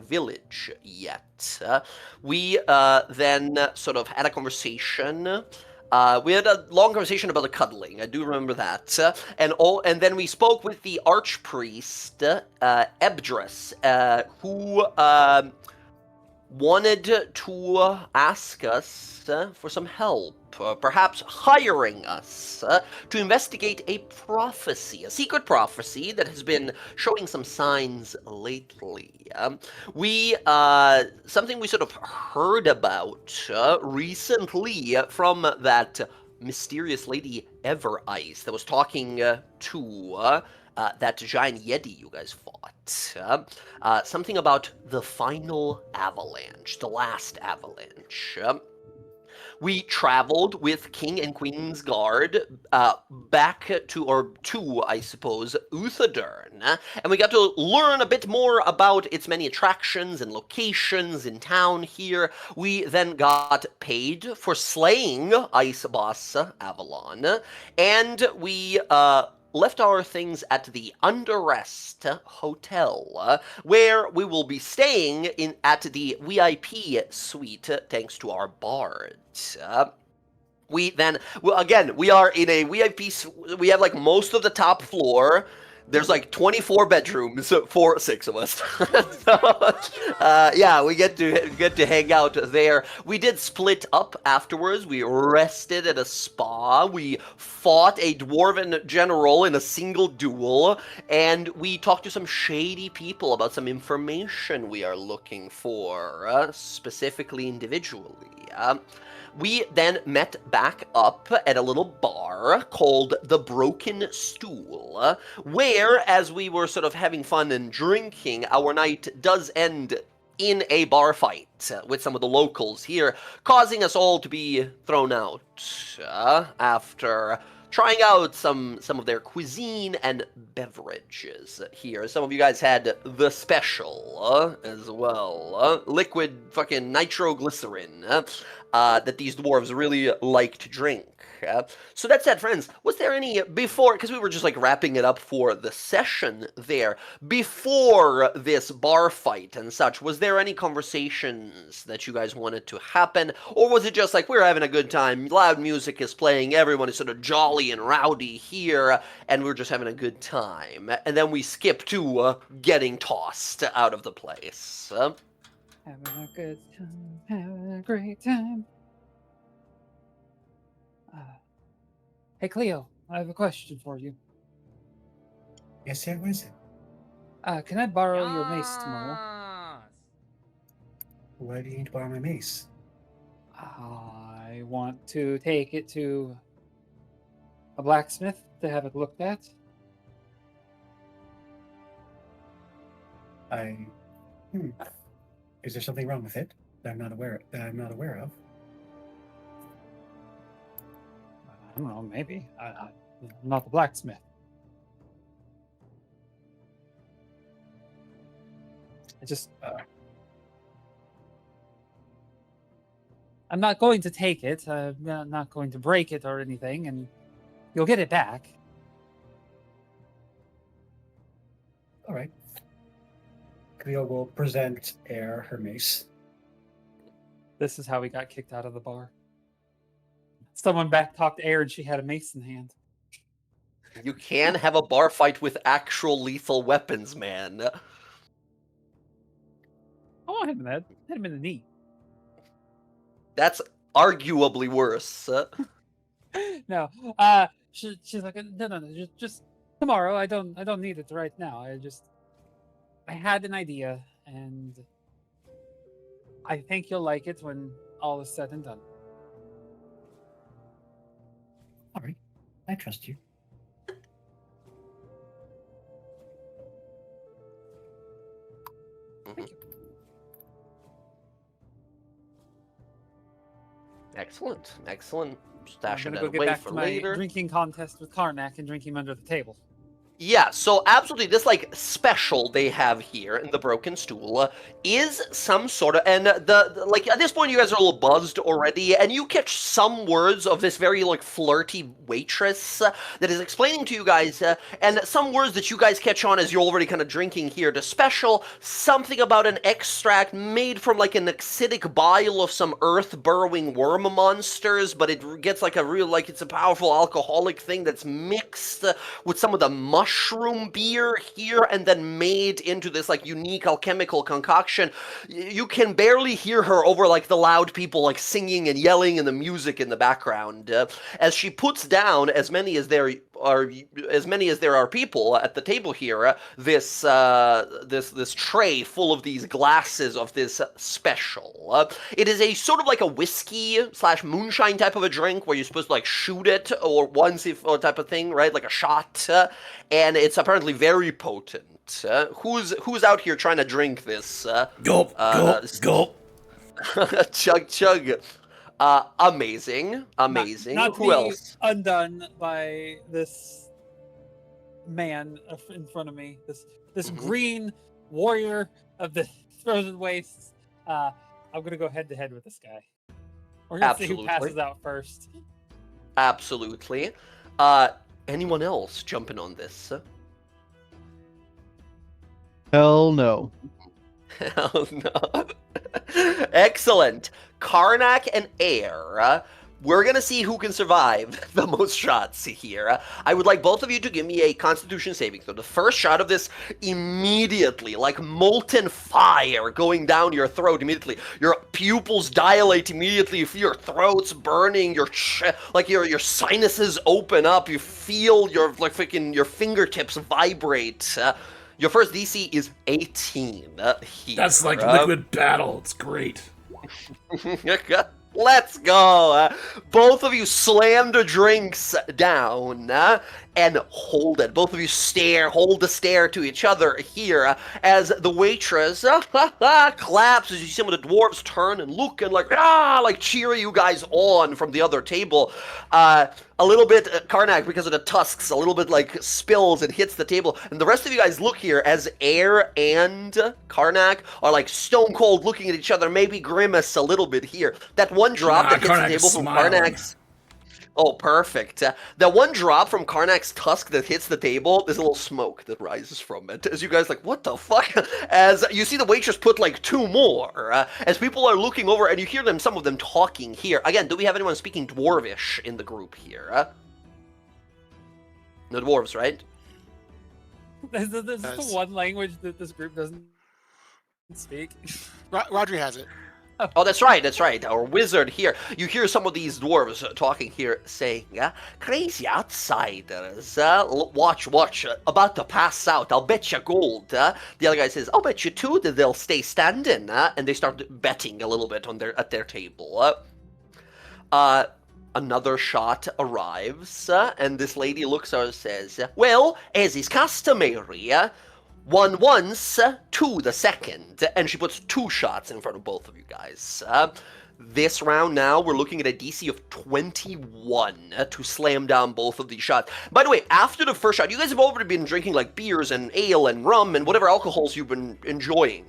village yet. We then sort of had a conversation. We had a long conversation about the cuddling. I do remember that, and then we spoke with the archpriest Ebdris, who wanted to ask us for some help, perhaps hiring us to investigate a prophecy, a secret prophecy that has been showing some signs lately. Something we sort of heard about recently from that mysterious lady Ever Ice that was talking to that giant Yeti you guys fought. Something about the final avalanche, the last avalanche. We traveled with King and Queen's Guard back to, I suppose, Uthadern, and we got to learn a bit more about its many attractions and locations in town here. We then got paid for slaying Ice Boss Avalon, and we left our things at the Underrest Hotel, where we will be staying at the VIP suite, thanks to our bard. We are in a VIP. We have like most of the top floor. There's like 24 bedrooms for 6 of us. So, we get to hang out there. We did split up afterwards. We rested at a spa. We fought a dwarven general in a single duel, and we talked to some shady people about some information we are looking for, specifically individually. We then met back up at a little bar called the Broken Stool, where, as we were sort of having fun and drinking, our night does end in a bar fight with some of the locals here, causing us all to be thrown out after trying out some of their cuisine and beverages here. Some of you guys had the special as well. Liquid fucking nitroglycerin that these dwarves really like to drink. So that said, friends, was there any before, because we were just like wrapping it up for the session there, before this bar fight and such, was there any conversations that you guys wanted to happen, or was it just like we're having a good time, loud music is playing, everyone is sort of jolly and rowdy here, and we're just having a good time, and then we skip to getting tossed out of the place? Having a good time, having a great time. Hey, Cleo, I have a question for you. Yes, sir, what is it? Can I borrow your mace tomorrow? Why do you need to borrow my mace? I want to take it to a blacksmith to have it looked at. Is there something wrong with it that I'm not aware of? I don't know, maybe. I'm not the blacksmith. I just... I'm not going to take it. I'm not going to break it or anything, and you'll get it back. All right. Cleo will present Air her mace. This is how we got kicked out of the bar. Someone back talked Air and she had a mace in hand. You can have a bar fight with actual lethal weapons, man. I want him in that. Hit him in the knee. That's arguably worse. No. She's like, no, just tomorrow. I don't need it right now. I had an idea, and I think you'll like it when all is said and done. All right. I trust you. Thank you. Excellent. I'm Stashing gonna that go get away back for to my later. drinking contest with Karnak and drink him under the table. Yeah, so absolutely, this like special they have here in the Broken Stool is some sort of, and like at this point you guys are a little buzzed already, and you catch some words of this very like flirty waitress that is explaining to you guys, and some words that you guys catch on as you're already kind of drinking here. The special, something about an extract made from like an acidic bile of some earth-burrowing worm monsters, but it gets like a real like it's a powerful alcoholic thing that's mixed with some of the mushroom beer here and then made into this like unique alchemical concoction. You can barely hear her over like the loud people like singing and yelling and the music in the background as she puts down as many as there are people at the table here. This tray full of these glasses of this special. It is a sort of like a whiskey slash moonshine type of a drink where you're supposed to like shoot it or once if or type of thing, right? Like a shot, and it's apparently very potent. Who's out here trying to drink this? Gulp, gulp. Chug chug. Amazing. Not Who else? Undone by this man in front of me. This green warrior of the frozen wastes. I'm gonna go head to head with this guy. We're gonna see who passes out first. Absolutely. Anyone else jumping on this? Hell no. Hell no. Excellent. Karnak and Air. We're going to see who can survive the most shots here. I would like both of you to give me a Constitution saving throw. The first shot of this immediately, like molten fire going down your throat immediately. Your pupils dilate immediately. You feel your throat's burning. Your sinuses open up. You feel your your fingertips vibrate. Your first DC is 18 here. That's like liquid battle. It's great. Let's go. Both of you slam the drinks down and hold it. Both of you hold the stare to each other here as the waitress claps as you see some of the dwarves turn and look and like cheer you guys on from the other table. A little bit, Karnak, because of the tusks, a little bit like spills and hits the table. And the rest of you guys look here as Air and Karnak are like stone cold looking at each other, maybe grimace a little bit here. That one drop that hits the table from Karnak's... Oh, perfect. That one drop from Karnak's tusk that hits the table, there's a little smoke that rises from it. As you guys like, what the fuck? As you see the waitress put like 2 more. As people are looking over and you hear some of them talking here. Again, do we have anyone speaking Dwarvish in the group here? No dwarves, right? This is the one language that this group doesn't speak. Rodri has it. Oh, that's right. Our wizard here. You hear some of these dwarves talking here saying, crazy outsiders. Watch, about to pass out. I'll bet you gold. The other guy says, I'll bet you too that they'll stay standing. And they start betting a little bit at their table. Another shot arrives, and this lady looks at us and says, well, as is customary, 1 once, 2 the second, and she puts 2 shots in front of both of you guys. This round now, we're looking at a DC of 21 to slam down both of these shots. By the way, after the first shot, you guys have already been drinking like beers and ale and rum and whatever alcohols you've been enjoying.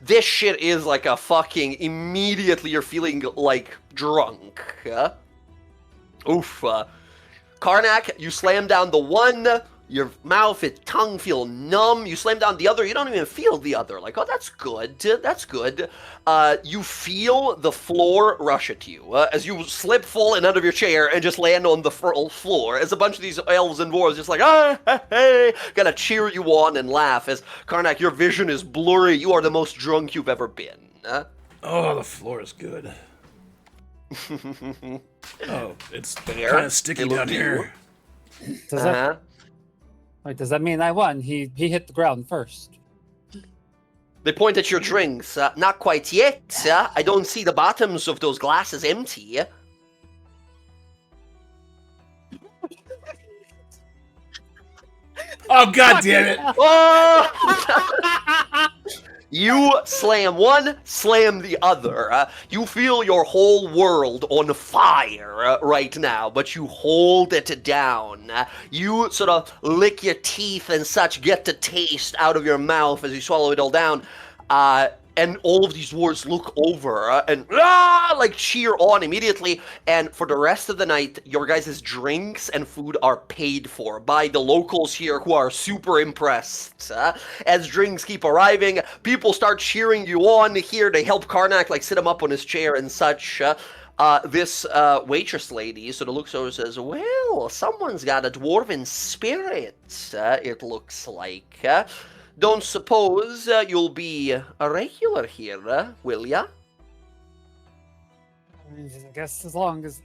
This shit is like a fucking, immediately you're feeling like drunk. Oof. Karnak, you slam down the one. Your mouth and tongue feel numb. You slam down the other. You don't even feel the other. Like, oh, that's good. That's good. You feel the floor rush at you as you slip falling out of your chair and just land on the floor. As a bunch of these elves and dwarves just like, hey, gonna cheer you on and laugh. As Karnak, your vision is blurry. You are the most drunk you've ever been. Oh, the floor is good. Oh, it's kind of sticky down here. Wait, does that mean I won? He hit the ground first. They point at your drinks. Not quite yet. I don't see the bottoms of those glasses empty. Oh, god damn it! Oh! You slam one, slam the other. You feel your whole world on fire right now, but you hold it down. You sort of lick your teeth and such, get the taste out of your mouth as you swallow it all down. And all of these dwarves look over and like cheer on immediately. And for the rest of the night, your guys' drinks and food are paid for by the locals here who are super impressed. As drinks keep arriving, people start cheering you on here. They help Karnak like sit him up on his chair and such. This waitress lady sort of looks over and says, "Well, someone's got a dwarven spirit, it looks like. Don't suppose you'll be a regular here, will ya?" I guess as long as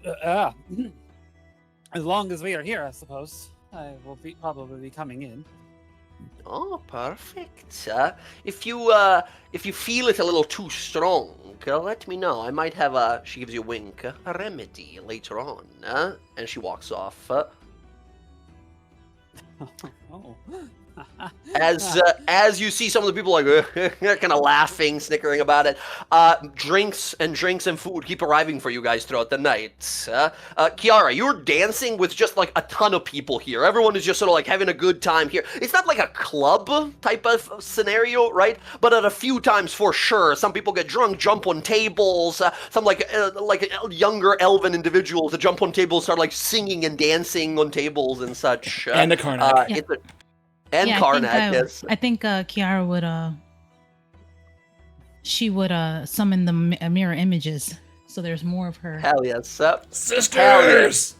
we are here, I suppose I will probably be coming in. Oh, perfect. If you feel it a little too strong, let me know. I might have a, she gives you a wink, a remedy later on. And she walks off. Oh. As you see some of the people like kind of laughing, snickering about it, drinks and food keep arriving for you guys throughout the night. Kiara, you're dancing with just like a ton of people here. Everyone is just sort of like having a good time here. It's not like a club type of scenario, right? But at a few times for sure, some people get drunk, jump on tables. Some like younger elven individuals that jump on tables start like singing and dancing on tables and such. And a Karnak. Yeah. And Karnak, yes. I think Kiara would she would summon the mirror images, so there's more of her. Hell yes. Sisters!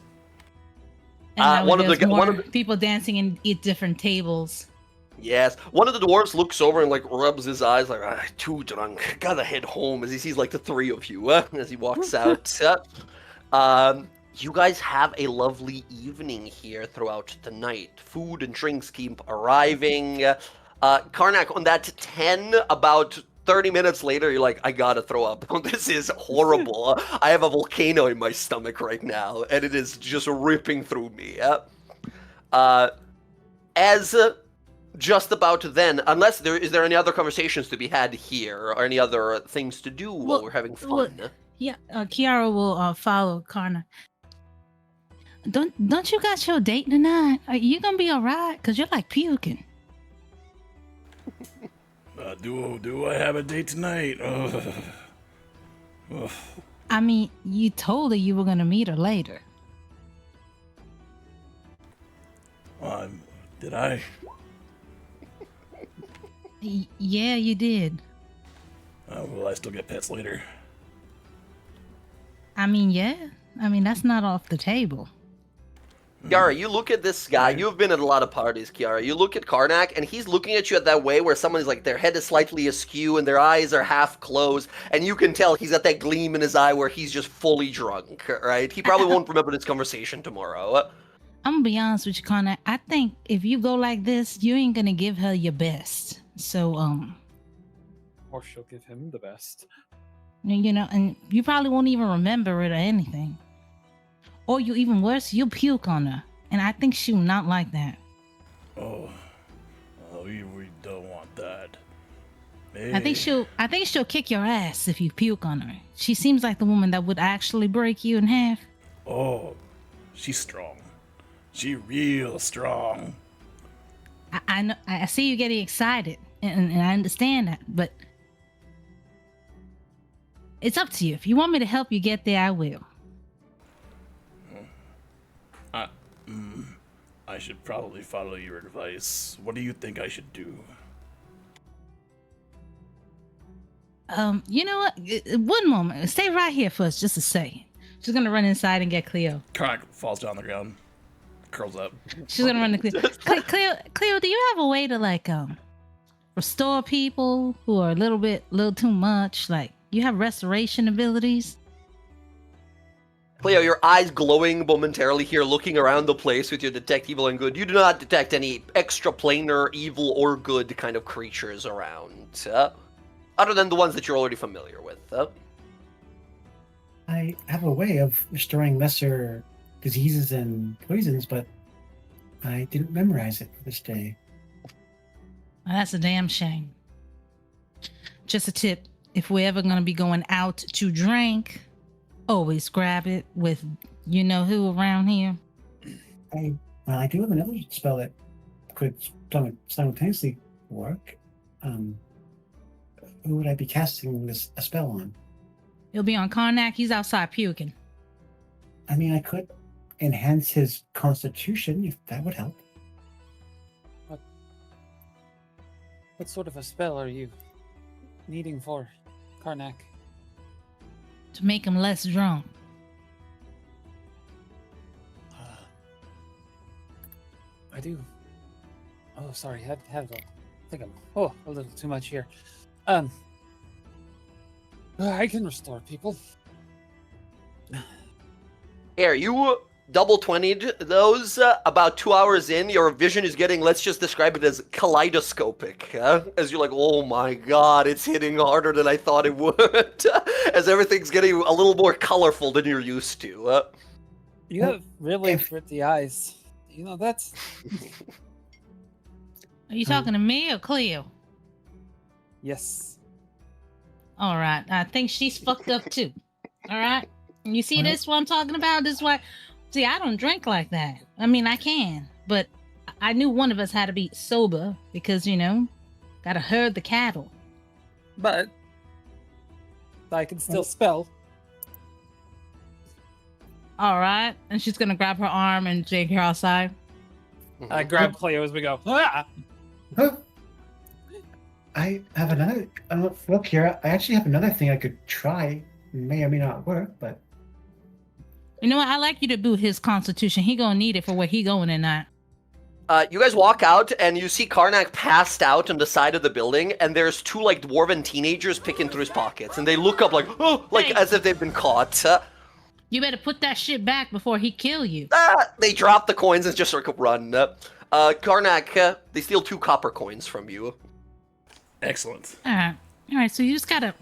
And one of more the people dancing at different tables. Yes. One of the dwarves looks over and like rubs his eyes like, too drunk. Gotta head home as he sees like the three of you as he walks out. You guys have a lovely evening here throughout the night. Food and drinks keep arriving. Karnak, on that 10, about 30 minutes later, you're like, I gotta throw up. This is horrible. I have a volcano in my stomach right now, and it is just ripping through me. As just about then, unless is there any other conversations to be had here, or any other things to do while we're having fun? Yeah, Kiara will follow Karna. Don't you got your date tonight? Are you gonna be alright? Cause you're like puking. Do I have a date tonight? Ugh. I mean, you told her you were gonna meet her later. Did I? Yeah, you did. Will I still get pets later? I mean, yeah. I mean, that's not off the table. Kiara, you look at this guy. You've been at a lot of parties, Kiara. You look at Karnak, and he's looking at you at that way where someone is like, their head is slightly askew and their eyes are half closed, and you can tell he's got that gleam in his eye where he's just fully drunk, right? He probably won't remember this conversation tomorrow. I'm gonna be honest with you, Karnak. I think if you go like this, you ain't gonna give her your best. So, Or she'll give him the best. you know, and you probably won't even remember it or anything. Or you even worse, you'll puke on her. And I think she will not like that. We don't want that. I think she'll kick your ass if you puke on her. She seems like the woman that would actually break you in half. Oh, she's strong. She real strong. I know. I see you getting excited, and I understand that, but it's up to you. If you want me to help you get there, I will. I should probably follow your advice. What do you think I should do? You know what? One moment. Stay right here for us, just a second. She's gonna run inside and get Cleo. Karnak falls down on the ground, curls up. She's gonna run to Cleo. Cleo, do you have a way to restore people who are a little too much? Like, you have restoration abilities? Cleo, your eyes glowing momentarily here, looking around the place with your detect evil and good. You do not detect any extraplanar evil or good kind of creatures around, other than the ones that you're already familiar with. I have a way of restoring lesser diseases and poisons, but I didn't memorize it for this day. Well, that's a damn shame. just a tip: if we're ever gonna be going out to drink, always grab it with you know who around here. I do have another spell that could simultaneously work. Who would I be casting a spell on? It'll be on Karnak. He's outside puking. I mean, I could enhance his constitution if that would help. What sort of a spell are you needing for Karnak? To make him less drunk. I do. Oh, sorry. I think I'm a little too much here. I can restore people. Air, you double 20'd those about 2 hours in. Your vision is getting, let's just describe it as kaleidoscopic. As you're like, oh my god, it's hitting harder than I thought it would. As everything's getting a little more colorful than you're used to. You have really pretty eyes. You know, that's... Are you talking to me or Cleo? Yes. All right. I think she's fucked up too. All right. You see this? What I'm talking about? This is why. See, I don't drink like that. I mean, I can, but I knew one of us had to be sober because gotta herd the cattle. But I can still spell. All right. And she's gonna grab her arm and take her outside. I grab Cleo as we go. Ah! Huh? I have another. Look here. I actually have another thing I could try. May or may not work, but You know what? I like you to do his constitution. He gonna need it for where he going tonight. You guys walk out and you see Karnak passed out on the side of the building, and there's two like dwarven teenagers picking through his pockets, and they look up like, oh, like as if they've been caught. You better put that shit back before he kill you. They drop the coins and just sort of run. Karnak, they steal 2 copper coins from you. Excellent. All right. So you just gotta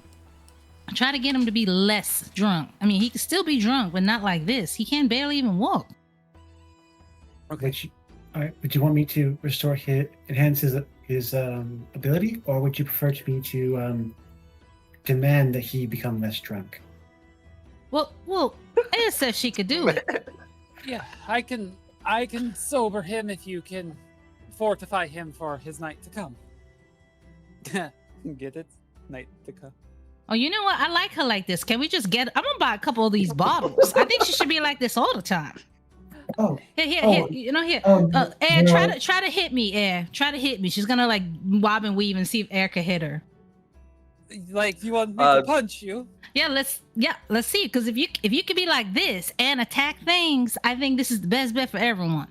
try to get him to be less drunk. I mean, he can still be drunk, but not like this. He can barely even walk. okay. All right. Would you want me to enhance his ability, or would you prefer me to demand that he become less drunk? Well, Ed said she could do it. Yeah, I can sober him if you can fortify him for his night to come. Get it? Night to come. Oh, you know what? I like her like this. Can we just get? I'm gonna buy a couple of these bottles. I think she should be like this all the time. Oh, Here. Here. Air, no. try to hit me, Air. Try to hit me. She's gonna like wob and weave and see if Air can hit her. Like, you want me to punch you? Yeah, let's see. Because if you could be like this and attack things, I think this is the best bet for everyone.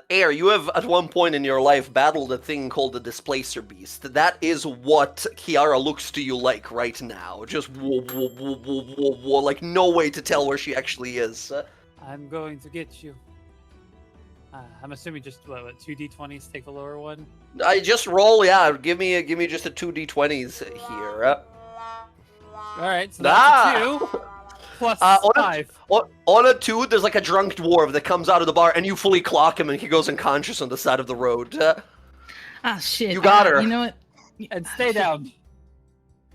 Air, you have at one point in your life battled a thing called the Displacer Beast. That is what Kiara looks to you like right now. Just whoa, like no way to tell where she actually is. I'm going to get you. I'm assuming just what 2d20s, take the lower one. I just roll, yeah. Give me just a 2d20s here. All right, so that's a 2 plus 5. On a 2, there's like a drunk dwarf that comes out of the bar, and you fully clock him, and he goes unconscious on the side of the road. Oh shit! You got her. You know what? And stay down.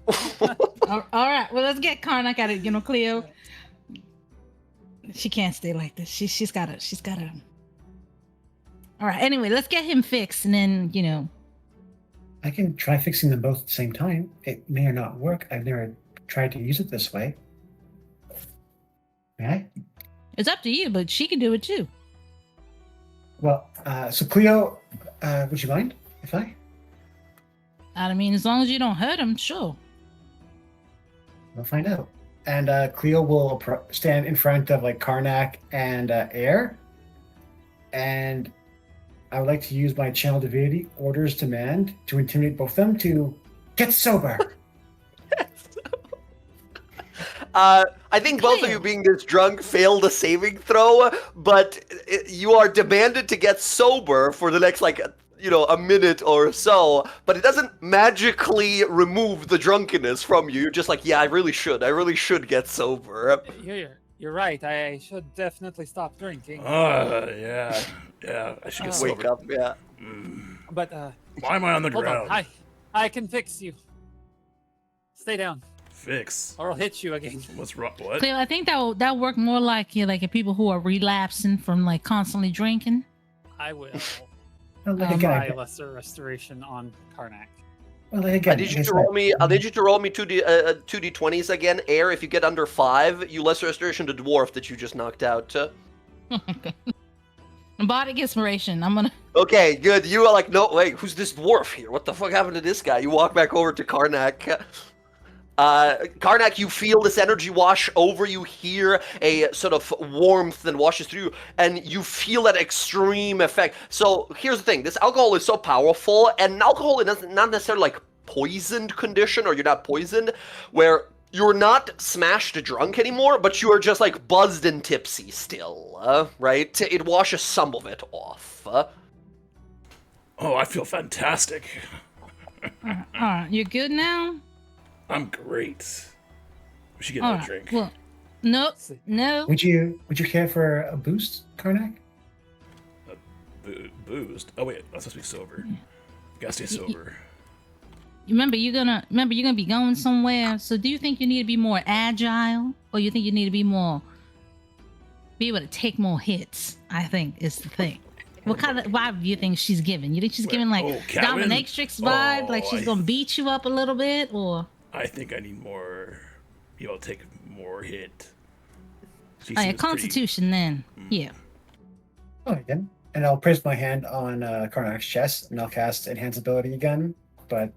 All right. Well, let's get Karnak out of Cleo. She can't stay like this. She's gotta. All right. Anyway, let's get him fixed, and then I can try fixing them both at the same time. It may or not work. I've never tried to use it this way. May I? It's up to you, but she can do it too. Well, so Cleo, would you mind if I? I mean, as long as you don't hurt him, sure. We'll find out. And Cleo will stand in front of like Karnak and Air, and I would like to use my channel divinity orders demand to intimidate both of them to get sober. I think both of you being this drunk failed a saving throw, but you are demanded to get sober for the next a minute or so, but it doesn't magically remove the drunkenness from you. You're just like, yeah, I really should get sober. You're right. I should definitely stop drinking. Yeah, I should get sober. Wake up, yeah. But Why am I on the hold ground? on. I can fix you. Stay down, Fix. or I'll hit you again. What's wrong? What? Cleo, I think that work more like people who are relapsing from like constantly drinking. I will. Well, then again, Try I- lesser restoration on Karnak. well, then I again, need you like to I roll said, me. I need you to roll me 2d20s again. Air, if you get under 5, you lesser restoration to dwarf that you just knocked out. Bardic inspiration. I'm gonna. Okay, good. You are like, no, wait, who's this dwarf here? What the fuck happened to this guy? You walk back over to Karnak. Karnak, you feel this energy wash over you, hear a sort of warmth that washes through you, and you feel that extreme effect. So here's the thing, this alcohol is so powerful, and alcohol is not necessarily like poisoned condition, or you're not poisoned, where you're not smashed drunk anymore, but you are just like buzzed and tipsy still, right? It washes some of it off. Oh, I feel fantastic. All right, you're good now. I'm great. We should get All another right. drink. Well, no. would you care for a boost, Karnak? Boozed. Oh wait, I'm supposed to be sober. Gotta stay sober. Remember, you're gonna be going somewhere. So, do you think you need to be more agile, or you think you need to be able to take more hits? I think is the thing. What kind of vibe do you think she's giving? You think she's giving like Catwin? dominatrix vibe, like she's gonna beat you up a little bit, or? I think I need more. Be able to take more hit. She Oh, yeah, seems pretty- Constitution then. Yeah. Oh, again. And I'll place my hand on Karnak's chest, and I'll cast Enhance Ability again. But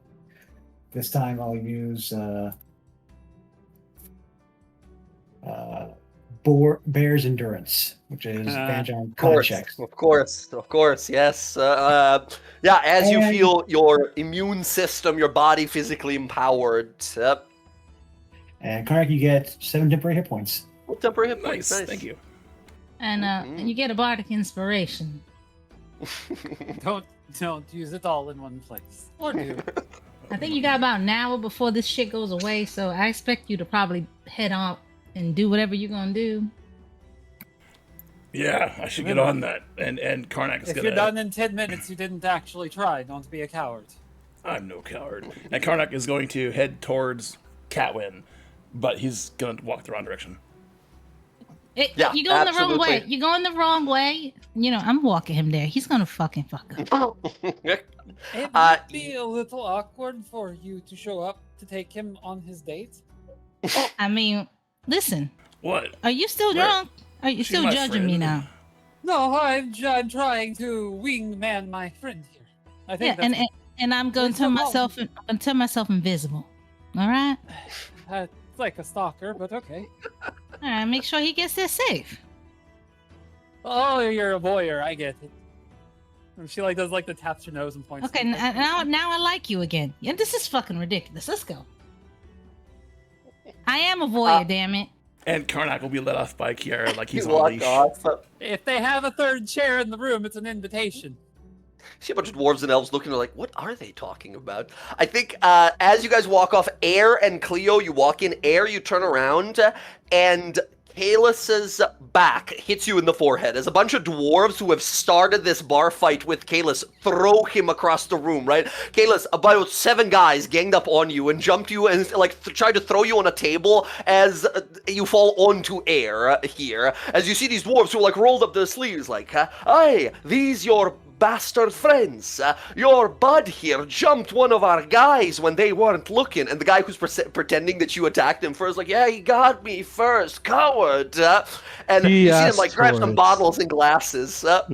this time I'll use Bear's Endurance, which is advantage on con checks. Of course, yes. Yeah, as you And- feel your immune system, your body physically empowered. And Karnak, you get 7 temporary hit points. Temporary hit points, Nice, nice. thank you. And you get a bardic inspiration. Don't use it all in one place. Or do. I think you got about an hour before this shit goes away, so I expect you to probably head out and do whatever you're gonna do. Yeah, I should get on that. And Karnak's If gonna. you're done in 10 minutes, you didn't actually try. Don't be a coward. I'm no coward. And Karnak is going to head towards Catwin, but he's gonna walk the wrong direction. Yeah, you going the wrong way. absolutely. You're going the wrong way. You know, I'm walking him there. He's gonna fucking fuck up. It might be a little awkward for you to show up to take him on his date. I mean, listen, What? are you still Where? drunk? Are you She's still my judging me friend. now? No, I'm trying to wingman my friend here. I think Yeah, and I'm going to turn myself invisible. All right. it's like a stalker, but okay. All right. Make sure he gets there safe. Oh, you're a voyeur. I get it. And she like does like the taps her nose and points. Okay. Now I like you again. Yeah, this is fucking ridiculous. Let's go. I am a voyeur, damn it. And Karnak will be let off by Kiara like he's You on a walk leash. off. If they have a third chair in the room, it's an invitation. See a bunch of dwarves and elves looking, like, what are they talking about? I think as you guys walk off, Air and Cleo, you walk in. Air, you turn around, and Kalus's back hits you in the forehead as a bunch of dwarves who have started this bar fight with Kalus throw him across the room, right? Kalus, about 7 guys ganged up on you and jumped you and tried to throw you on a table as you fall onto Air here. As you see these dwarves who rolled up their sleeves like, "Aye, these your bastard friends. Your bud here jumped one of our guys when they weren't looking." And the guy who's pretending that you attacked him first, like, "Yeah, he got me first, coward." And He you see him asked grab for some it. bottles and glasses. Oh,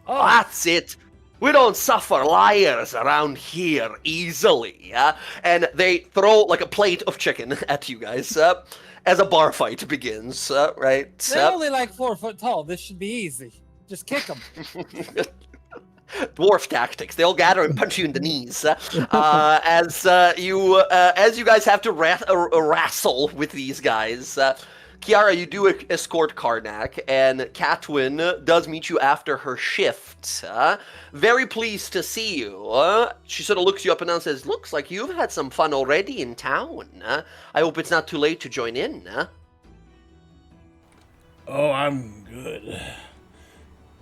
That's it. We don't suffer liars around here easily. And they throw a plate of chicken at you guys as a bar fight begins, right? they're only like 4 foot tall. This should be easy. Just kick them. Dwarf tactics. They'll gather and punch you in the knees as you guys have to wrestle with these guys. Kiara, you do escort Karnak, and Catwin does meet you after her shift. Very pleased to see you. She sort of looks you up and down and says, "Looks like you've had some fun already in town. I hope it's not too late to join in." Oh, I'm good.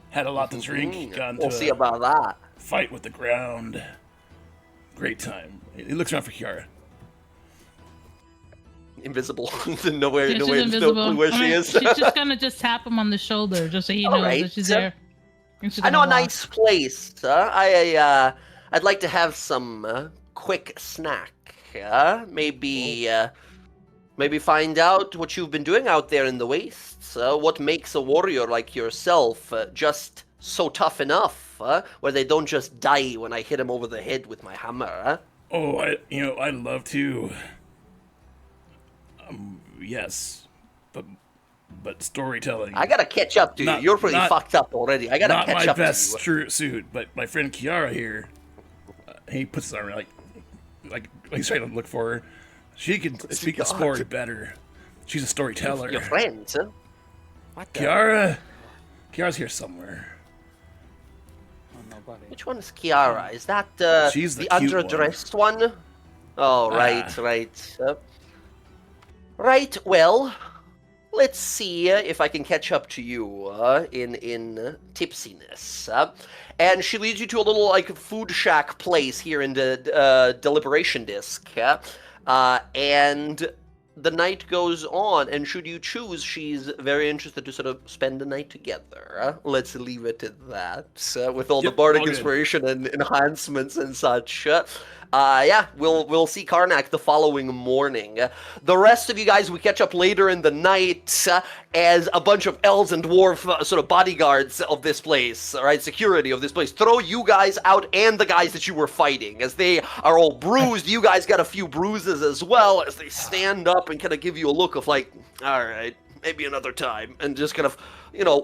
Had a lot to drink. Got We'll into see a about that. fight with the ground. great time. He looks around for Kiara. Invisible. Nowhere, Yeah, she's no invisible. clue where I she mean, is. She's just gonna just tap him on the shoulder, just so he knows Alright, that she's there. And she's I know a gonna walk. nice place. I'd like to have some quick snack. Maybe find out what you've been doing out there in the wastes. What makes a warrior like yourself just so tough enough, where they don't just die when I hit them over the head with my hammer. Oh, I'd love to. Yes, but storytelling. I gotta catch up to you. Not- You're pretty not- fucked up already. I gotta Not catch my up best to you. true suit, but my friend Kiara here, he puts his arm like he's trying to look for her. She can speak the God. story better. She's a storyteller. Your friends, huh? What the? Kiara's here somewhere. Oh, nobody. Which one is Kiara? Is that She's the the cute underdressed one? Oh, right, Ah. right. Right, well, let's see if I can catch up to you in tipsiness. And she leads you to a little like food shack place here in the deliberation disc. And the night goes on, and should you choose, she's very interested to sort of spend the night together. Let's leave it at that. With all the Yep, bardic all good. inspiration and enhancements and such. Yeah, we'll see Karnak the following morning. The rest of you guys, we catch up later in the night as a bunch of elves and dwarf sort of bodyguards of this place, right, security of this place, throw you guys out and the guys that you were fighting. As they are all bruised, you guys got a few bruises as well, as they stand up and kind of give you a look of like, all right, maybe another time, and just kind of,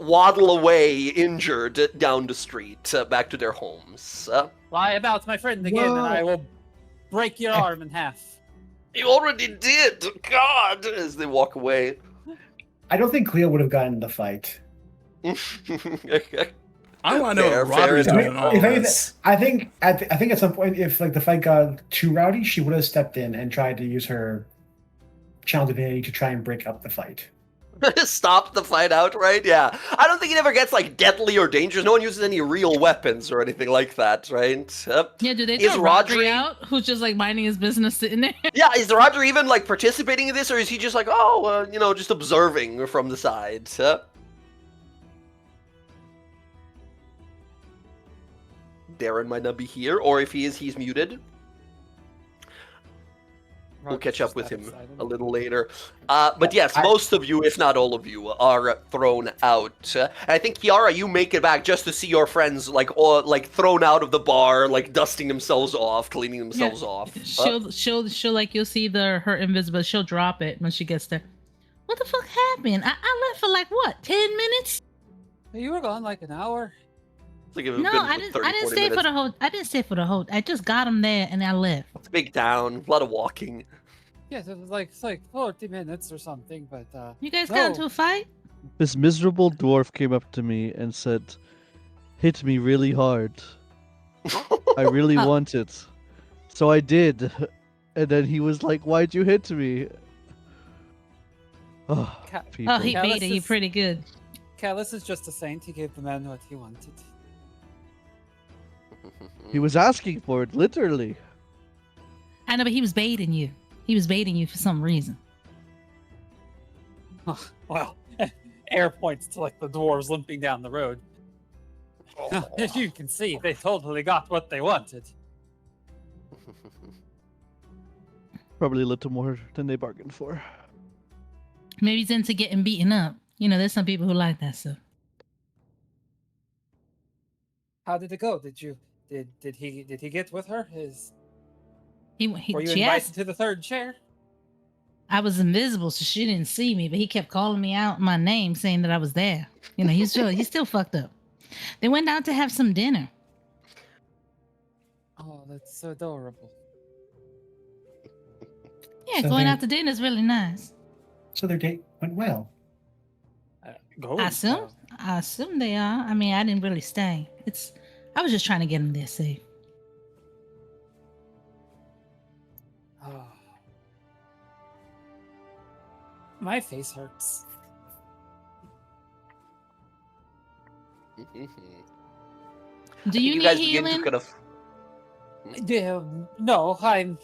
waddle away injured down the street back to their homes. Lie about my friend again, Whoa. and I will break your arm in half. You already did! God! As they walk away. I don't think Cleo would have gotten in the fight. I want to know Fair, what Robbie's fair doing enough. in all If anything, this. I think at some point, if like the fight got too rowdy, she would have stepped in and tried to use her channel divinity to try and break up the fight. Stop the fight outright? Yeah. I don't think it ever gets, like, deadly or dangerous. No one uses any real weapons or anything like that, right? Yeah, do they Is throw Rodri- Rodri out, who's just like minding his business sitting there? Yeah, is Roger even, like, participating in this, or is he just like, just observing from the side? Darren might not be here, or if he is, he's muted. We'll catch up with him a little later. But yes, most of you, if not all of you, are thrown out. And I think, Kiara, you make it back just to see your friends, like thrown out of the bar, like dusting themselves off, cleaning themselves off. She'll like, you'll see her invisible. She'll drop it when she gets there. What the fuck happened? I left for like what, 10 minutes? You were gone like an hour. Like it would've No, been I didn't. 30, I didn't 40 stay for minutes. the whole. I didn't stay for the whole. I just got him there and I left. It's a big town, a lot of walking. Yes, it was like 40 minutes or something, but You guys got No. into a fight? This miserable dwarf came up to me and said, "Hit me really hard. I really Oh. want it." So I did. And then he was like, "Why'd you hit me?" Oh, Ca- people. Oh, he Yeah, beat let's it. You just- pretty good. Callus is just a saint. He gave the man what he wanted. He was asking for it, literally. I know, but he was baiting you. He was baiting you for some reason. Well, air points to like the dwarves limping down the road. As you can see, they totally got what they wanted. Probably a little more than they bargained for. Maybe he's into getting beaten up. You know, there's some people who like that stuff. How did it go? Did he get with her? Were you She invited asked. to the third chair? I was invisible, so she didn't see me, but he kept calling me out my name, saying that I was there. You know, he's still fucked up. They went out to have some dinner. Oh, that's so adorable. Yeah, So going they- out to dinner is really nice. So their date went well. Go. I assume they are. I mean, I didn't really stay. I was just trying to get them there safe. Oh. My face hurts. Do you you need guys begin to healing? kind of. Yeah, no, I'm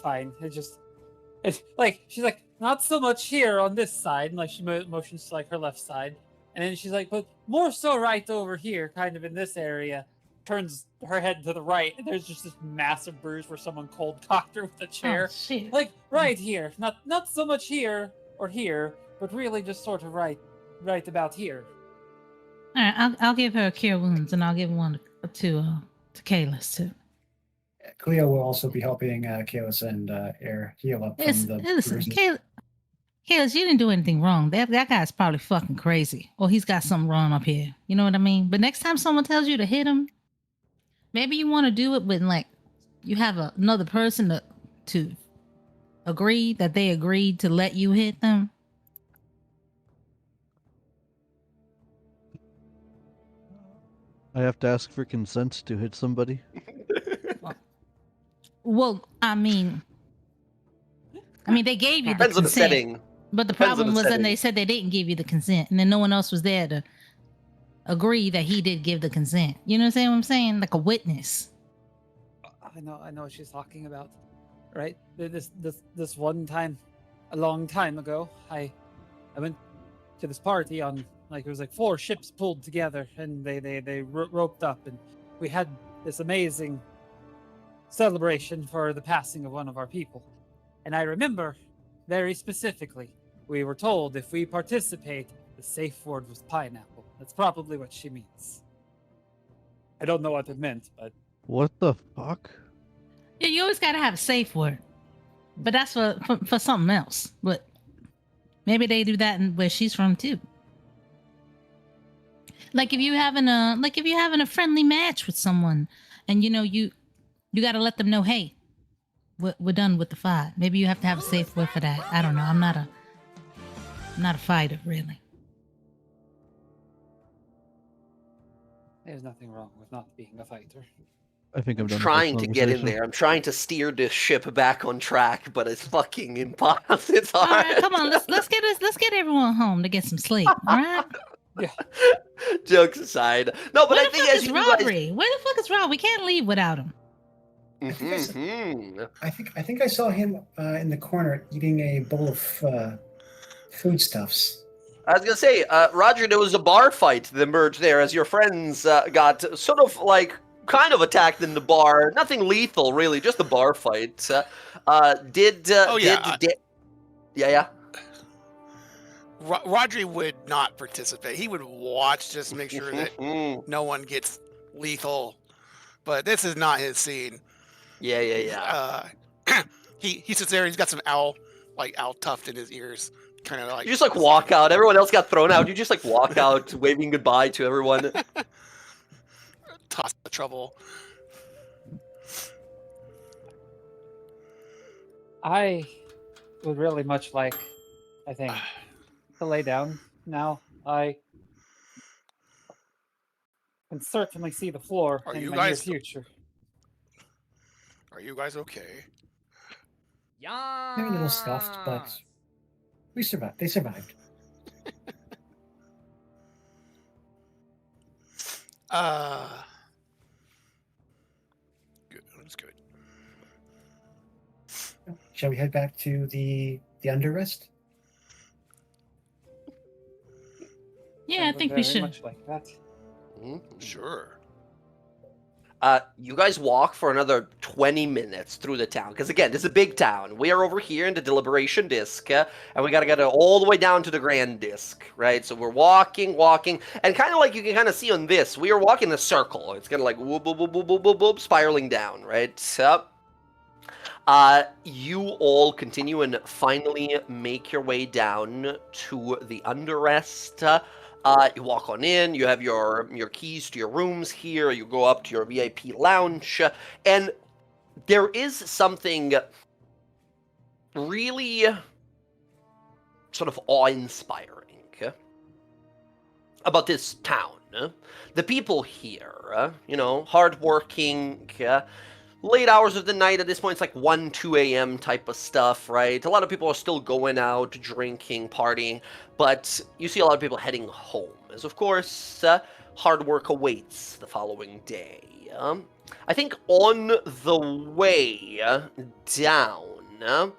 fine. It's like she's like not so much here on this side, and like she motions to like her left side, and then she's like, but more so right over here, kind of in this area. Turns her head to the right, and there's just this massive bruise where someone cold cocked her with a Oh chair. shit. Like right here, not so much here or here, but really just sort of right about here. All right, I'll give her a cure wounds, and I'll give one to Kalis too. Cleo will also be helping Kalis and Air heal up from the Listen, bruises. Kalis, you didn't do anything wrong. That guy's probably fucking crazy, or he's got something wrong up here. You know what I mean? But next time someone tells you to hit him, maybe you want to do it when like you have another person to agree that they agreed to let you hit them. I have to ask for consent to hit somebody. Well, I mean, they gave you the Depends on the consent, setting. but the Depends on problem the was that setting. they said they didn't give you the consent, and then no one else was there to agree that he did give the consent. You know what I'm saying? Like a witness. I know what she's talking about, right? This one time, a long time ago, I went to this party on like it was like 4 ships pulled together, and they roped up, and we had this amazing celebration for the passing of one of our people. And I remember very specifically, we were told if we participate, the safe word was pineapple. That's probably what she means. I don't know what it meant, but What the fuck? Yeah, you always gotta have a safe word, but that's for something else. But maybe they do that in where she's from too. Like if you having a friendly match with someone, and you got to let them know, hey, we're done with the fight. Maybe you have to have a safe word for that. I don't know. I'm not a fighter, really. there's nothing wrong with not being a fighter. I think I'm I'm done with this trying to get in conversation. there. I'm trying to steer this ship back on track, but it's fucking impossible. It's All hard. right, come on, let's get everyone home to get some sleep. All right. Jokes aside, no, but Where I the think fuck as is you guys, Rory? Where the fuck is Rob? We can't leave without him. Mhm. I think I saw him in the corner eating a bowl of foodstuffs. I was gonna say, Roger, there was a bar fight that emerged there as your friends got sort of like kind of attacked in the bar. Nothing lethal, really, just a bar fight. Yeah. Rodri would not participate. He would watch just to make sure that no one gets lethal. But this is not his scene. Yeah. He sits there. He's got some owl tuft in his ears, kind of like. You just like walk out. Everyone else got thrown out. You just like walk out, waving goodbye to everyone. Toss the trouble. I would really much like, I think, to lay down now. I can certainly see the floor Are in you my near guys- future. Are you guys okay? Yeah. Maybe a little scuffed, but we survived. They survived. Good. That's good. Shall we head back to the underrest? Yeah, I would think we very should. much like that. Sure. You guys walk for another 20 minutes through the town. Because again, this is a big town. We are over here in the Deliberation Disc. And we got to get all the way down to the Grand Disc, right? So we're walking. And kind of like you can kind of see on this, we are walking in a circle. It's kind of like whoop, whoop, whoop, whoop, whoop, whoop, whoop, spiraling down, right? So, you all continue and finally make your way down to the Underrest. You walk on in, you have your keys to your rooms here, you go up to your VIP lounge, and there is something really sort of awe-inspiring about this town. The people here, hardworking, late hours of the night. At this point, it's like 1, 2 a.m. type of stuff, right? A lot of people are still going out, drinking, partying, but you see a lot of people heading home. As of course, hard work awaits the following day. I think on the way down,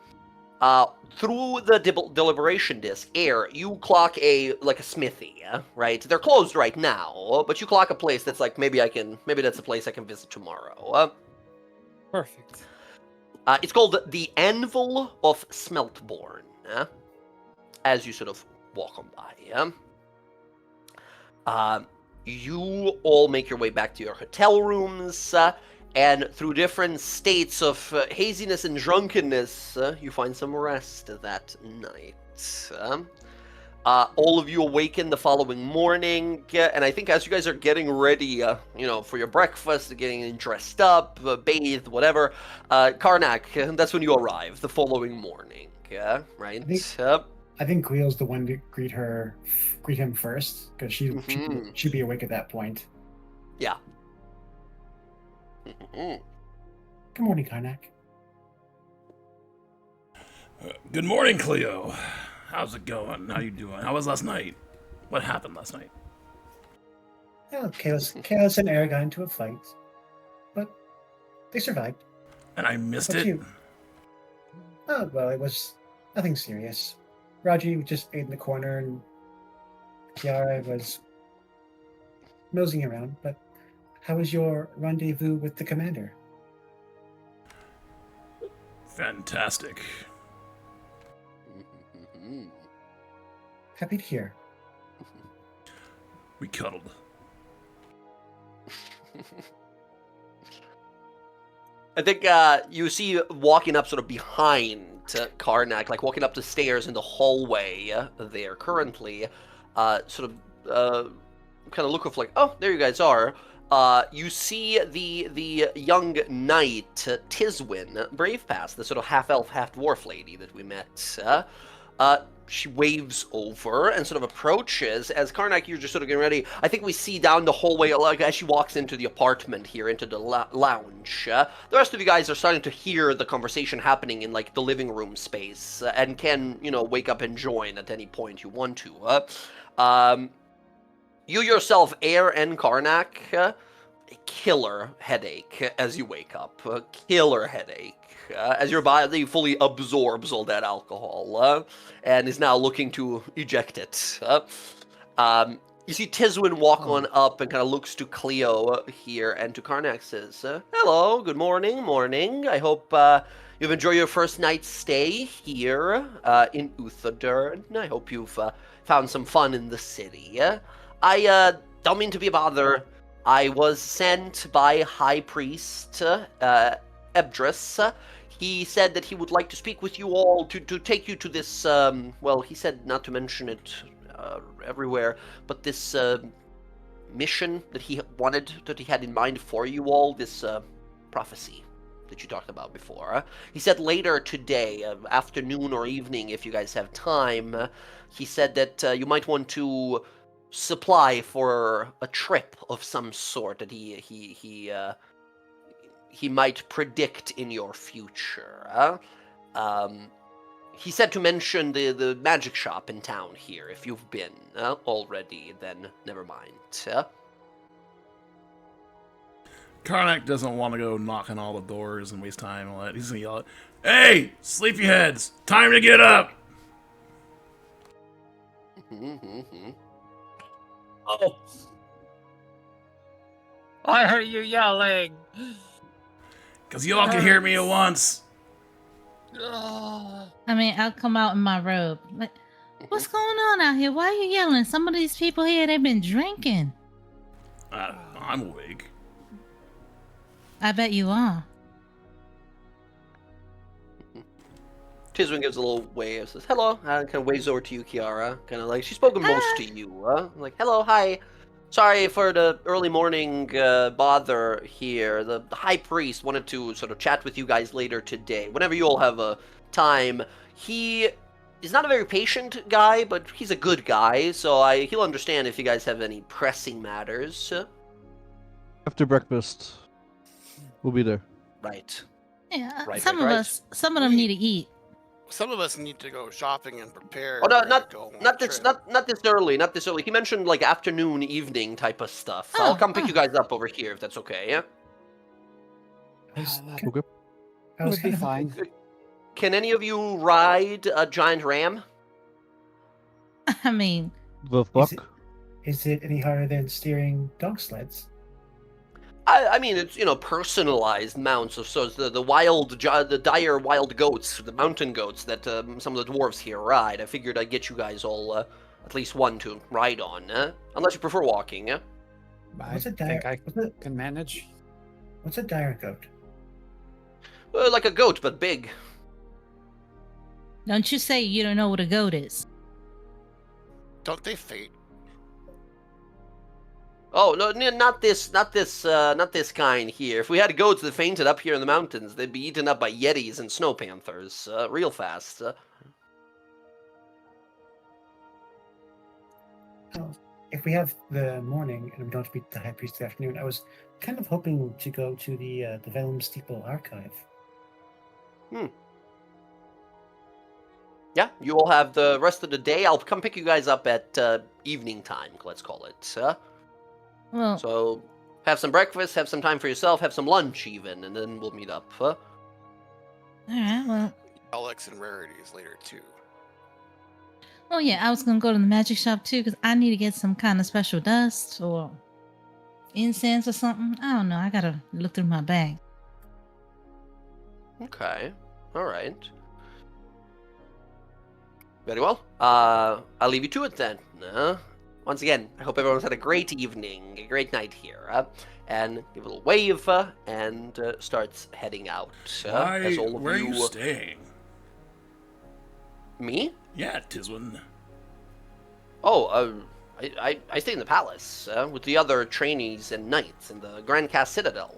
through the deliberation disc, Air, you clock a smithy, right? They're closed right now, but you clock a place that's like maybe that's a place I can visit tomorrow. Perfect. It's called the Anvil of Smeltborn. As you sort of walk on by, you all make your way back to your hotel rooms, and through different states of haziness and drunkenness, you find some rest that night. All of you awaken the following morning, and I think as you guys are getting ready, for your breakfast, getting dressed up, bathed, whatever, Karnak, that's when you arrive the following morning, right? I think Cleo's the one to greet him first, because she'd be awake at that point. Yeah. Good morning, Karnak. Good morning, Cleo. How's it going? How you doing? How was last night? What happened last night? Oh, Chaos and Air got into a fight, but they survived. And I missed But it? you- Oh, well, it was nothing serious. Raji just ate in the corner, and Kiara was nosing around. But how was your rendezvous with the commander? Fantastic. Happy to hear. We cuddled. I think you see walking up sort of behind Karnak, like walking up the stairs in the hallway there currently, kind of look of like, oh, there you guys are. You see the young knight Tiswin brave pass, the sort of half elf, half dwarf lady that we met. She waves over and sort of approaches. As Karnak, you're just sort of getting ready. I think we see down the hallway, like as she walks into the apartment here, into the lounge. The rest of you guys are starting to hear the conversation happening in like the living room space, and can wake up and join at any point you want to. You yourself, Air and Karnak, a killer headache as you wake up. A killer headache. As your body fully absorbs all that alcohol and is now looking to eject it. You see Tiswin walk on up and kind of looks to Cleo here and to Karnak says, hello, good morning. I hope you've enjoyed your first night's stay here in Uthadurn. I hope you've found some fun in the city. I don't mean to be a bother. I was sent by High Priest Ebdris. He said that he would like to speak with you all to take you to this, he said not to mention it everywhere, but this mission that he had in mind for you all, this prophecy that you talked about before. He said later today, afternoon or evening, if you guys have time, he said that you might want to supply for a trip of some sort that he might predict in your future. He said to mention the magic shop in town here. If you've been already, then never mind. Karnak doesn't want to go knocking all the doors and waste time and all that. He's gonna yell out, hey, sleepyheads, time to get up! Oh, I heard you yelling. Because y'all can hear me at once. Ugh. I mean, I'll come out in my robe. Like, what's going on out here? Why are you yelling? Some of these people here, they've been drinking. I'm awake. I bet you are. Tiswin gives a little wave, says hello, kind of waves over to you, Kiara. Kind of like she's spoken most to you. Like hello, hi. Sorry for the early morning bother here. The High Priest wanted to sort of chat with you guys later today. Whenever you all have a time. He is not a very patient guy, but he's a good guy, so he'll understand if you guys have any pressing matters. After breakfast, we'll be there. Right. Yeah, Right, some right, of right. us, some of them need to eat. some of us need to go shopping and prepare. Oh no, ready to go on not the this, trip. not this early, not this early. He mentioned like afternoon, evening type of stuff. I'll come pick you guys up over here if that's okay. Yeah. I was, that Okay. I was would be kinda fine. hoping- Can any of you ride a giant ram? I mean, The Is fuck? Is it any harder than steering dog sleds? I mean, it's personalized mounts of sorts. The dire wild goats, the mountain goats that some of the dwarves here ride. I figured I'd get you guys all at least one to ride on, unless you prefer walking. I What's a think I what's a, can manage. what's a dire goat? Like a goat, but big. don't you say you don't know what a goat is. Don't they faint? Oh no, not this kind here. If we had goats that fainted up here in the mountains, they'd be eaten up by yetis and snow panthers real fast. Oh, if we have the morning and we don't beat the high priest in the afternoon, I was kind of hoping to go to the Vellum Steeple archive. Yeah, you all have the rest of the day. I'll come pick you guys up at evening time, let's call it. Well, So have some breakfast, have some time for yourself, have some lunch even, and then we'll meet up. all right. Well, Relics and rarities later too. oh yeah, I was gonna go to the magic shop too because I need to get some kind of special dust or incense or something. I don't know. I gotta look through my bag. Okay, all right. Very well. I'll leave you to it then. Once again, I hope everyone's had a great evening, a great night here. And give a little wave and starts heading out. As all of Where are you staying? Me? Yeah, Tiswin. Oh, I stay in the palace with the other trainees and knights in the Grand Cast Citadel.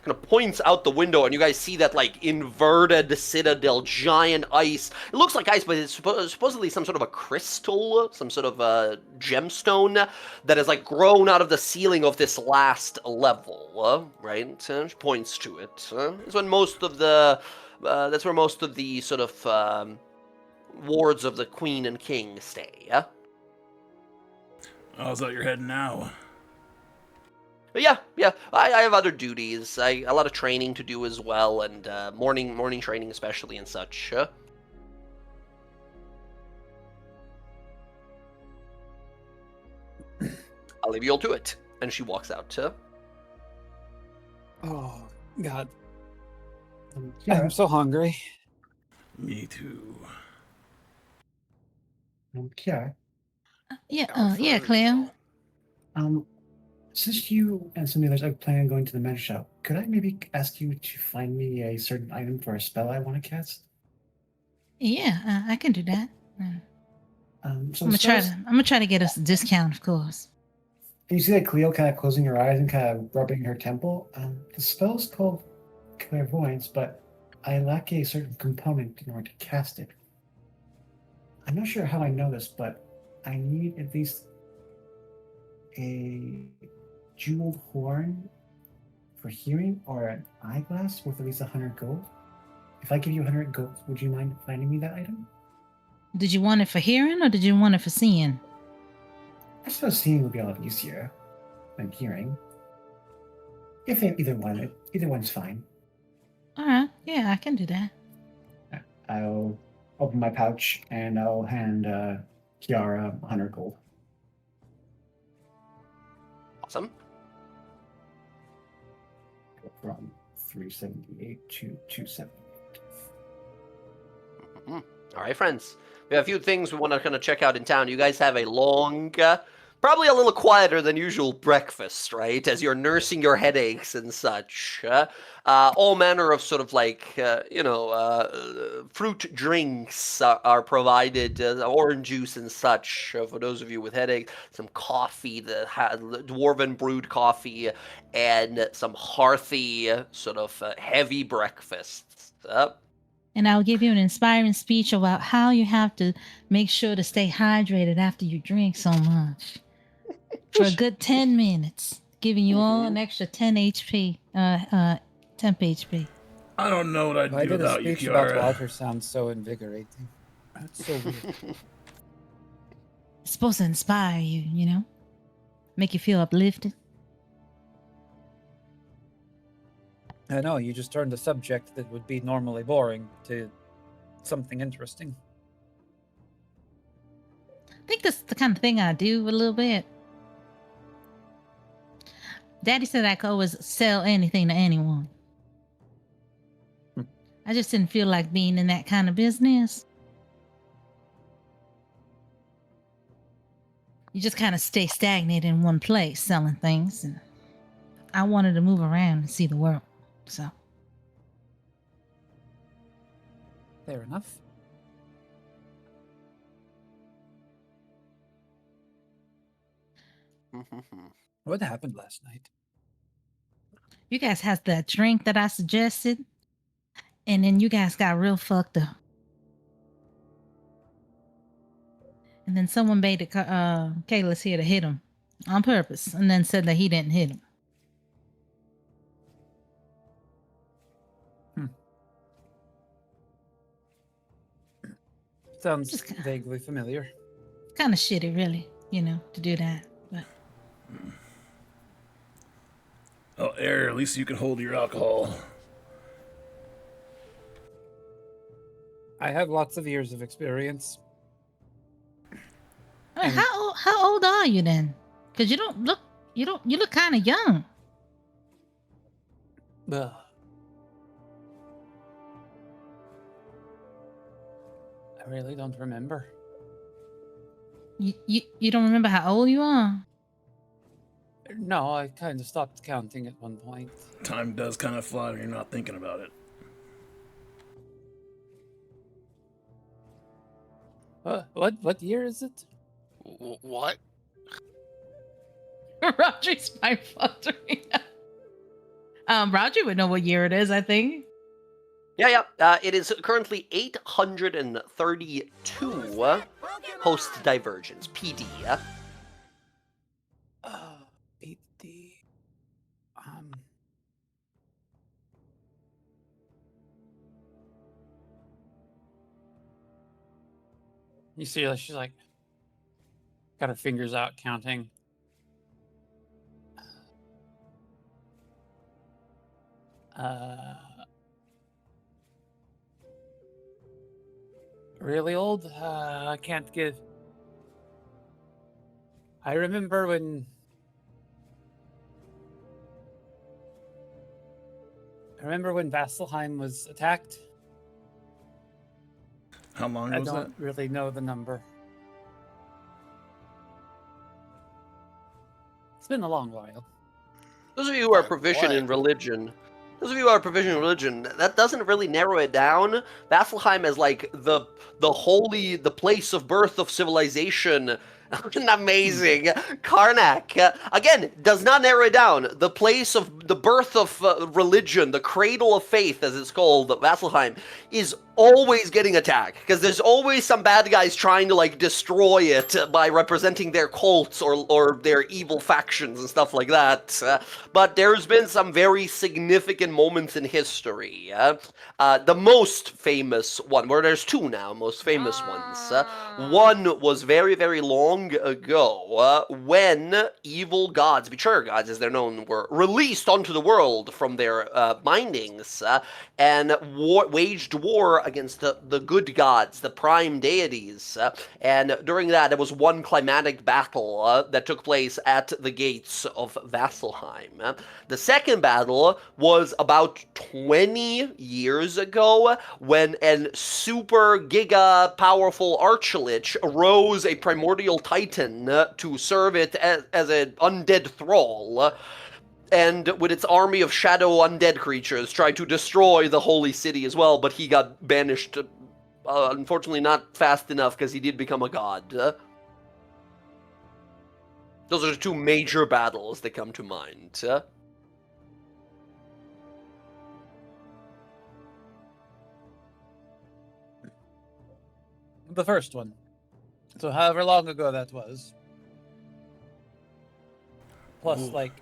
Kind of points out the window, and you guys see that like inverted citadel, giant ice. It looks like ice, but it's supposedly some sort of a crystal, some sort of a gemstone that has like grown out of the ceiling of this last level. Right? She points to it. It's when most of the that's where most of the sort of wards of the queen and king stay. Oh, is that you're heading now? Yeah. I have other duties. A lot of training to do as well, and morning training especially and such. I'll leave you all to it. And she walks out. Oh God, Yeah, I'm so hungry. Me too. Kiara, Yeah, Clem. since you and some of the others are planning on going to the magic shop, could I maybe ask you to find me a certain item for a spell I want to cast? Yeah, I can do that. So I'm the spells- gonna try to get us a discount, of course. And you see that Cleo kind of closing her eyes and kind of rubbing her temple. The spell's called clairvoyance, but I lack a certain component in order to cast it. I'm not sure how I know this, but I need at least a jeweled horn for hearing or an eyeglass worth at least 100 gold. If I give you 100 gold, would you mind finding me that item? Did you want it for hearing or did you want it for seeing? I suppose seeing would be a lot easier than hearing. If either one's fine. All right. Yeah, I can do that. I'll open my pouch and I'll hand Kiara 100 gold. Awesome. From 378 to 278. All right, friends. We have a few things we want to kind of check out in town. You guys have a long, probably a little quieter than usual breakfast, right? As you're nursing your headaches and such. All manner of sort of like, fruit drinks are provided, orange juice and such for those of you with headaches. Some coffee, the dwarven brewed coffee, and some hearthy, sort of heavy breakfasts. And I'll give you an inspiring speech about how you have to make sure to stay hydrated after you drink so much. For a good 10 minutes, giving you all an extra 10 HP, temp HP. I don't know what I'd Why do did a without you, speech about Kiara. water sound so invigorating? That's so weird. It's supposed to inspire you, you know? Make you feel uplifted. I know, you just turned a subject that would be normally boring to something interesting. I think that's the kind of thing I do a little bit. Daddy said I could always sell anything to anyone. I just didn't feel like being in that kind of business. You just kind of stay stagnant in one place selling things, and I wanted to move around and see the world. So Fair enough. What happened last night? you guys had that drink that I suggested, and then you guys got real fucked up. And then someone made it Kayla's here to hit him on purpose, and then said that he didn't hit him. Sounds Just kinda- vaguely familiar. Kind of shitty, really, you know, to do that. But Oh, Air, at least you can hold your alcohol. I have lots of years of experience. I mean, how old are you then? Because you look kind of young. Ugh. I really don't remember. You don't remember how old you are? No, I kind of stopped counting at one point. Time does kind of fly when you're not thinking about it. What year is it? What? Roger's my fuckery. Roger would know what year it is, I think. Yeah. It is currently 832 post divergence. PD. PD. You see, like, she's like, got her fingers out counting. Really old? I can't give. I remember when. Vasselheim was attacked. How long I was that? don't really know the number. It's been a long while. Those of you who are Like proficient what? in religion, that doesn't really narrow it down. Vasselheim is like the place of birth of civilization. Amazing. Karnak, again, does not narrow it down. The place of the birth of religion, the cradle of faith, as it's called, Vasselheim, is always getting attacked because there's always some bad guys trying to like destroy it by representing their cults or their evil factions and stuff like that. But there's been some very significant moments in history. The most famous one, where there's two now, most famous ones. One was very, very long ago when evil gods, betrayer gods as they're known, were released onto the world from their bindings and waged war against the good gods, the prime deities. And during that, there was one climatic battle that took place at the gates of Vasselheim. The second battle was about 20 years ago when a super giga powerful archlich rose a primordial titan to serve it as an undead thrall. And with its army of shadow undead creatures, tried to destroy the holy city as well, but he got banished, unfortunately not fast enough because he did become a god. Those are the two major battles that come to mind. The first one. So however long ago that was. Plus, Ooh. like,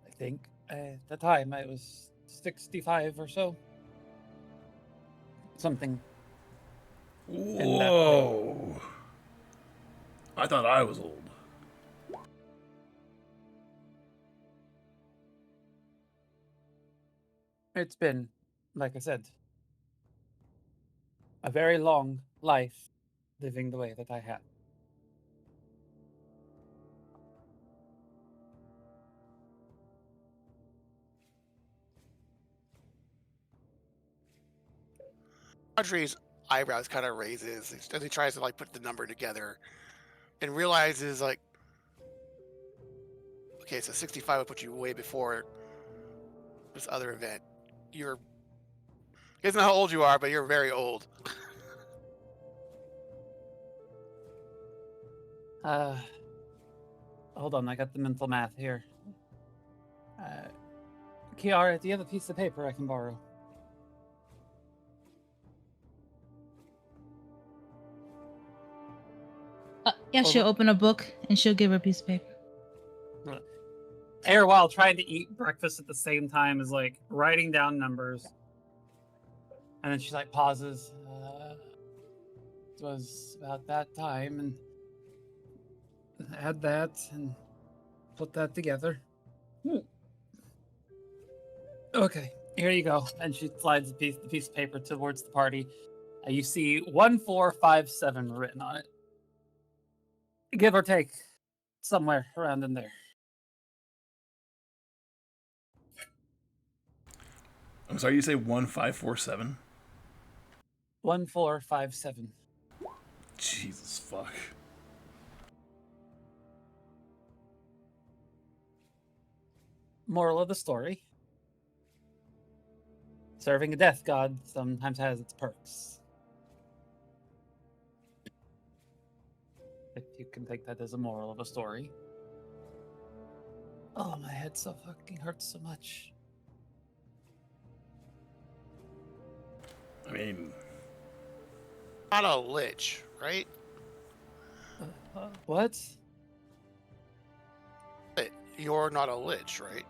I think at the time I was 65 or so. Something. Whoa. I thought I was old. It's been, like I said, a very long life living the way that I have. Audrey's eyebrows kind of raises as he tries to like put the number together, and realizes like, okay, so 65 would put you way before this other event. You're, he doesn't know how old you are, but you're very old. Hold on, I got the mental math here. Kiara, do you have a piece of paper I can borrow? Yeah, she'll open a book and she'll give her a piece of paper. Air, while trying to eat breakfast at the same time, is like writing down numbers. And then she like pauses. It was about that time, and add that and put that together. Okay, here you go. And she slides the piece of paper towards the party. You see 1457 written on it. Give or take, somewhere around in there. I'm sorry, you say 1547? 1457. Jesus fuck. Moral of the story: serving a death god sometimes has its perks. If you can take that as a moral of a story. Oh, my head so fucking hurts so much. I mean, Not a lich, right? What? You're not a lich, right?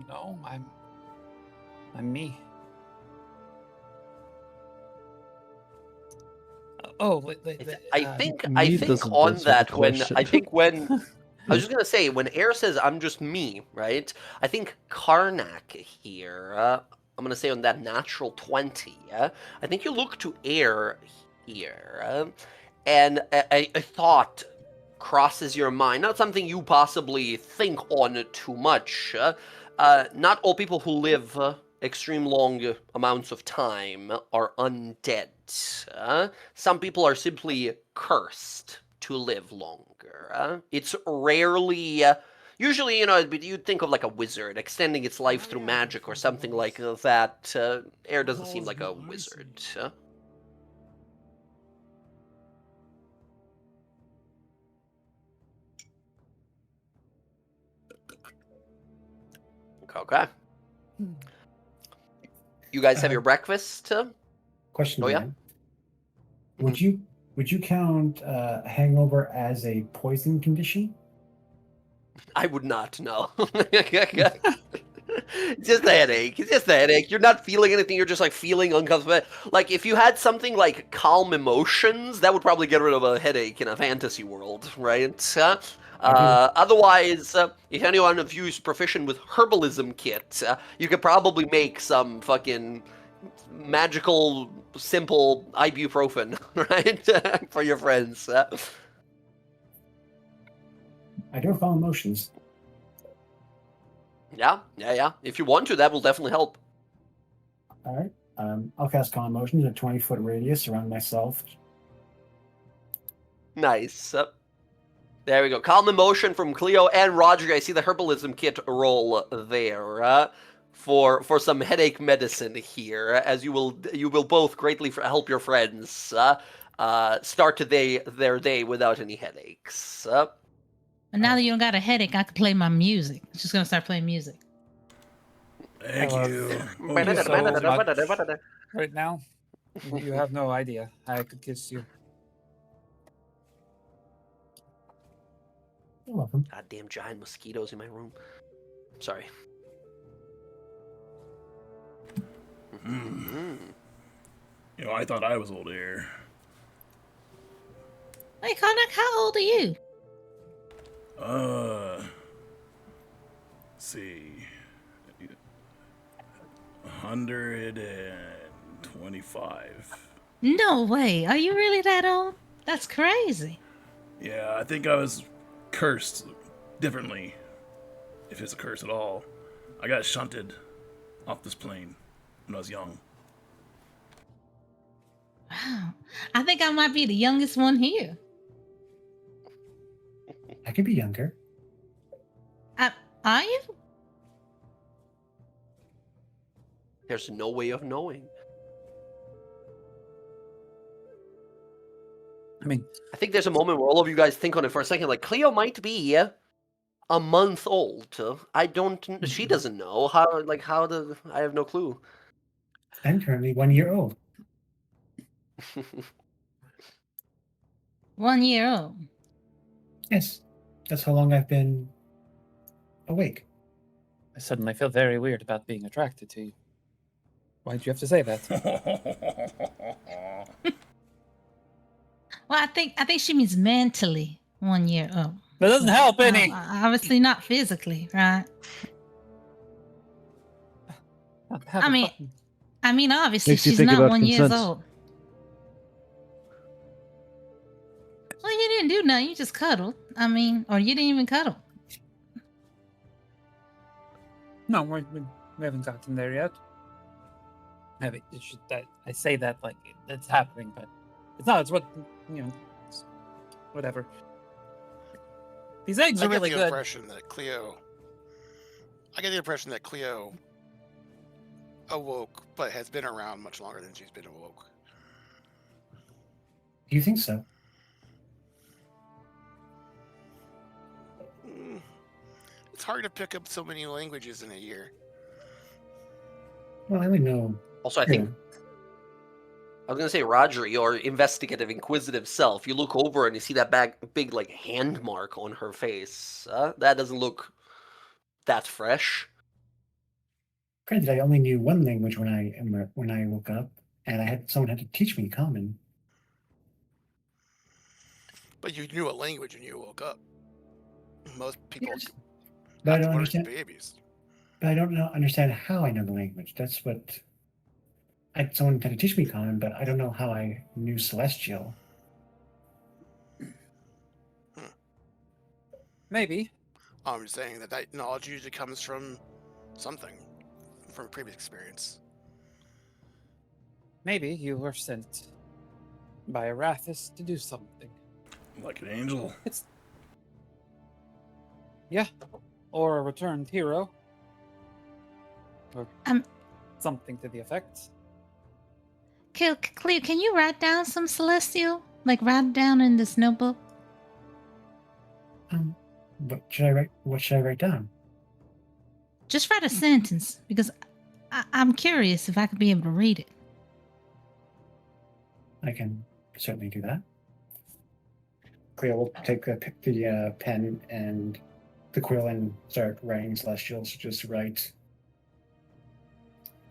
No, I'm me. Oh, wait. I think me doesn't on answer the that when question. I was just gonna say when Air says I'm just me, right? I think Karnak here. I'm gonna say on that natural 20. I think you look to Air here, and a thought crosses your mind. Not something you possibly think on too much. Not all people who live extreme long amounts of time are undead. Some people are simply cursed to live longer. It's rarely. Usually, you'd think of like a wizard extending its life through magic or something like that. Air doesn't seem like a wizard. Okay. You guys have your breakfast? Question, Oh, yeah? Dan. Would you count hangover as a poison condition? I would not, no. It's just a headache. It's just a headache. You're not feeling anything. You're just like feeling uncomfortable. Like if you had something like calm emotions, that would probably get rid of a headache in a fantasy world, right? Otherwise, if anyone of you is proficient with herbalism kit, you could probably make some fucking magical, simple ibuprofen, right? For your friends. I do have calm emotions. Yeah. If you want to, that will definitely help. All right. I'll cast calm emotions in a 20-foot radius around myself. Nice. There we go. Calm emotion from Cleo and Roger. I see the herbalism kit roll there for some headache medicine here, as you will both greatly help your friends start their day without any headaches. And now that you don't got a headache, I can play my music. I'm just gonna start playing music. thank love you. you so much. Right now, you have no idea. I could kiss you. You're welcome. Goddamn giant mosquitoes in my room. Sorry. You know, I thought I was old here. Hey, Karnak, how old are you? Let's see. 125. No way. Are you really that old? That's crazy. Yeah, I think I was cursed differently. If it's a curse at all. I got shunted off this plane when I was young. Wow. I think I might be the youngest one here. I could be younger. Are you? There's no way of knowing. I mean, I think there's a moment where all of you guys think on it for a second, like Cleo might be a month old. I don't. She doesn't know how. Like how the. I have no clue. I'm currently 1 year old. 1 year old. Yes, that's how long I've been awake. I suddenly feel very weird about being attracted to you. Why'd you have to say that? Well, I think she means mentally 1 year old. That doesn't help any. Obviously not physically, right? I mean, obviously Makes you she's think not about 1 year consent. old. Well, you didn't do nothing. You just cuddled. I mean, or you didn't even cuddle. No, we haven't gotten there yet. I say that like it's happening, but it's not. It's what it's whatever. These eggs I are get really the good. impression that Cleo. I get the impression that Cleo awoke, but has been around much longer than she's been awoke. Do you think so? It's hard to pick up so many languages in a year. Well, I only know. Also, I think I was gonna say, Roger, your investigative, inquisitive self. You look over and you see that big like hand mark on her face. That doesn't look that fresh. Granted, I only knew one language when I woke up, and someone had to teach me Common. But you knew a language when you woke up. Most people Yes. But I have to don't learn as understand. babies. But I don't understand how I know the language. That's what. Someone had to teach me Common, but I don't know how I knew Celestial. Maybe. I'm just saying that knowledge usually comes from something, from previous experience. Maybe you were sent by Arathis to do something. Like an angel. Or a returned hero. Or Um, something to the effect. Cleo, can you write down some Celestial? Like write it down in this notebook? What should I write? What should I write down? Just write a sentence, because I'm curious if I could be able to read it. I can certainly do that. Cleo will take the pen and the quill and start writing Celestials. Just write,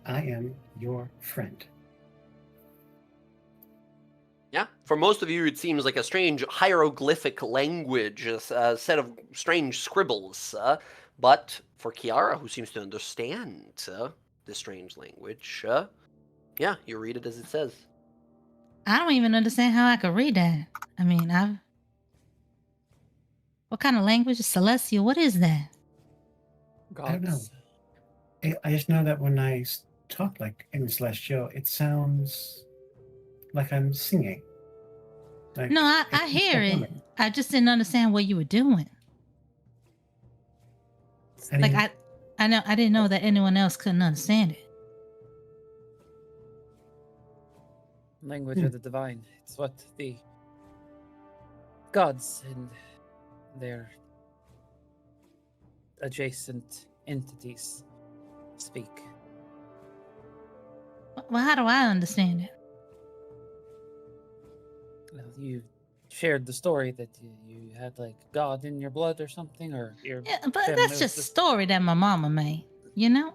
I am your friend. Yeah, for most of you, it seems like a strange hieroglyphic language, a set of strange scribbles. But for Kiara, who seems to understand this strange language, yeah, you read it as it says. I don't even understand how I could read that. I mean, what kind of language is Celestial? What is that? I don't know. Gods. I just know that when I talk like in Celestial, it sounds like I'm singing. Like, No, I it's hear it. performing. I just didn't understand what you were doing. I Like mean, I didn't know that anyone else couldn't understand it. Language of the divine. It's what the gods and their adjacent entities speak. Well, how do I understand it? Well, you shared the story that you had like God in your blood or something, or your Yeah, but family that's was just a just- story that my mama made. You know,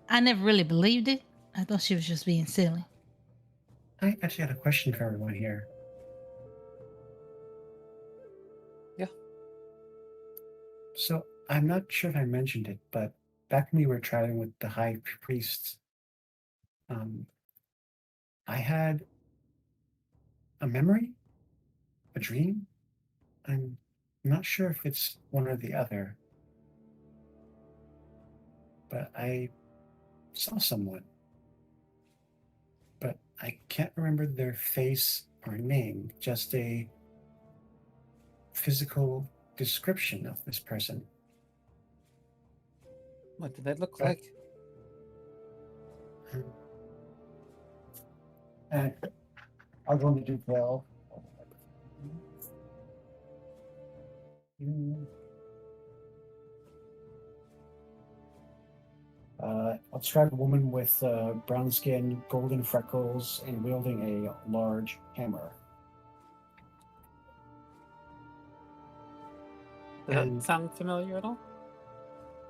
I never really believed it. I thought she was just being silly. I actually had a question for everyone here. Yeah. So I'm not sure if I mentioned it, but back when we were traveling with the high priest, I had a memory, a dream. I'm not sure if it's one or the other, but I saw someone, but I can't remember their face or name, just a physical description of this person. What did that look Right. like? And I'll go into detail. I'll describe a woman with brown skin, golden freckles, and wielding a large hammer. Does And- that sound familiar at all?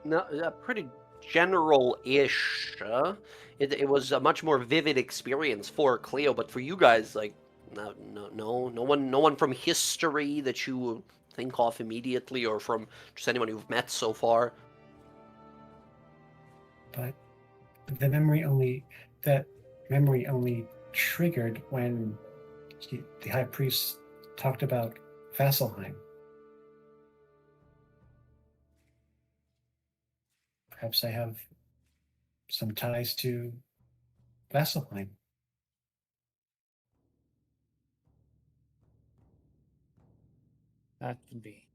No, pretty general-ish. It was a much more vivid experience for Cleo, but for you guys, like, no one from history that you think of immediately, or from just anyone you've met so far. But that memory only triggered when the high priest talked about Vasselheim. Perhaps I have some ties to Vasselheim. That would be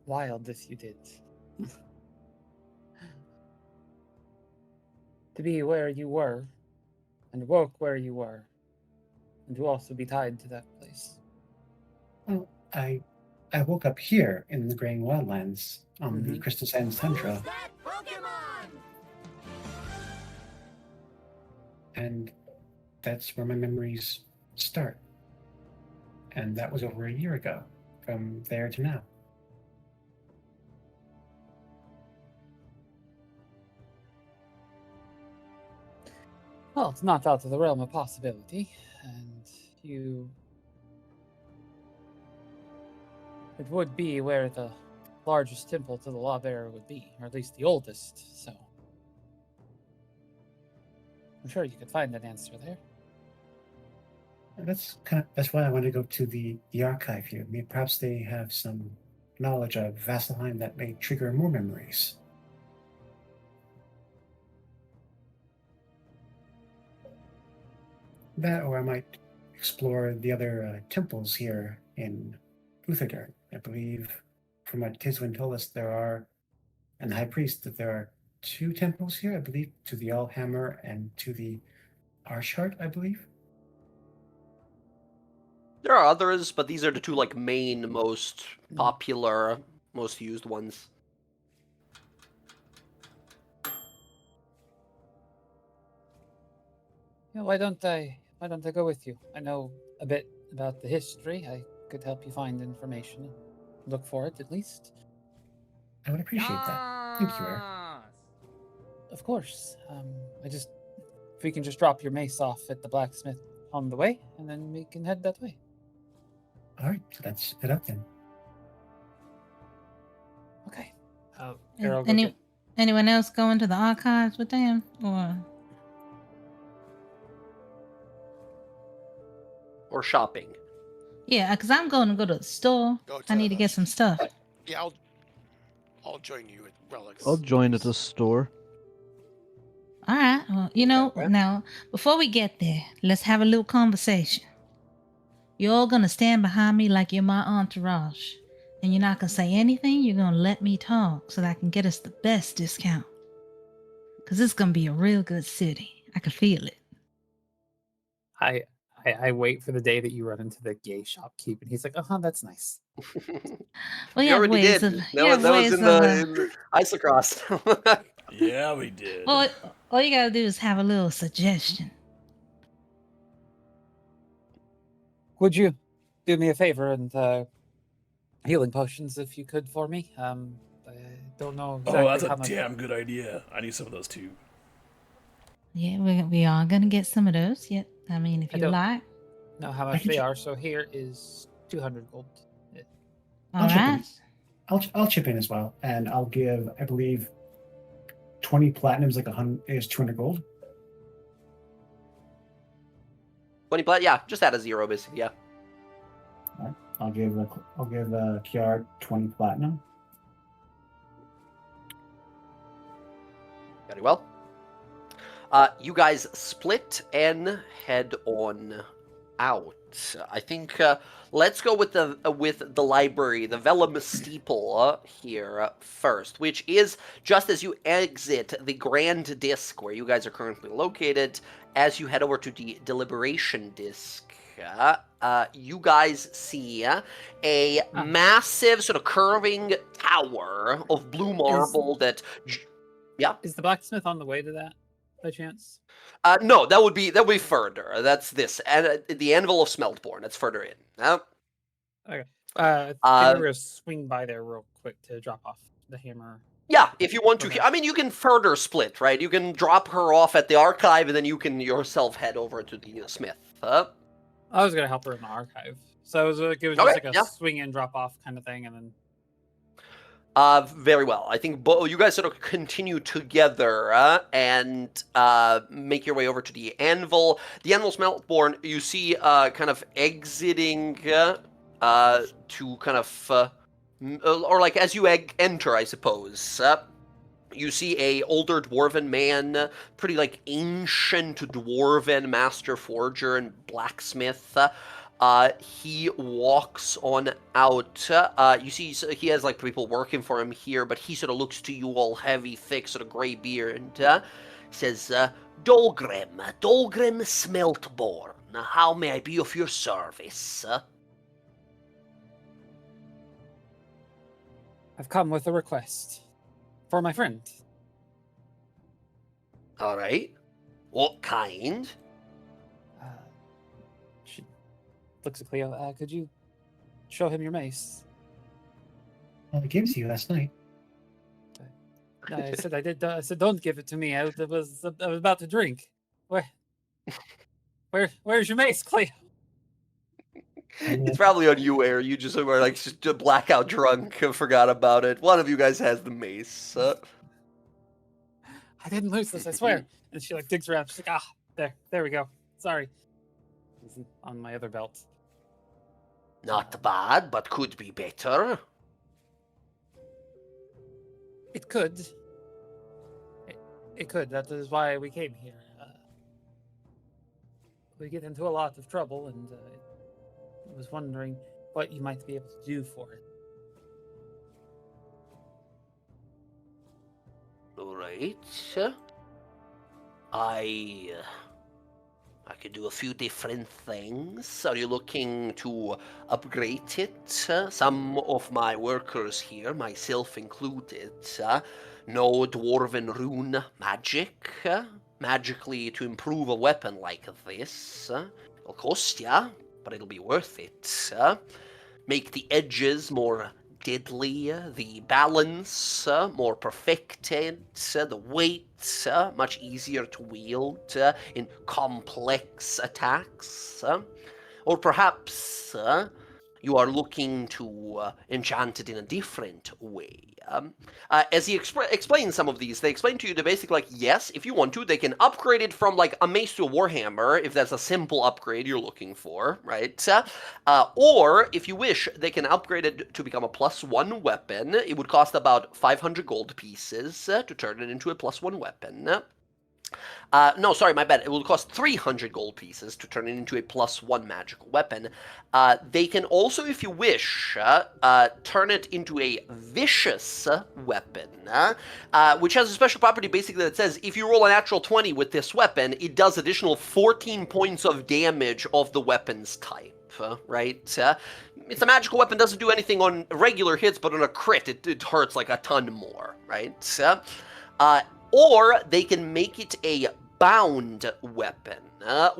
wild if you did. To be where you were, and woke where you were, and to also be tied to that place. Well, I woke up here in the Graying Wildlands on the Mhm. Crystal Sands Tundra, and that's where my memories start. And that was over a year ago, from there to now. Well, it's not out of the realm of possibility, and you. It would be where the largest temple to the Law Bearer would be, or at least the oldest, so. I'm sure you could find an answer there. That's why I want to go to the archive here. Maybe perhaps they have some knowledge of Vasselheim that may trigger more memories. That, or I might explore the other temples here in Uthodurn. I believe, from what Tiswin told us, there are, and the High Priest, that there are 2 temples here. I believe to the Allhammer and to the Arshart. I believe. There are others, but these are the two like main, most popular, most used ones. Yeah, why don't I go with you? I know a bit about the history. I could help you find information. Look for it, at least. I would appreciate that. Thank you, Eric. Of course. If we can just drop your mace off at the blacksmith on the way, and then we can head that way. All right, let's head up then. Okay. Anyone else going to the archives with them, Or shopping. Yeah, because I'm going to go to the store. I need to get some stuff. Yeah, I'll join you at Relics. I'll join at the store. All right. Well, now, before we get there, let's have a little conversation. You're all going to stand behind me like you're my entourage. And you're not going to say anything. You're going to let me talk so that I can get us the best discount. Because this is going to be a real good city. I can feel it. I wait for the day that you run into the gay shopkeep, and he's like, "Oh, that's nice." Well, You already did. That was in the Isocross. Yeah, we did. Well, all you got to do is have a little suggestion. Would you do me a favor and healing potions if you could for me? I don't know exactly Oh, that's how a much. damn good idea. I need some of those too. Yeah, we are gonna get some of those. Yep. I mean, if I you don't- like. Know how much they are. So here is 200 gold. All chip in. right. I'll chip in as well, and I'll give, I believe, 20 platinums, like 100 is 200 gold. 20 plat, yeah, just add a 0, basically, yeah. All right. I'll give Kiara 20 platinum. Very well. You guys split and head on out. I think let's go with the library, the Vellum Steeple here first, which is just as you exit the Grand Disc where you guys are currently located. As you head over to the Deliberation Disc, you guys see a massive sort of curving tower of blue marble Is the blacksmith on the way to that, by chance? No, that would be further. That's this, and the Anvil of Smeltborn. That's further in. Okay. Can you swing by there real quick to drop off the hammer? Yeah, if you want to. Okay. I mean, you can further split, right? You can drop her off at the archive, and then you can yourself head over to the smith. I was gonna help her in the archive, so it was just Okay, like a yeah. swing and drop off kind of thing, and then. Very well. I think you guys sort of continue together and make your way over to the Anvil. The Anvil Smeltborn, you see kind of exiting to kind of... or like as you enter, I suppose. You see a older dwarven man, pretty like ancient dwarven master forger and blacksmith. He walks on out. You see he has like people working for him here, but he sort of looks to you all heavy, thick, sort of gray beard, and says, Dolgrim Smeltborn, how may I be of your service? I've come with a request for my friend. All right. What kind? She looks at Cleo. Could you show him your mace? Well, I gave it to you last night. No, I said I did. I said don't give it to me. I was about to drink. Where's your mace, Cleo? It's probably on you, Air. You just were like just blackout drunk and forgot about it. One of you guys has the mace. I didn't lose this, I swear. And she like digs around. She's like, there we go. Sorry. It's on my other belt. Not bad, but could be better. It could. It could. That is why we came here. We get into a lot of trouble, and I was wondering what you might be able to do for it. All right. I could do a few different things. Are you looking to upgrade it? Some of my workers here, myself included, know dwarven rune magic. Magically, to improve a weapon like this. It'll cost ya, but it'll be worth it. Make the edges more deadly, the balance more perfected, the weight much easier to wield in complex attacks. Or perhaps you are looking to enchant it in a different way. As he explains some of these, they explain to you that basically, like, yes, if you want to, they can upgrade it from, like, a mace to a warhammer, if that's a simple upgrade you're looking for, right? Or, if you wish, they can upgrade it to become a +1 weapon. It would cost about 500 gold pieces to turn it into a +1 weapon. No, sorry, my bad. It will cost 300 gold pieces to turn it into a +1 magical weapon. They can also, if you wish, turn it into a vicious weapon, which has a special property basically that says if you roll a natural 20 with this weapon, it does additional 14 points of damage of the weapon's type, right? It's a magical weapon, doesn't do anything on regular hits, but on a crit, it hurts like a ton more, right? Or they can make it a bound weapon,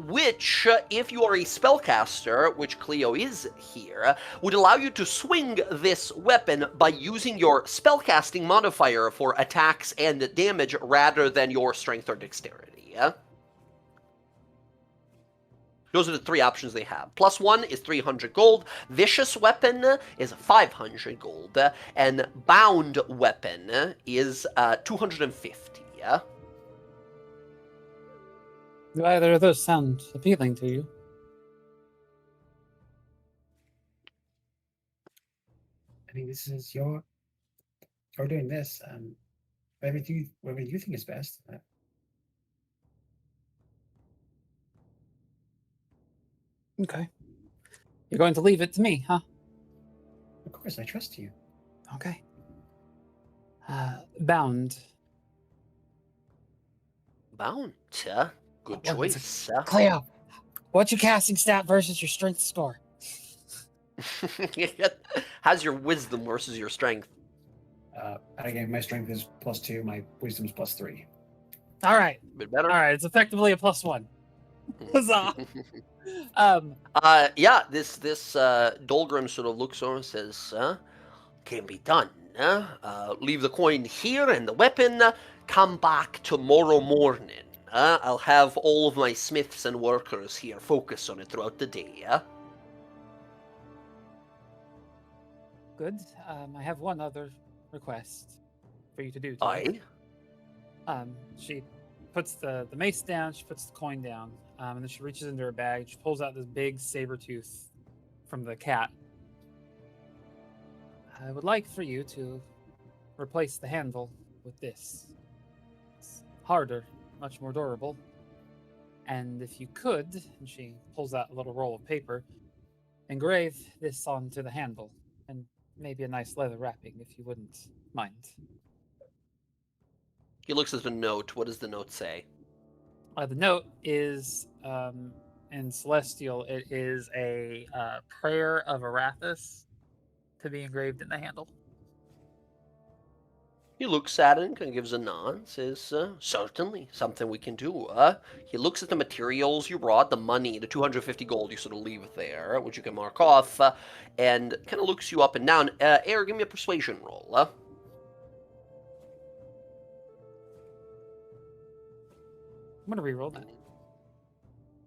which, if you are a spellcaster, which Cleo is here, would allow you to swing this weapon by using your spellcasting modifier for attacks and damage rather than your strength or dexterity. Those are the three options they have. +1 is 300 gold, vicious weapon is 500 gold, and bound weapon is 250. Do either of those sound appealing to you? I mean, this is you're doing this. Whatever you think is best. Okay. You're going to leave it to me, huh? Of course, I trust you. Okay. Bound. Bound, good What was it? choice. Cleo, what's your casting stat versus your strength score? How's your wisdom versus your strength? Again, my strength is +2, my wisdom is +3. All right. Bit better. All right. It's effectively a +1. Huzzah. Yeah, this Dolgrim sort of looks over and says, can be done. Leave the coin here and the weapon. Come back tomorrow morning. I'll have all of my smiths and workers here focus on it throughout the day. Good. I have one other request for you to do. Today. Aye. She puts the mace down. She puts the coin down, and then she reaches into her bag. She pulls out this big saber tooth from the cat. I would like for you to replace the handle with this. It's harder, much more durable. And if you could, and she pulls out a little roll of paper, engrave this onto the handle, and maybe a nice leather wrapping if you wouldn't mind. He looks at the note. What does the note say? The note is, in Celestial, it is a prayer of Arathis to be engraved in the handle. He looks at it and kind of gives a nod, says, certainly, something we can do. He looks at the materials you brought, the money, the 250 gold you sort of leave there, which you can mark off, and kind of looks you up and down. Air, give me a persuasion roll. I'm going to reroll that.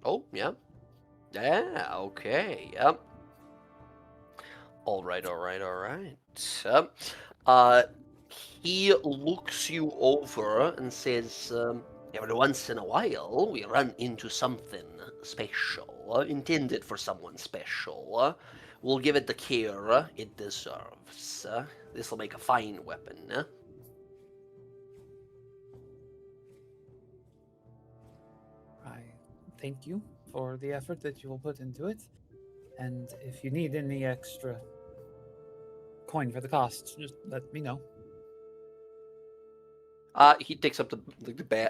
Oh, yeah. Yeah, okay, yep. All right. He looks you over and says, every once in a while we run into something special, intended for someone special. We'll give it the care it deserves. This will make a fine weapon. I thank you for the effort that you will put into it. And if you need any extra coin for the cost, just let me know. He takes up the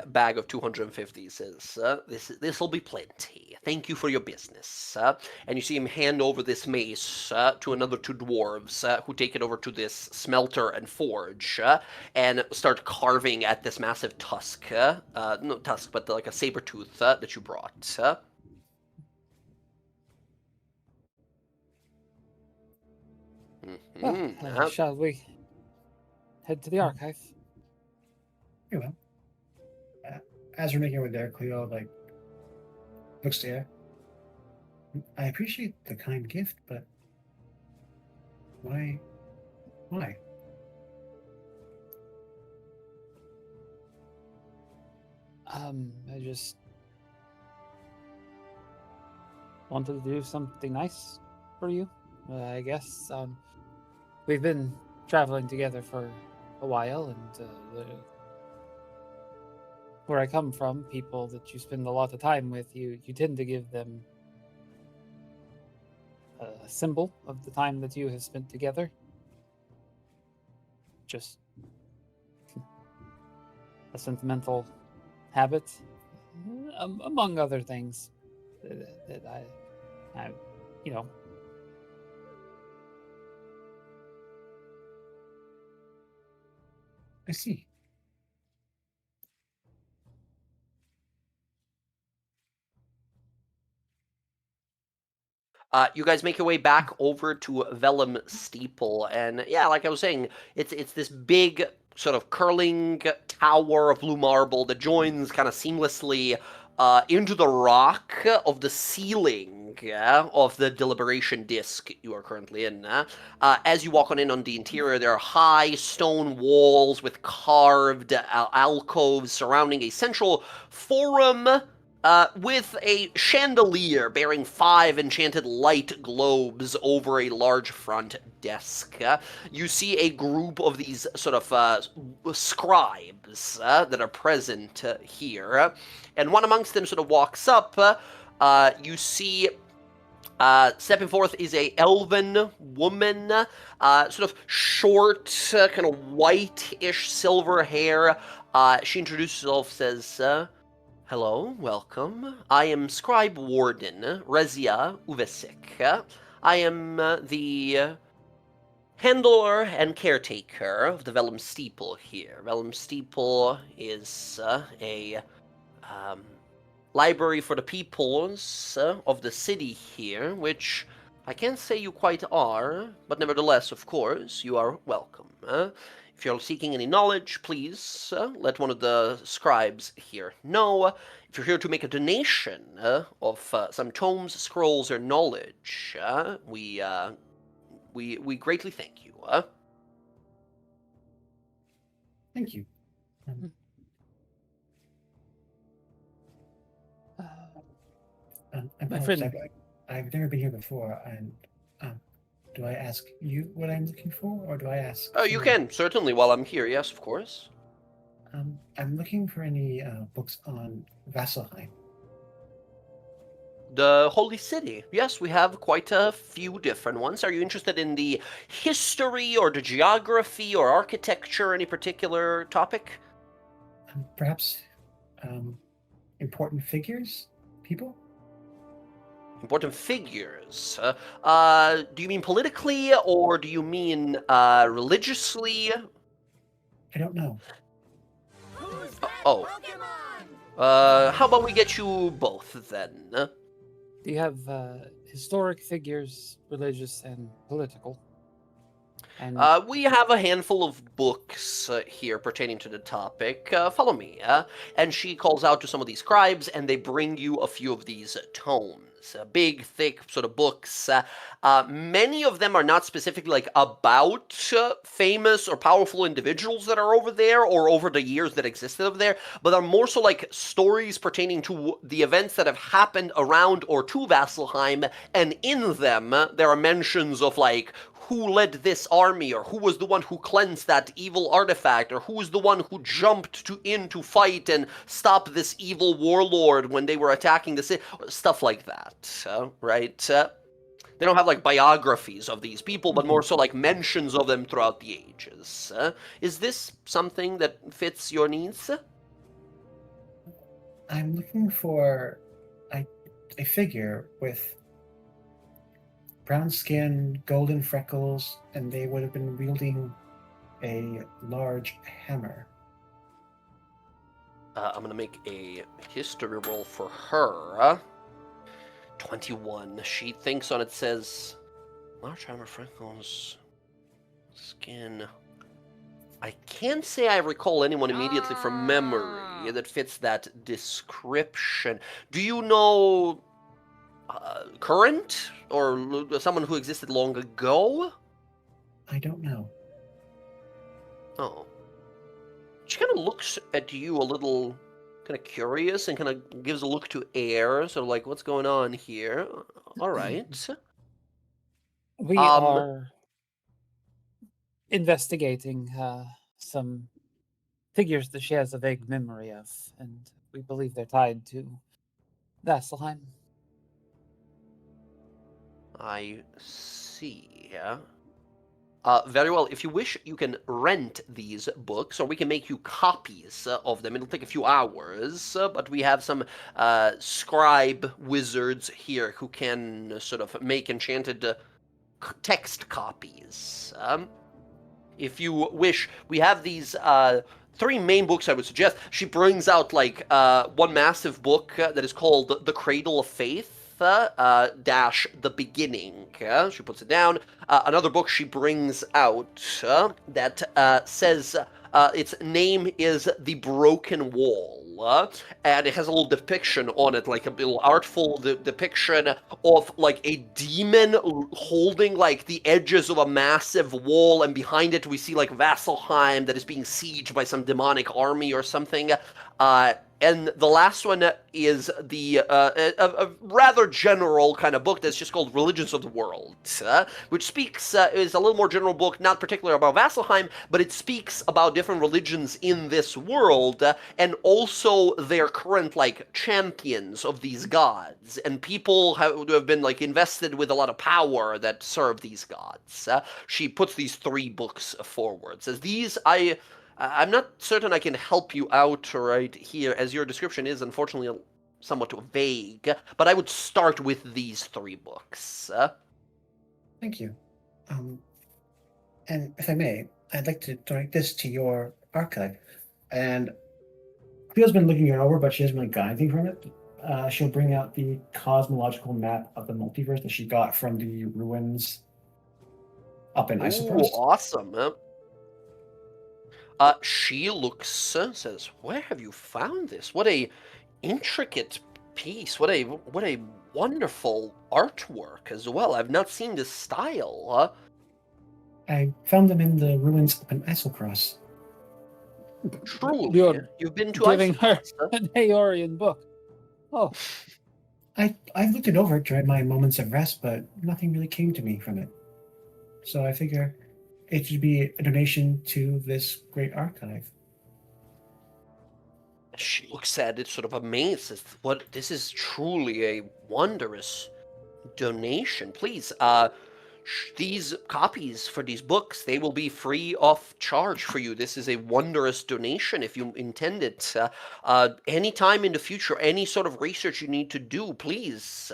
bag of 250. He says, "This will be plenty. Thank you for your business." And you see him hand over this mace to another two dwarves who take it over to this smelter and forge and start carving at this massive tusk. No tusk, but like a saber tooth that you brought. Well, shall we head to the archive? You will. As we're making our way there, Cleo looks to you. I appreciate the kind gift, but why? Why? I just wanted to do something nice for you, I guess. We've been traveling together for a while, and where I come from, people that you spend a lot of time with, you tend to give them a symbol of the time that you have spent together. Just a sentimental habit, among other things that I, you know. I see. You guys make your way back over to Vellum Steeple, and yeah, like I was saying, it's this big sort of curling tower of blue marble that joins kind of seamlessly into the rock of the ceiling of the deliberation disc you are currently in. As you walk on the interior, there are high stone walls with carved alcoves surrounding a central forum with a chandelier bearing 5 enchanted light globes over a large front desk. You see a group of these sort of scribes that are present here, and one amongst them sort of walks up. You see stepping forth is a elven woman, sort of short, kind of white-ish silver hair. She introduces herself, says, hello, welcome. I am Scribe Warden, Rezia Uvesik. I am the handler and caretaker of the Vellum Steeple here. Vellum Steeple is a library for the peoples of the city here, which I can't say you quite are, but nevertheless, of course, you are welcome. If you're seeking any knowledge, please let one of the scribes here know. If you're here to make a donation of some tomes, scrolls, or knowledge, we greatly thank you. Thank you. My friend. I've never been here before, and do I ask you what I'm looking for, or do I ask? Oh, you can certainly while I'm here. Yes, of course. I'm looking for any books on Vasselheim. The Holy City. Yes, we have quite a few different ones. Are you interested in the history or the geography or architecture, any particular topic? Perhaps important figures, people? Important figures. Do you mean politically or do you mean religiously? I don't know. Oh. How about we get you both then? Do you have historic figures, religious and political? And We have a handful of books here pertaining to the topic. Follow me. And she calls out to some of these scribes, and they bring you a few of these tomes. Big, thick sort of books. Many of them are not specifically like about famous or powerful individuals that are over there or over the years that existed over there, but are more so like stories pertaining to the events that have happened around or to Vasselheim, and in them there are mentions of like who led this army, or who was the one who cleansed that evil artifact, or who was the one who jumped in to fight and stop this evil warlord when they were attacking the city, stuff like that, right? They don't have like biographies of these people, but more so like mentions of them throughout the ages. Is this something that fits your needs? I'm looking for a figure with brown skin, golden freckles, and they would have been wielding a large hammer. I'm going to make a history roll for her. 21. She thinks on it, says, large hammer, freckles, skin. I can't say I recall anyone immediately from memory that fits that description. Do you know current or someone who existed long ago? I don't know. Oh. She kind of looks at you a little kind of curious and kind of gives a look to Air, sort of like, what's going on here? All right. we are investigating some figures that she has a vague memory of, and we believe they're tied to Vasselheim. I see. Very well. If you wish, you can rent these books, or we can make you copies of them. It'll take a few hours, but we have some scribe wizards here who can sort of make enchanted text copies. If you wish, we have these 3 main books I would suggest. She brings out like one massive book that is called The Cradle of Faith. dash the beginning. She puts it down. Another book she brings out that says its name is The Broken Wall. And it has a little depiction on it, like a little artful depiction of like a demon holding like the edges of a massive wall, and behind it we see like Vasselheim that is being sieged by some demonic army or something. And the last one is a rather general kind of book that's just called Religions of the World, which speaks, is a little more general book, not particularly about Vasselheim, but it speaks about different religions in this world, and also their current, like, champions of these gods, and people who have been, like, invested with a lot of power that serve these gods. She puts these 3 books forward, says, I'm not certain I can help you out right here, as your description is unfortunately somewhat vague, but I would start with these 3 books. Thank you. And if I may, I'd like to direct this to your archive. And Cleo's been looking it over, but she hasn't really got anything from it. She'll bring out the cosmological map of the multiverse that she got from the ruins up in Ooh, Isopros. awesome. She looks, says, "Where have you found this? What a intricate piece! What a wonderful artwork as well. I've not seen this style." I found them in the ruins up in Isocross. Truly, You're you've been to giving her Iceland, huh? an Aeorian book. Oh, I've looked it over during my moments of rest, but nothing really came to me from it. So I figure it should be a donation to this great archive. She looks at it sort of amazed. Says, "What? This is truly a wondrous donation. Please, these copies for these books, they will be free of charge for you. This is a wondrous donation if you intend it. Anytime in the future, any sort of research you need to do, please."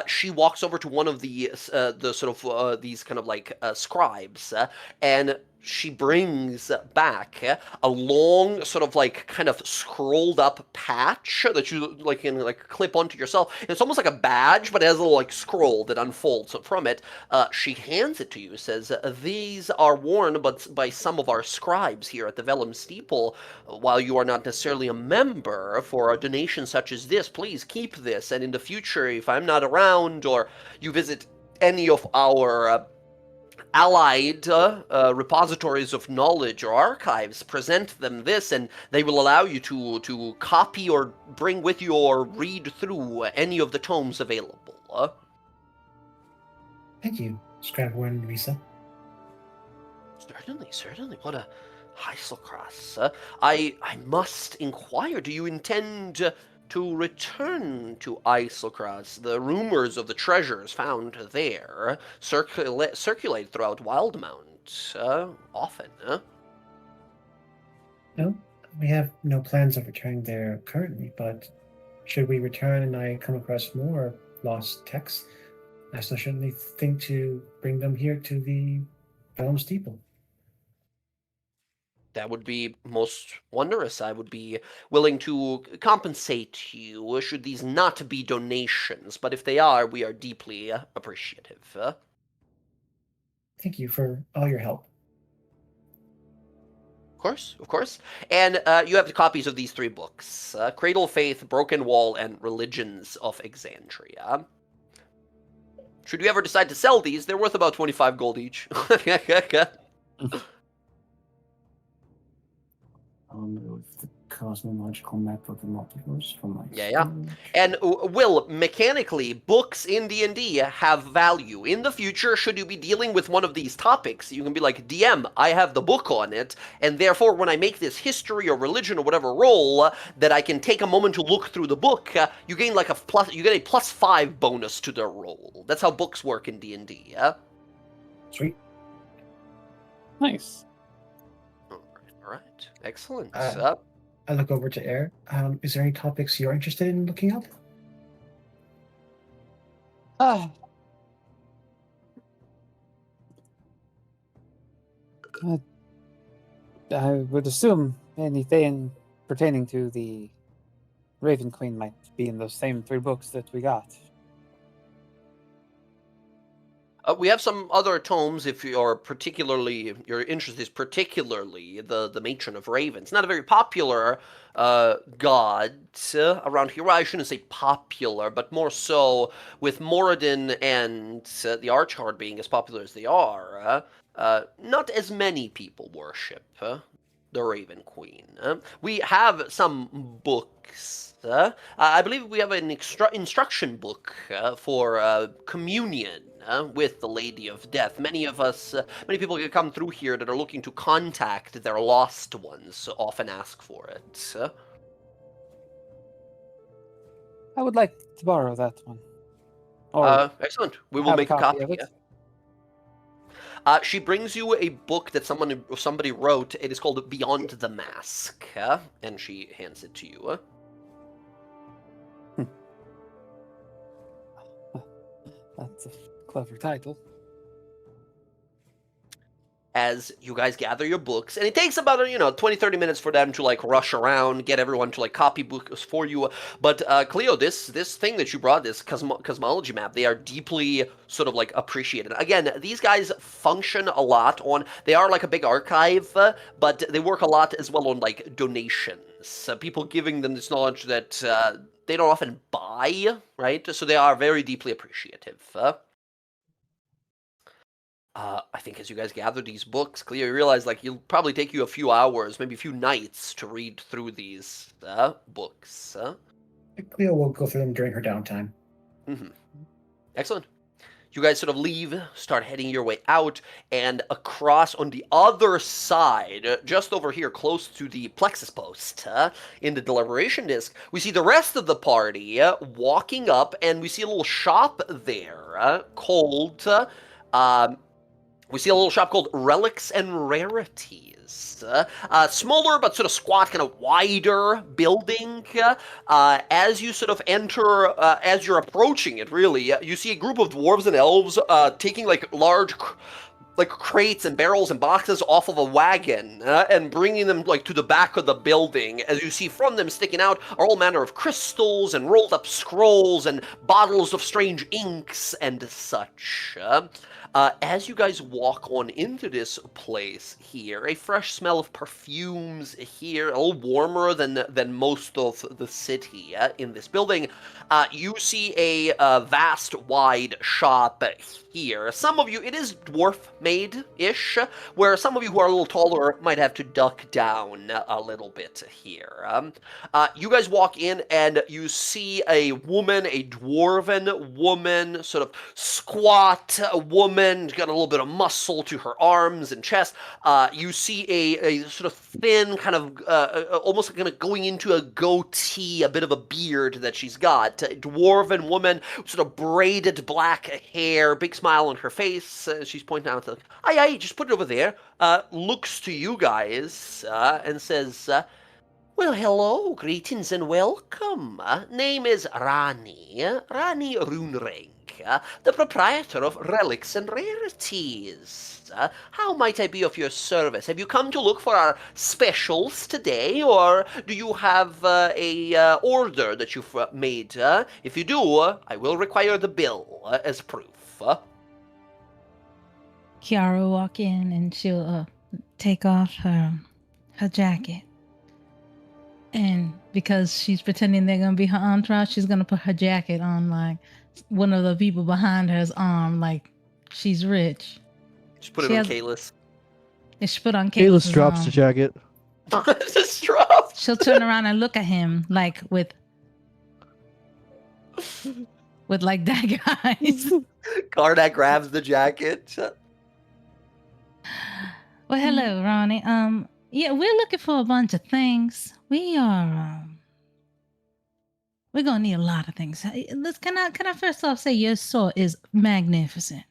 She walks over to one of the sort of these kind of like scribes, and she brings back a long sort of like kind of scrolled up patch that you like can like clip onto yourself. It's almost like a badge, but it has a little like scroll that unfolds from it. She hands it to you, says, "These are worn but by some of our scribes here at the Vellum Steeple. While you are not necessarily a member, for a donation such as this, please keep this, and in the future, if I'm not around or you visit any of our allied repositories of knowledge or archives, present them this, and they will allow you to copy or bring with you or read through any of the tomes available." Thank you, Scrabble and Lisa. Certainly. What a Heiselkrass. I must inquire, do you intend to return to Eiselkras? The rumors of the treasures found there circulate throughout Wildmount often. No, we have no plans of returning there currently, but should we return and I come across more lost texts, I still certainly think to bring them here to the Vellum Steeple. That would be most wondrous. I would be willing to compensate you should these not be donations, but if they are, we are deeply appreciative. Thank you for all your help. Of course. And you have the copies of these 3 books, Cradle of Faith, Broken Wall, and Religions of Exandria. Should you ever decide to sell these, they're worth about 25 gold each. With the cosmological map of the multiverse from my Yeah. And Will, mechanically, books in D&D have value. In the future, should you be dealing with one of these topics, you can be like, "DM, I have the book on it, and therefore when I make this history or religion or whatever roll, that I can take a moment to look through the book, you gain like you get a +5 bonus to the roll." That's how books work in D&D, yeah? Sweet. nice. All right. Excellent. I look over to Air. Is there any topics you're interested in looking up? Ah. I would assume anything pertaining to the Raven Queen might be in those same 3 books that we got. We have some other tomes if your interest is particularly the Matron of Ravens. Not a very popular god around here. Well, I shouldn't say popular, but more so with Moradin and the Archhard being as popular as they are. Not as many people worship the Raven Queen. We have some books. I believe we have an instruction book for communion with the Lady of Death. Many people that come through here that are looking to contact their lost ones often ask for it. I would like to borrow that one. Or Excellent. We will have make a copy. of it. She brings you a book that somebody wrote. It is called Beyond the Mask, and she hands it to you. That's a clever title. As you guys gather your books, and it takes about 20-30 minutes for them to like rush around, get everyone to like copy books for you. But Cleo, this thing that you brought, this cosmology map, they are deeply sort of like appreciated. Again, these guys function a lot on. They are like a big archive, but they work a lot as well on like donations. People giving them this knowledge that they don't often buy, right? So they are very deeply appreciative. I think as you guys gather these books, Cleo, you realize like it'll probably take you a few hours, maybe a few nights to read through these books. Cleo will go through them during her downtime. Mm-hmm. Excellent. You guys sort of leave, start heading your way out, and across on the other side, just over here, close to the plexus post in the deliberation disc, we see the rest of the party walking up, and we see a little shop there called... we see a little shop called Relics and Rarities. Smaller but sort of squat, kind of wider building. As you sort of enter, as you're approaching it, really, you see a group of dwarves and elves taking like large crates and barrels and boxes off of a wagon and bringing them like to the back of the building. As you see from them sticking out are all manner of crystals and rolled up scrolls and bottles of strange inks and such. As you guys walk on into this place here, a fresh smell of perfumes here, a little warmer than most of the city in this building. You see a vast, wide shop here. Some of you, it is dwarf-made-ish, where some of you who are a little taller might have to duck down a little bit here. You guys walk in and you see a woman, a dwarven woman, sort of squat woman, got a little bit of muscle to her arms and chest. You see a sort of thin, kind of almost kind of going into a goatee, a bit of a beard that she's got. A dwarven woman, sort of braided black hair, big smile on her face. She's pointing out, aye, just put it over there. Looks to you guys and says, well, hello, greetings and welcome. Name is Rani Runerank, the proprietor of Relics and Rarities. How might I be of your service? Have you come to look for our specials today, or do you have a order that you've made? If you do, I will require the bill as proof. Kiara will walk in and she'll take off her jacket. And because she's pretending they're going to be her entourage, she's going to put her jacket on like one of the people behind her's arm, like she's rich. Just put it on Kalis. Yeah, she put on Kalis Kalis' drops arm. the jacket. Just dropped. She'll turn around and look at him like with like dagger eyes. Karnak grabs the jacket. Well, hello, Ronnie. Yeah, we're looking for a bunch of things. We're gonna need a lot of things. Can I first off say your sword is magnificent?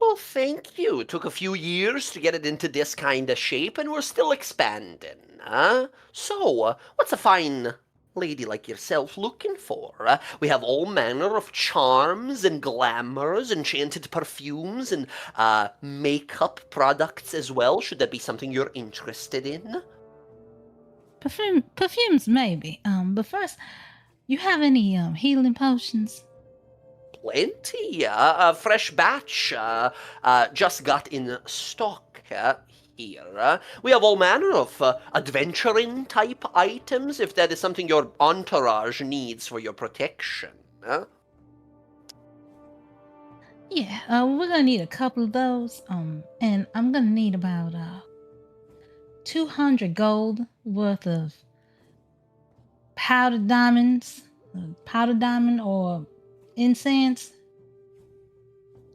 Well, thank you. It took a few years to get it into this kind of shape, and we're still expanding. So, what's a fine lady like yourself looking for? We have all manner of charms and glamours, enchanted perfumes, and makeup products as well, should that be something you're interested in. Perfumes maybe. But first, you have any healing potions? plenty. A fresh batch just got in stock here. We have all manner of adventuring type items if that is something your entourage needs for your protection. Yeah, we're gonna need a couple of those. And I'm gonna need about 200 gold worth of powdered diamonds, powdered diamond or incense.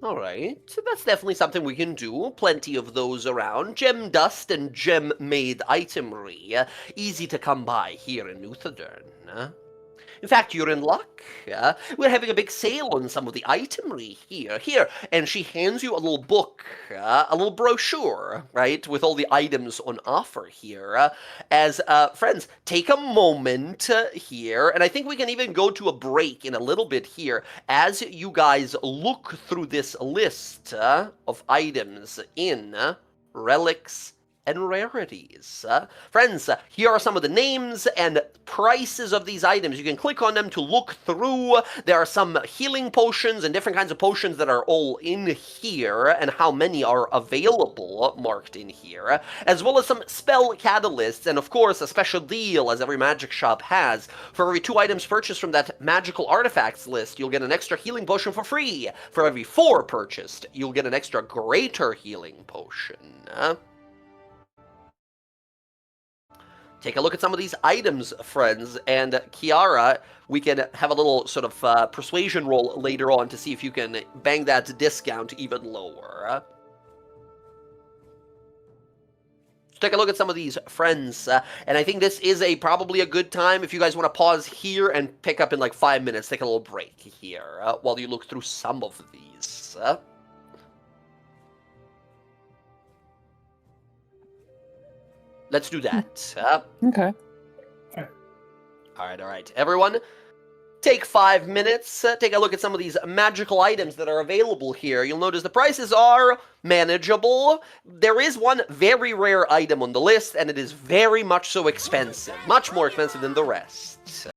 All right, so that's definitely something we can do. Plenty of those around. Gem dust and gem made itemry. Easy to come by here in Luthadern. In fact, you're in luck. We're having a big sale on some of the itemry here. Here, and she hands you a little book, a little brochure, right, with all the items on offer here. As friends, take a moment here, and I think we can even go to a break in a little bit here as you guys look through this list of items in relics and rarities. Friends, here are some of the names and prices of these items. You can click on them to look through. There are some healing potions and different kinds of potions that are all in here, and how many are available marked in here, as well as some spell catalysts, and of course a special deal, as every magic shop has. For every 2 items purchased from that magical artifacts list, you'll get an extra healing potion for free. For every 4 purchased, you'll get an extra greater healing potion. Take a look at some of these items, friends, and Kiara, we can have a little sort of persuasion roll later on to see if you can bang that discount even lower. So take a look at some of these, friends, and I think this is probably a good time if you guys want to pause here and pick up in like 5 minutes, take a little break here while you look through some of these. Let's do that. Okay. All right. Everyone, take 5 minutes. Take a look at some of these magical items that are available here. You'll notice the prices are manageable. There is one very rare item on the list, and it is very much so expensive. Much more expensive than the rest.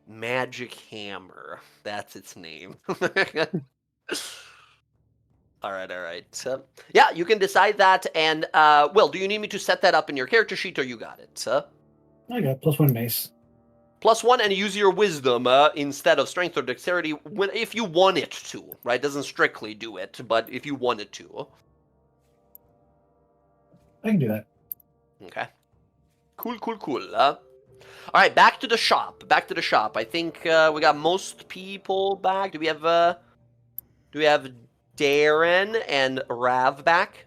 Magic Hammer. That's its name. All right. Yeah, you can decide that. And, Will, do you need me to set that up in your character sheet, or you got it? I got +1 mace. +1, and use your wisdom instead of strength or dexterity if you want it to, right? Doesn't strictly do it, but if you want it to. I can do that. Okay. Cool. All right, back to the shop. I think we got most people back. Do we have Darren and Rav back?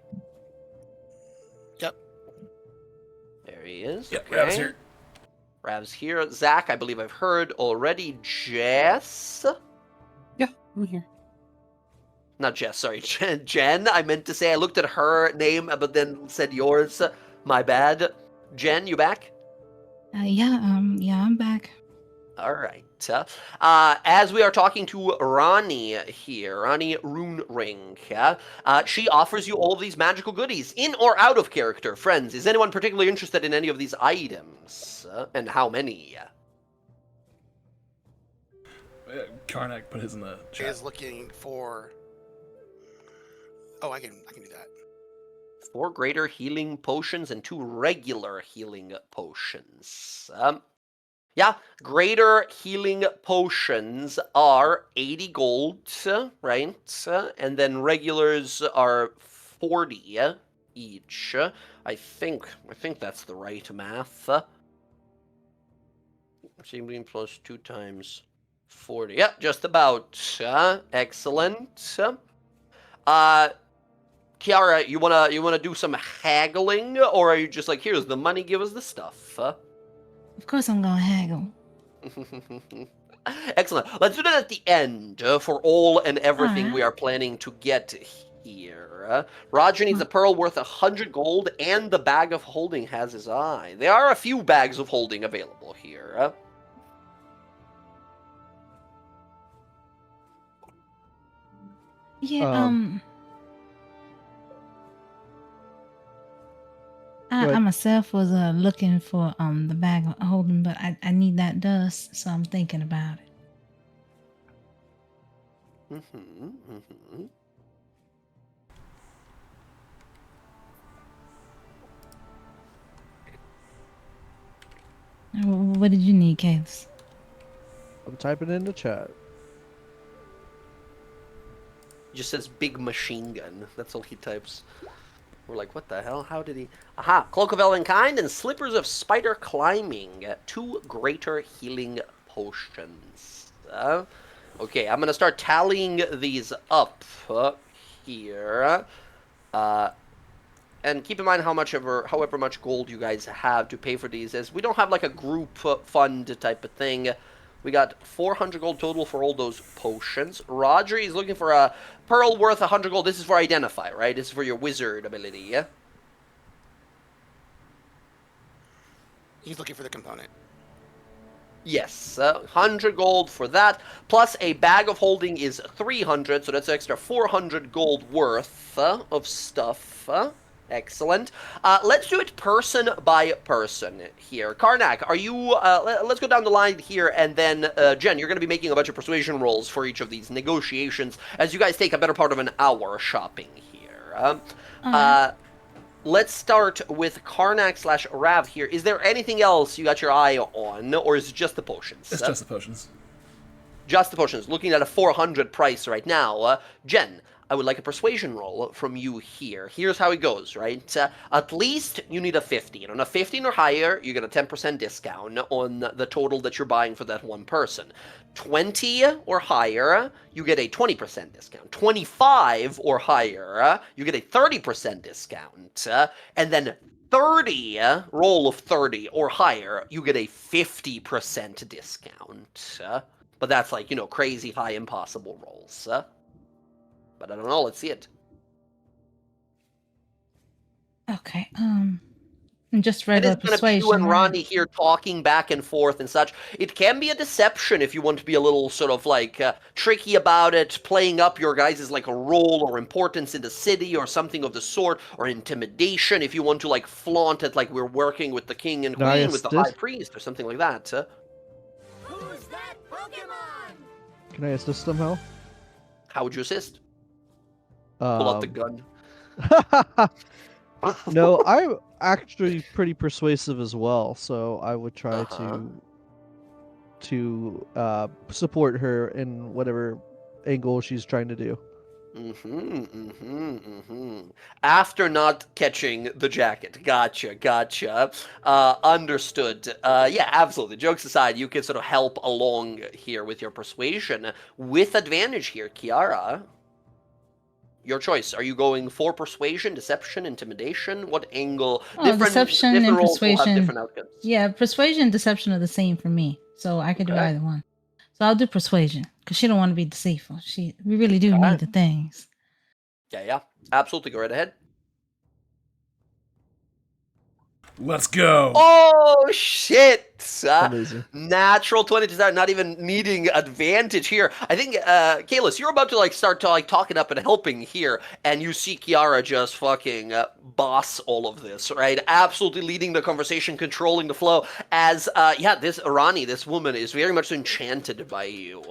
Yep. There he is. Yep, okay. Rav's here. Rav's here. Zach, I believe I've heard already. Jess? Yeah, I'm here. Not Jess, sorry. Jen, I meant to say. I looked at her name, but then said yours. My bad. Jen, you back? Yeah, I'm back. All right. As we are talking to Ronnie here, Ronnie Rune Ring, she offers you all of these magical goodies, in or out of character. Friends, is anyone particularly interested in any of these items? And how many? Karnak put his in the She chat. is looking for. Oh, I can do that. 4 greater healing potions and 2 regular healing potions. Yeah, greater healing potions are 80 gold, right? And then regulars are 40 each. I think that's the right math. 17 plus 2 times 40. Yeah, just about. Excellent. Kiara, you wanna do some haggling, or are you just like, here's the money, give us the stuff? Of course I'm gonna haggle. Excellent. Let's do that at the end for all and everything we Alright. are planning to get here. Roger needs a pearl worth 100 gold, and the bag of holding has his eye. There are a few bags of holding available here. Yeah, Right. I myself was looking for the bag of holding, but I need that dust, so I'm thinking about it. What did you need, Case? I'm typing in the chat. Just says big machine gun. That's all he types. We're like, what the hell? How did he? Aha! Cloak of Elvenkind and Slippers of Spider Climbing. 2 greater healing potions. Okay, I'm gonna start tallying these up here. And keep in mind however much gold you guys have to pay for these, as we don't have like a group fund type of thing. We got 400 gold total for all those potions. Roger is looking for a pearl worth 100 gold. This is for Identify, right? This is for your wizard ability, yeah? He's looking for the component. Yes, 100 gold for that. Plus a bag of holding is 300, so that's an extra 400 gold worth of stuff. Excellent. Let's do it person by person here. Karnak, are you... let's go down the line here, and then, Jen, you're going to be making a bunch of persuasion rolls for each of these negotiations, as you guys take a better part of an hour shopping here. Let's start with Karnak / Rav here. Is there anything else you got your eye on, or is it just the potions? It's just the potions. Just the potions. Looking at a 400 price right now. Jen, I would like a persuasion roll from you here. Here's how it goes, right? At least you need a 15. On a 15 or higher, you get a 10% discount on the total that you're buying for that one person. 20 or higher, you get a 20% discount. 25 or higher, you get a 30% discount. And then 30, roll of 30 or higher, you get a 50% discount. But that's like, crazy high impossible rolls. But I don't know, let's see it. Okay, just It regular is kind of persuasion. you and right? Ronnie here talking back and forth and such. It can be a deception if you want to be a little sort of like tricky about it, playing up your guys' like a role or importance in the city or something of the sort, or intimidation if you want to like flaunt it like we're working with the king and queen, Nice. with the high priest or something like that. Who's Can I assist somehow? How would you assist? Pull out the Um, gun. no, I'm actually pretty persuasive as well, so I would try Uh-huh. to support her in whatever angle she's trying to do. After not catching the jacket. Gotcha. Understood. Yeah, absolutely. Jokes aside, you can sort of help along here with your persuasion with advantage here, Kiara. Your choice. Are you going for persuasion, deception, intimidation? What angle? Oh, deception and roles will have persuasion. different outcomes. Yeah, persuasion and deception are the same for me, so I could do Okay. either one. So I'll do persuasion because she don't want to be deceitful. We really do Okay. need the things. Yeah. Absolutely. Go right ahead. Let's go. Oh shit! Amazing. Natural 20 to start, not even needing advantage here. I think, Kalis, you're about to start talking up and helping here, and you see Kiara just fucking boss all of this, right? Absolutely leading the conversation, controlling the flow. As this Irani, this woman, is very much enchanted by you.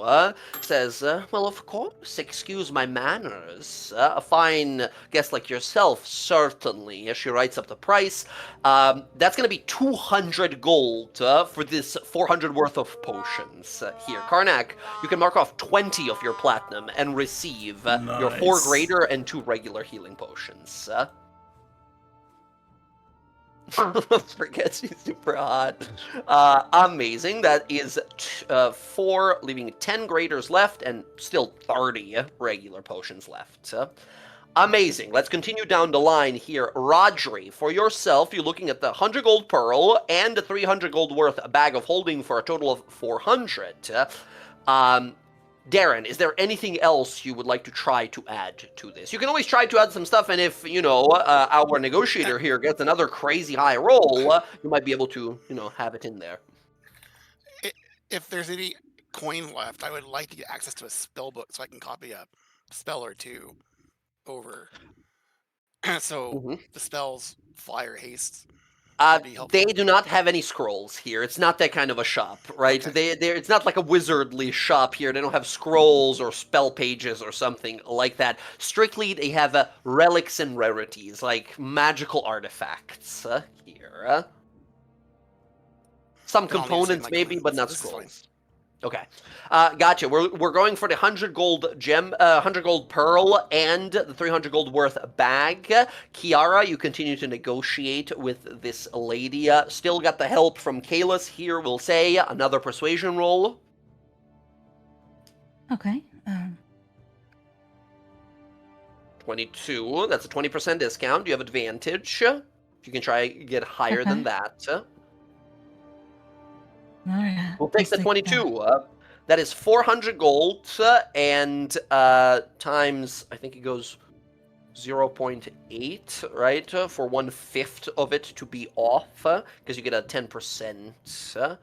Says, well, of course, excuse my manners. A fine guest like yourself, certainly. She writes up the price. That's going to be 200 gold for this 400 worth of potions here. Karnak, you can mark off 20 of your platinum and receive your 4 Nice. greater and 2 regular healing potions. Forget she's super hot. Amazing. That is 4, leaving 10 graders left and still 30 regular potions left. Amazing. Let's continue down the line here. Rodri, for yourself, you're looking at the 100 gold pearl and the 300 gold worth a bag of holding for a total of 400. Darren, is there anything else you would like to try to add to this? You can always try to add some stuff, and if, our negotiator here gets another crazy high roll, you might be able to, have it in there. If there's any coin left, I would like to get access to a spell book so I can copy a spell or two over. So the spells, fire, haste, would be helpful. They do not have any scrolls here. It's not that kind of a shop, right? Okay. It's not like a wizardly shop here. They don't have scrolls or spell pages or something like that. Strictly, they have relics and rarities, like magical artifacts here. Some Then I'll need to components send, like, maybe, but runes. not This is fine. scrolls. Okay, gotcha. We're going for the 100 gold gem, 100 gold pearl, and the 300 gold worth bag. Kiara, you continue to negotiate with this lady. Still got the help from Kalis here. We'll say another persuasion roll. Okay. 22. That's a 20% discount. You have advantage. You can try get higher than that. All right. We'll take the 22. That is 400 gold, and times, I think it goes 0.8, right? For 1/5 of it to be off, because you get a 10%.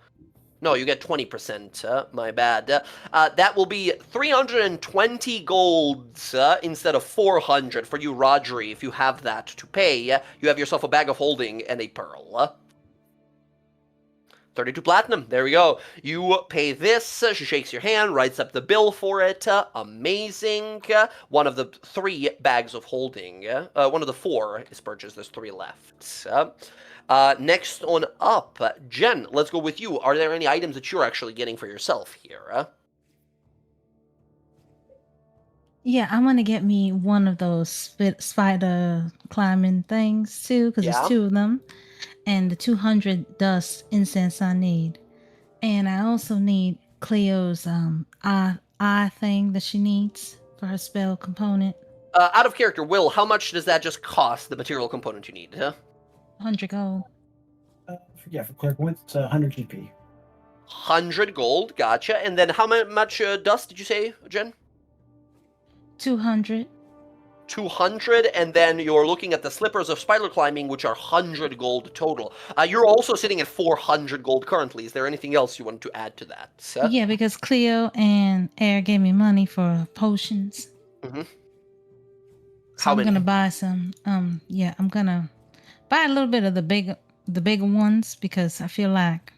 No, you get 20%. My bad. That will be 320 gold instead of 400 for you, Rodri. If you have that to pay, you have yourself a bag of holding and a pearl. 32 platinum. There we go. You pay this. She shakes your hand, writes up the bill for it. Amazing. One of the 3 bags of holding. One of the 4 is purchased. There's 3 left. Next on up, Jen, let's go with you. Are there any items that you're actually getting for yourself here? Yeah, I'm gonna get me one of those spider climbing things too, because Yeah. there's 2 of them, and the 200 dust incense I need, and I also need Cleo's eye thing that she needs for her spell component. Out of character, Will, how much does that just cost, the material component you need? 100 gold. For clairvoyance, it's 100 GP. 100 gold, gotcha. And then how much dust did you say, Jen? 200. 200, and then you're looking at the slippers of spider climbing, which are 100 gold total. You're also sitting at 400 gold currently. Is there anything else you want to add to that? Yeah, because Cleo and Air gave me money for potions. Mm-hmm. So I'm gonna buy some. I'm gonna buy a little bit of the bigger ones because I feel like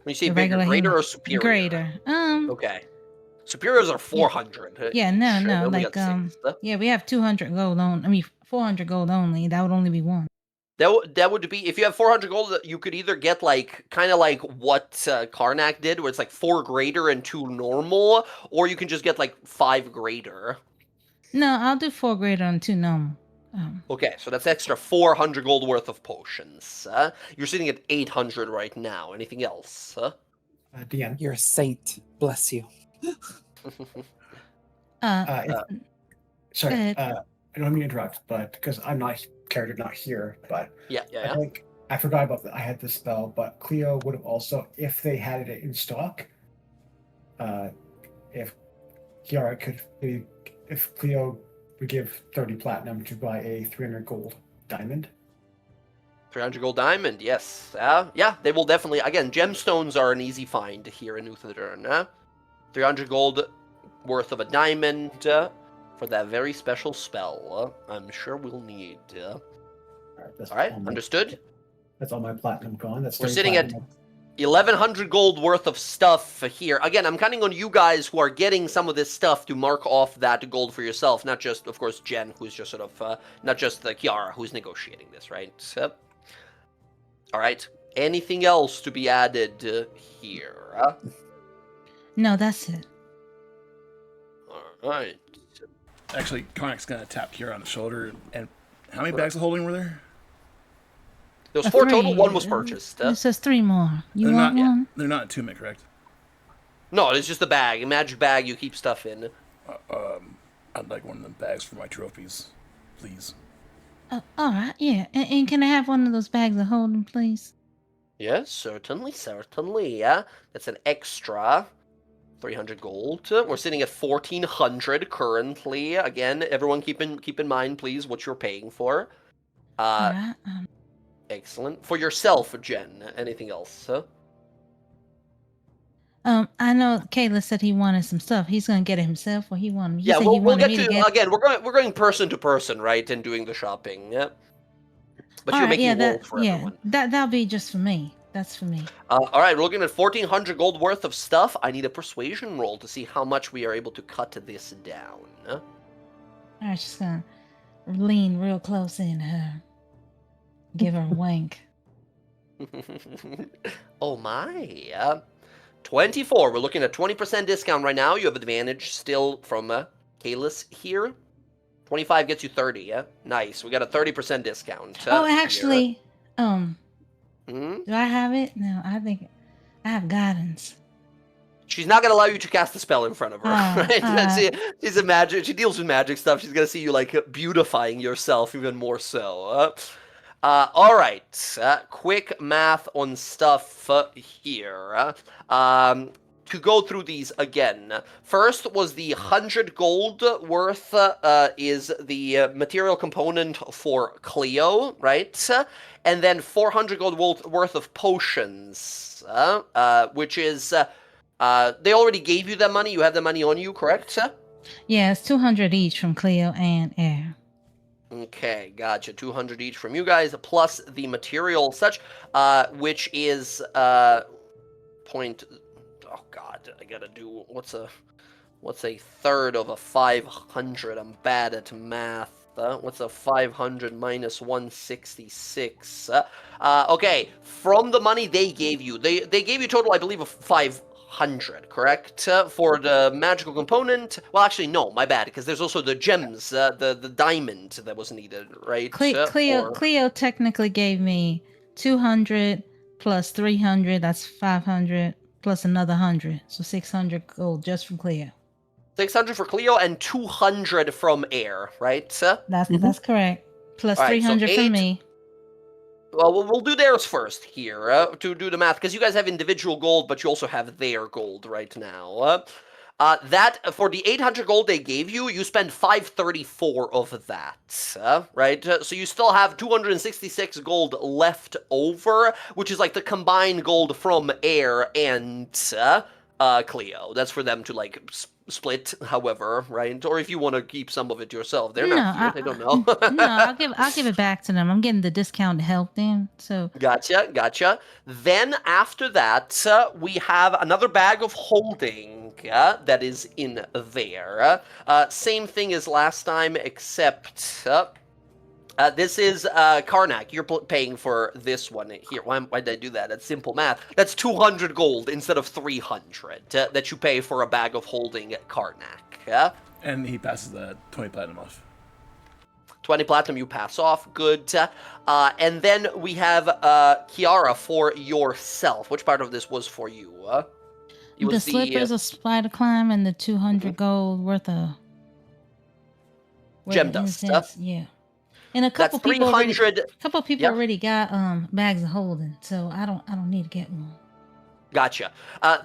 When you say The bigger, regular greater human- or superior? Greater. Okay. Superiors are 400. Yeah, no, Sure, no, then we like got six. yeah, we have 200 gold on. I mean, 400 gold only. That would only be one. That would be, if you have 400 gold, you could either get like kind of like what Karnak did, where it's like 4 greater and 2 normal, or you can just get like 5 greater. No, I'll do 4 greater and 2 normal. Okay, so that's extra 400 gold worth of potions. You're sitting at 800 right now. Anything else? DM. You're a saint. Bless you. Sorry, ahead. I don't mean to interrupt, but because I'm not character not here, but Yeah. I think I forgot about that. I had this spell, but Cleo would have also, if they had it in stock, if Kiara could, if Cleo would give 30 platinum to buy a 300 gold diamond. 300 gold diamond, yes. Yeah, they will definitely. Again, gemstones are an easy find here in Uthadurn. 300 gold worth of a diamond for that very special spell. I'm sure we'll need. All right, understood? That's all my platinum gone. That's We're 30 sitting at platinum. 1,100 gold worth of stuff here. Again, I'm counting on you guys who are getting some of this stuff to mark off that gold for yourself. Not just, of course, Jen, who's just sort of, not just Kiara, who's negotiating this, right? All right. Anything else to be added here? No, that's it. All right. Actually, Karnak's gonna tap Kira on the shoulder. And how many bags of holding were there? There was 4 total. 3. 1 was purchased. It says 3 more. You They're want not. one? They're not attunement, correct? No, it's just a bag, a magic bag you keep stuff in. I'd like one of them bags for my trophies, please. All right, yeah. And can I have one of those bags of holding, please? Yes, certainly. Yeah, that's an extra 300 gold. We're sitting at 1,400 currently. Again, everyone keep in mind, please, what you're paying for. All right. Excellent. For yourself, Jen. Anything else? I know Kayla said he wanted some stuff. He's gonna get it himself, or he wanted. He Yeah, said he we'll wanted get me to again. We're going person to person, right, and doing the shopping. Yeah. But All you're right, making yeah, gold for everyone. that'll be just for me. That's for me. All right, we're looking at 1,400 gold worth of stuff. I need a persuasion roll to see how much we are able to cut this down. All right, just gonna lean real close in her, give her a wink. Oh my. 24. We're looking at 20% discount right now. You have advantage still from Kalis here. 25 gets you 30, yeah? Nice. We got a 30% discount. Oh, actually, Hmm? do I have it? No, I think I have guidance. She's not gonna allow you to cast a spell in front of her, right? She's a magic. She deals with magic stuff. She's gonna see you like beautifying yourself even more so. All right. Quick math on stuff here. To go through these again. First was the 100 gold worth is the material component for Cleo, right? And then 400 gold worth of potions, which is they already gave you that money. You have the money on you, correct? Yeah, it's 200 each from Cleo and Air. Okay, gotcha. 200 each from you guys, plus the material such, which is point. Oh God, I gotta do what's a third of a 500? I'm bad at math. What's a 500 minus 166? Okay, from the money they gave you, they gave you total, I believe, of 500, correct? For the magical component. Well, actually, no, my bad, because there's also the gems, the diamond that was needed, right? Cleo technically gave me 200 plus 300. That's 500 plus another 100, so 600 gold just from Cleo. 600 for Cleo and 200 from Air, right? That's correct. Plus All right, so 300 from me. Well, we'll do theirs first here to do the math, because you guys have individual gold, but you also have their gold right now. That for the 800 gold they gave you, you spend 534 of that, right? So you still have 266 gold left over, which is like the combined gold from Air and Cleo. That's for them to like split, however, right? Or if you want to keep some of it yourself, they're No, not here. They don't know. no, I'll give it back to them. I'm getting the discount to help them. So Gotcha. Then after that, we have another bag of holding that is in there. Same thing as last time, except this is Karnak. You're paying for this one here. Why did I do that? That's simple math. That's 200 gold instead of 300 that you pay for a bag of holding at Karnak. And he passes the 20 platinum off. 20 platinum you pass off. Good. And then we have Kiara for yourself. Which part of this was for you? It the was slippers of spider climb and the 200 gold worth of Gem dust. incense. Yeah. And a couple That's people 300. already, already got bags of holding, so I don't need to get one. Gotcha.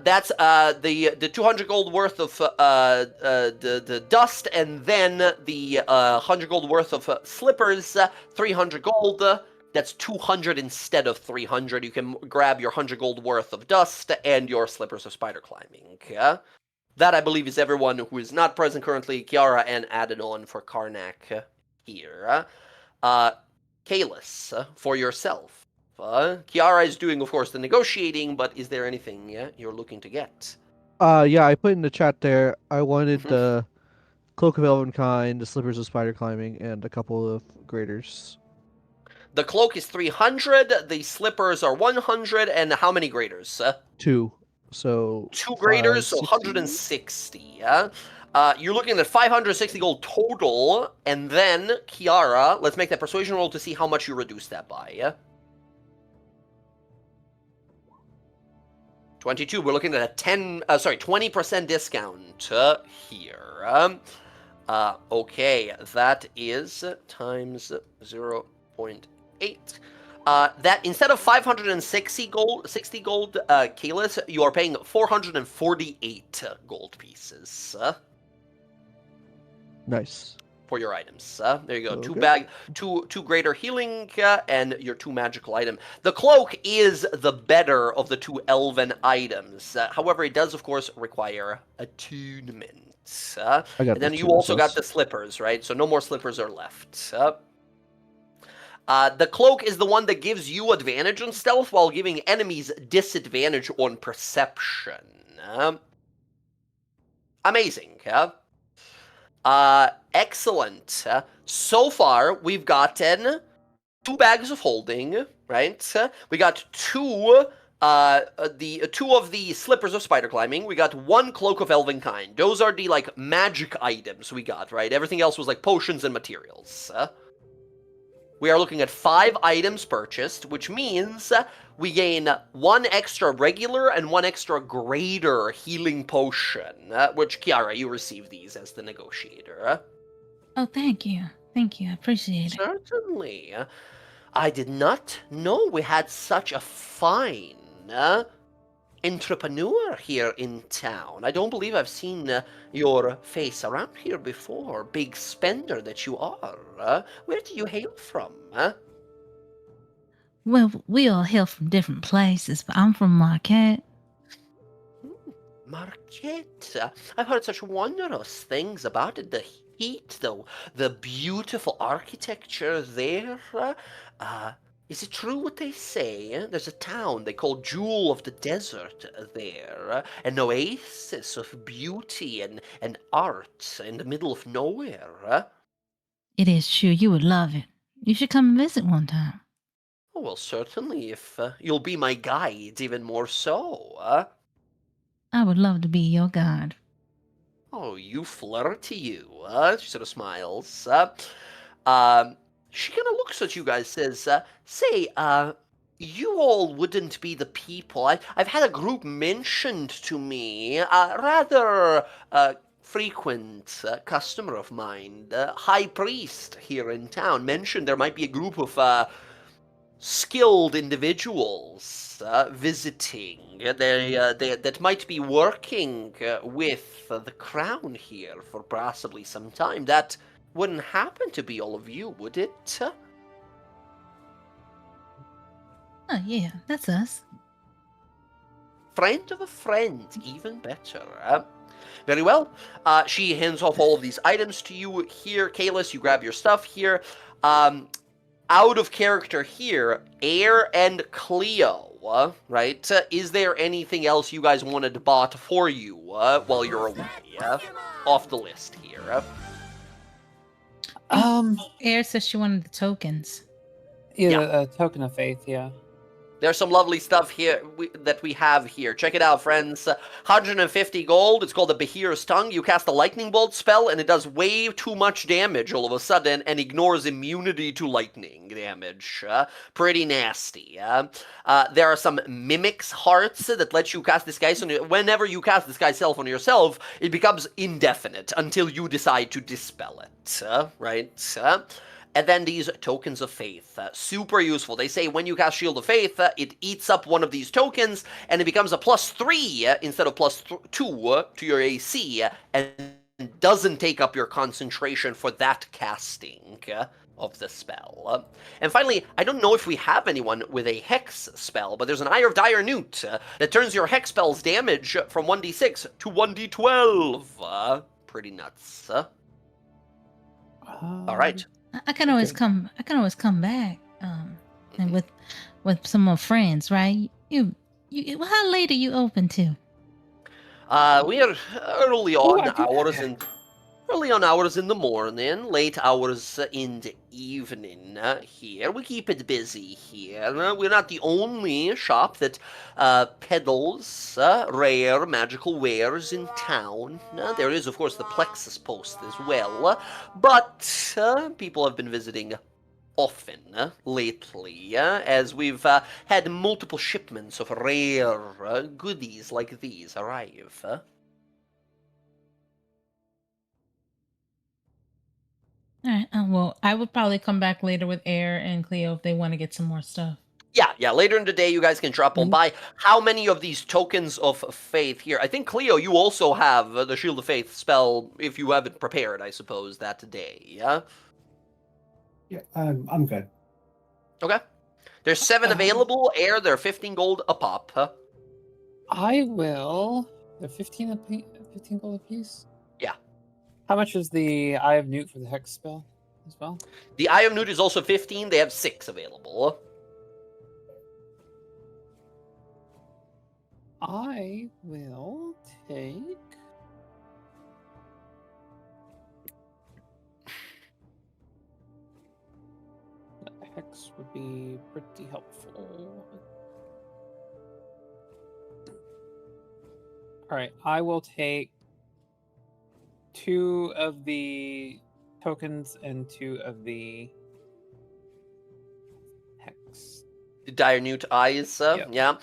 That's the 200 gold worth of the dust, and then the 100 gold worth of slippers. 300 gold. That's 200 instead of 300. You can grab your 100 gold worth of dust and your slippers of spider climbing. That I believe is everyone who is not present currently. Kiara and added on for Karnak here. Kalis, for yourself. Kiara is doing, of course, the negotiating, but is there anything you're looking to get? Yeah, I put in the chat there. I wanted the Cloak of Elvenkind, the Slippers of Spider Climbing, and a couple of graders. The cloak is 300, the slippers are 100, and how many graders? 2. So 2 graders, so 560? 160. You're looking at 560 gold total, and then, Kiara, let's make that persuasion roll to see how much you reduce that by. 22. We're looking at a 20% discount here. Okay, that is times 0.8. That instead of 560 gold, 60 gold, Kalis, you are paying 448 gold pieces. Nice. For your items. There you go. Okay. Two greater healing and your 2 magical item. The cloak is the better of the 2 elven items. However, it does of course require attunement. And then you also got the slippers, right? So no more slippers are left. The cloak is the one that gives you advantage on stealth while giving enemies disadvantage on perception. Amazing. Excellent. So far, we've gotten 2 bags of holding, right? We got 2 of the slippers of spider climbing. We got 1 cloak of elvenkind. Those are the like magic items we got, right? Everything else was like potions and materials. We are looking at 5 items purchased, which means we gain 1 extra regular and 1 extra greater healing potion, which, Kiara, you receive these as the negotiator. Oh, thank you. Thank you. I appreciate it. Certainly. I did not know we had such a fine entrepreneur here in town. I don't believe I've seen your face around here before. Big spender that you are. Where do you hail from? Well, we all hail from different places, but I'm from Marquette. Marquette. I've heard such wondrous things about it. The heat, though, the beautiful architecture there. Is it true what they say? There's a town they call Jewel of the Desert there, an oasis of beauty and art in the middle of nowhere. It is true. You would love it. You should come and visit one time. Oh, well, certainly, if you'll be my guide, even more so. I would love to be your guide. Oh, you flirty, you. She sort of smiles. She kind of looks at you guys, says, say, you all wouldn't be the people. I've had a group mentioned to me, rather frequent customer of mine, the high priest here in town, mentioned there might be a group of skilled individuals visiting. That might be working with the crown here for possibly some time. That wouldn't happen to be all of you, would it? Oh, yeah, that's us. friend of a friend, even better. Very well. She hands off all of these items to you here. Kalis, you grab your stuff here. Out of character here, Air and Cleo, right? Is there anything else you guys wanted bought for you while you're away? Off the list here. Air says she wanted the tokens. Yeah, a token of faith. Yeah. There's some lovely stuff here that we have here. Check it out, friends. 150 gold. It's called the Behir's Tongue. You cast a lightning bolt spell, and it does way too much damage all of a sudden and ignores immunity to lightning damage. Pretty nasty. There are some Mimic's Hearts that let you cast Disguise on whenever you cast Disguise Self on yourself, it becomes indefinite until you decide to dispel it. Right? And then these Tokens of Faith. Super useful. They say when you cast Shield of Faith, it eats up one of these tokens, and it becomes a +3 instead of +2 to your AC, and doesn't take up your concentration for that casting of the spell. And finally, I don't know if we have anyone with a Hex spell, but there's an Eye of Dire Newt that turns your Hex spell's damage from 1d6 to 1d12. Pretty nuts. All right. I can always come. I can always come back. And with some more friends, right? You. How late are you open to? We are early on hours in the morning, late hours in the evening here. We keep it busy here. We're not the only shop that peddles rare magical wares in town. There is, of course, the Plexus Post as well, but people have been visiting often lately, as we've had multiple shipments of rare goodies like these arrive. All right. Well, I would probably come back later with Air and Cleo if they want to get some more stuff. Yeah. Later in the day, you guys can drop on by. How many of these Tokens of Faith here? I think, Cleo, you also have the Shield of Faith spell, if you have it prepared, I suppose, that day, yeah? Yeah, I'm good. Okay. There's 7 available. Air, they're 15 gold a pop. I will. They're 15 gold a piece? Yeah. How much is the Eye of Newt for the Hex spell as well? The Eye of Newt is also 15. They have 6 available. I will take... The Hex would be pretty helpful. Alright, I will take 2 of the tokens and 2 of the Hex. Dire Newt Eyes, Yep. yeah.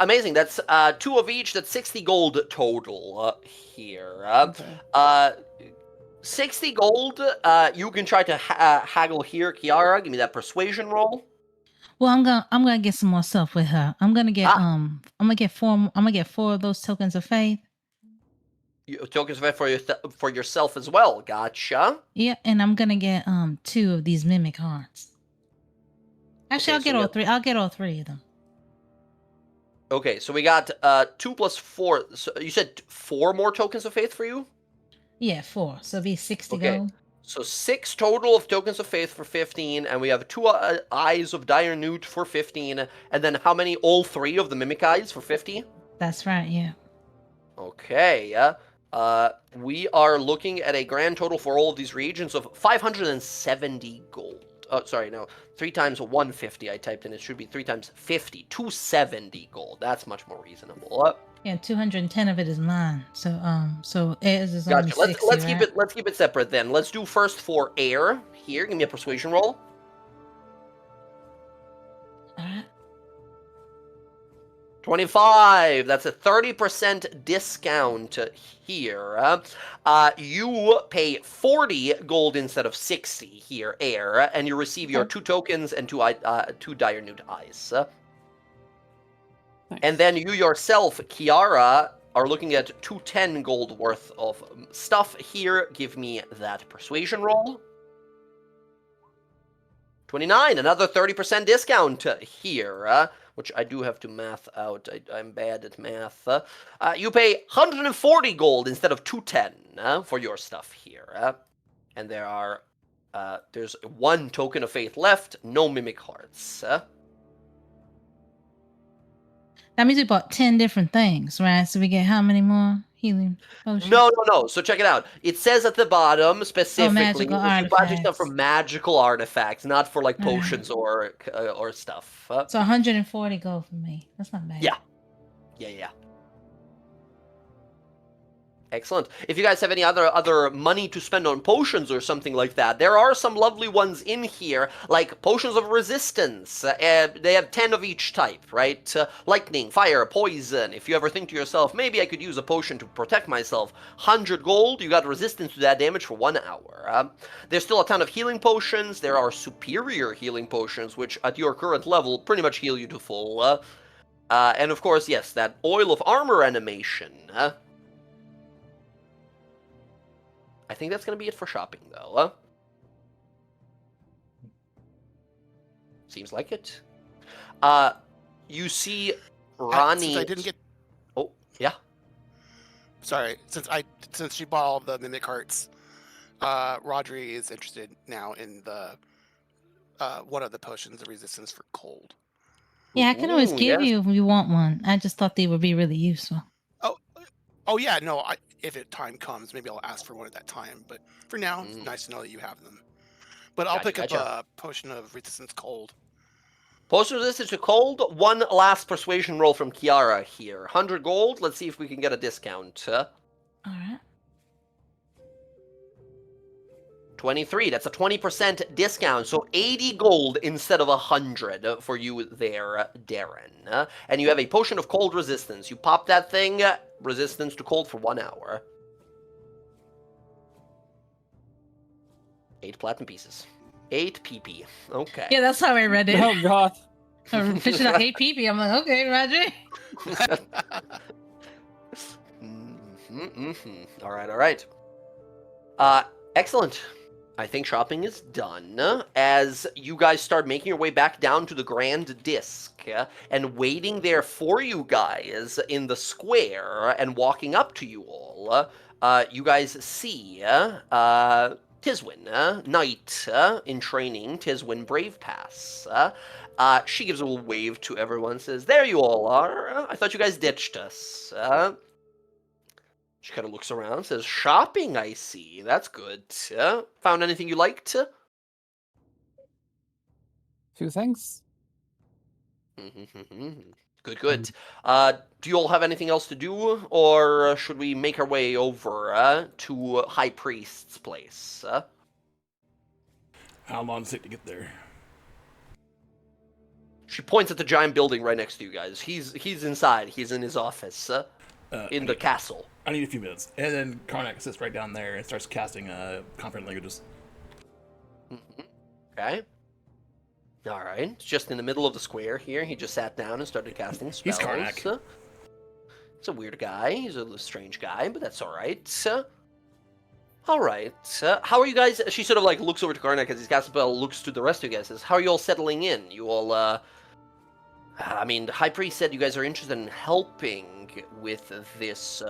Amazing. That's 2 of each. That's 60 gold total here. Okay. 60 gold. You can try to haggle here. Kiara, give me that persuasion roll. Well, I'm gonna get some more stuff with her. I'm gonna get 4 of those tokens of faith. Tokens of faith for yourself as well. Gotcha. Yeah, and I'm gonna get 2 of these mimic hearts. Actually, Okay, I'll get all 3. I'll get all 3 of them. Okay, so we got 2 plus 4. So you said 4 more tokens of faith for you? Yeah, 4. So it'll be 60 Okay. gold. So 6 total of tokens of faith for 15, and we have 2 eyes of Dire Newt for 15, and then how many? All 3 of the mimic eyes for 50? That's right. Yeah. Okay, we are looking at a grand total for all of these regions of 570 gold. Oh, sorry, no. 3 times 150 I typed in. It should be 3 times 50. 270 gold. That's much more reasonable. Yeah, 210 of it is mine. So Air's is Gotcha. only 60, Let's keep it separate then. Let's do first for Air. Here, give me a persuasion roll. Alright. 25. That's a 30% discount here. You pay 40 gold instead of 60 here, Air, and you receive your 2 tokens and 2 Dire Newt eyes. Nice. And then you yourself, Kiara, are looking at 210 gold worth of stuff here. Give me that persuasion roll. 29, another 30% discount here, which I do have to math out. I'm bad at math. You pay 140 gold instead of 210 for your stuff here. And there's one token of faith left, no mimic hearts. That means we bought 10 different things, right? So we get how many more healing potions? No. So check it out. It says at the bottom specifically magical if you buy your stuff artifacts. for magical artifacts, not for like Alright. potions or stuff. So 140 gold for me. That's not bad. Yeah. Excellent. If you guys have any other money to spend on potions or something like that, there are some lovely ones in here, like potions of resistance. They have 10 of each type, right? Lightning, fire, poison. If you ever think to yourself, maybe I could use a potion to protect myself, 100 gold, you got resistance to that damage for 1 hour. There's still a ton of healing potions. There are superior healing potions, which at your current level pretty much heal you to full. And of course, yes, that oil of armor animation. I think that's going to be it for shopping, though. Seems like it. You see Ronnie... Since I didn't get... Oh, yeah? Sorry. Since she bought all the mimic hearts, Rodri is interested now in the one of the potions of resistance for cold. Yeah, I can always Ooh, give yes. you if you want one. I just thought they would be really useful. Oh yeah, no. If time comes, maybe I'll ask for one at that time. But for now, it's nice to know that you have them. But I'll pick up a potion of resistance cold. Potion resistance to cold. One last persuasion roll from Kiara here. 100 gold. Let's see if we can get a discount. All right. 23. That's a 20% discount. So 80 gold instead of 100 for you there, Darren. And you have a potion of cold resistance. You pop that thing, resistance to cold for 1 hour. 8 platinum pieces. 8 PP. Okay. Yeah, that's how I read it. Oh god. I'm fishing out 8 PP. I'm like, okay, Roger. All right. Excellent. I think shopping is done. As you guys start making your way back down to the Grand Disc, and waiting there for you guys in the square and walking up to you all, you guys see Tiswin, Knight in training, Tiswin Brave Pass. She gives a little wave to everyone, says, "There you all are. I thought you guys ditched us." She kind of looks around, says, "Shopping, I see. That's good. Found anything you liked?" Few things. Good. Do you all have anything else to do, or should we make our way over to High Priest's place? How long does it take to get there? She points at the giant building right next to you guys. He's inside. He's in his office in the castle. I need a few minutes. And then Karnak sits right down there and starts casting Confident Languages. Okay. All right. Just in the middle of the square here. He just sat down and started casting spells. He's Karnak. He's a weird guy. He's a strange guy, but that's all right. All right. How are you guys? She sort of like looks over to Karnak as he's casting a spell, looks to the rest of you guys, says, "How are you all settling in? You all, I mean, the High Priest said you guys are interested in helping with this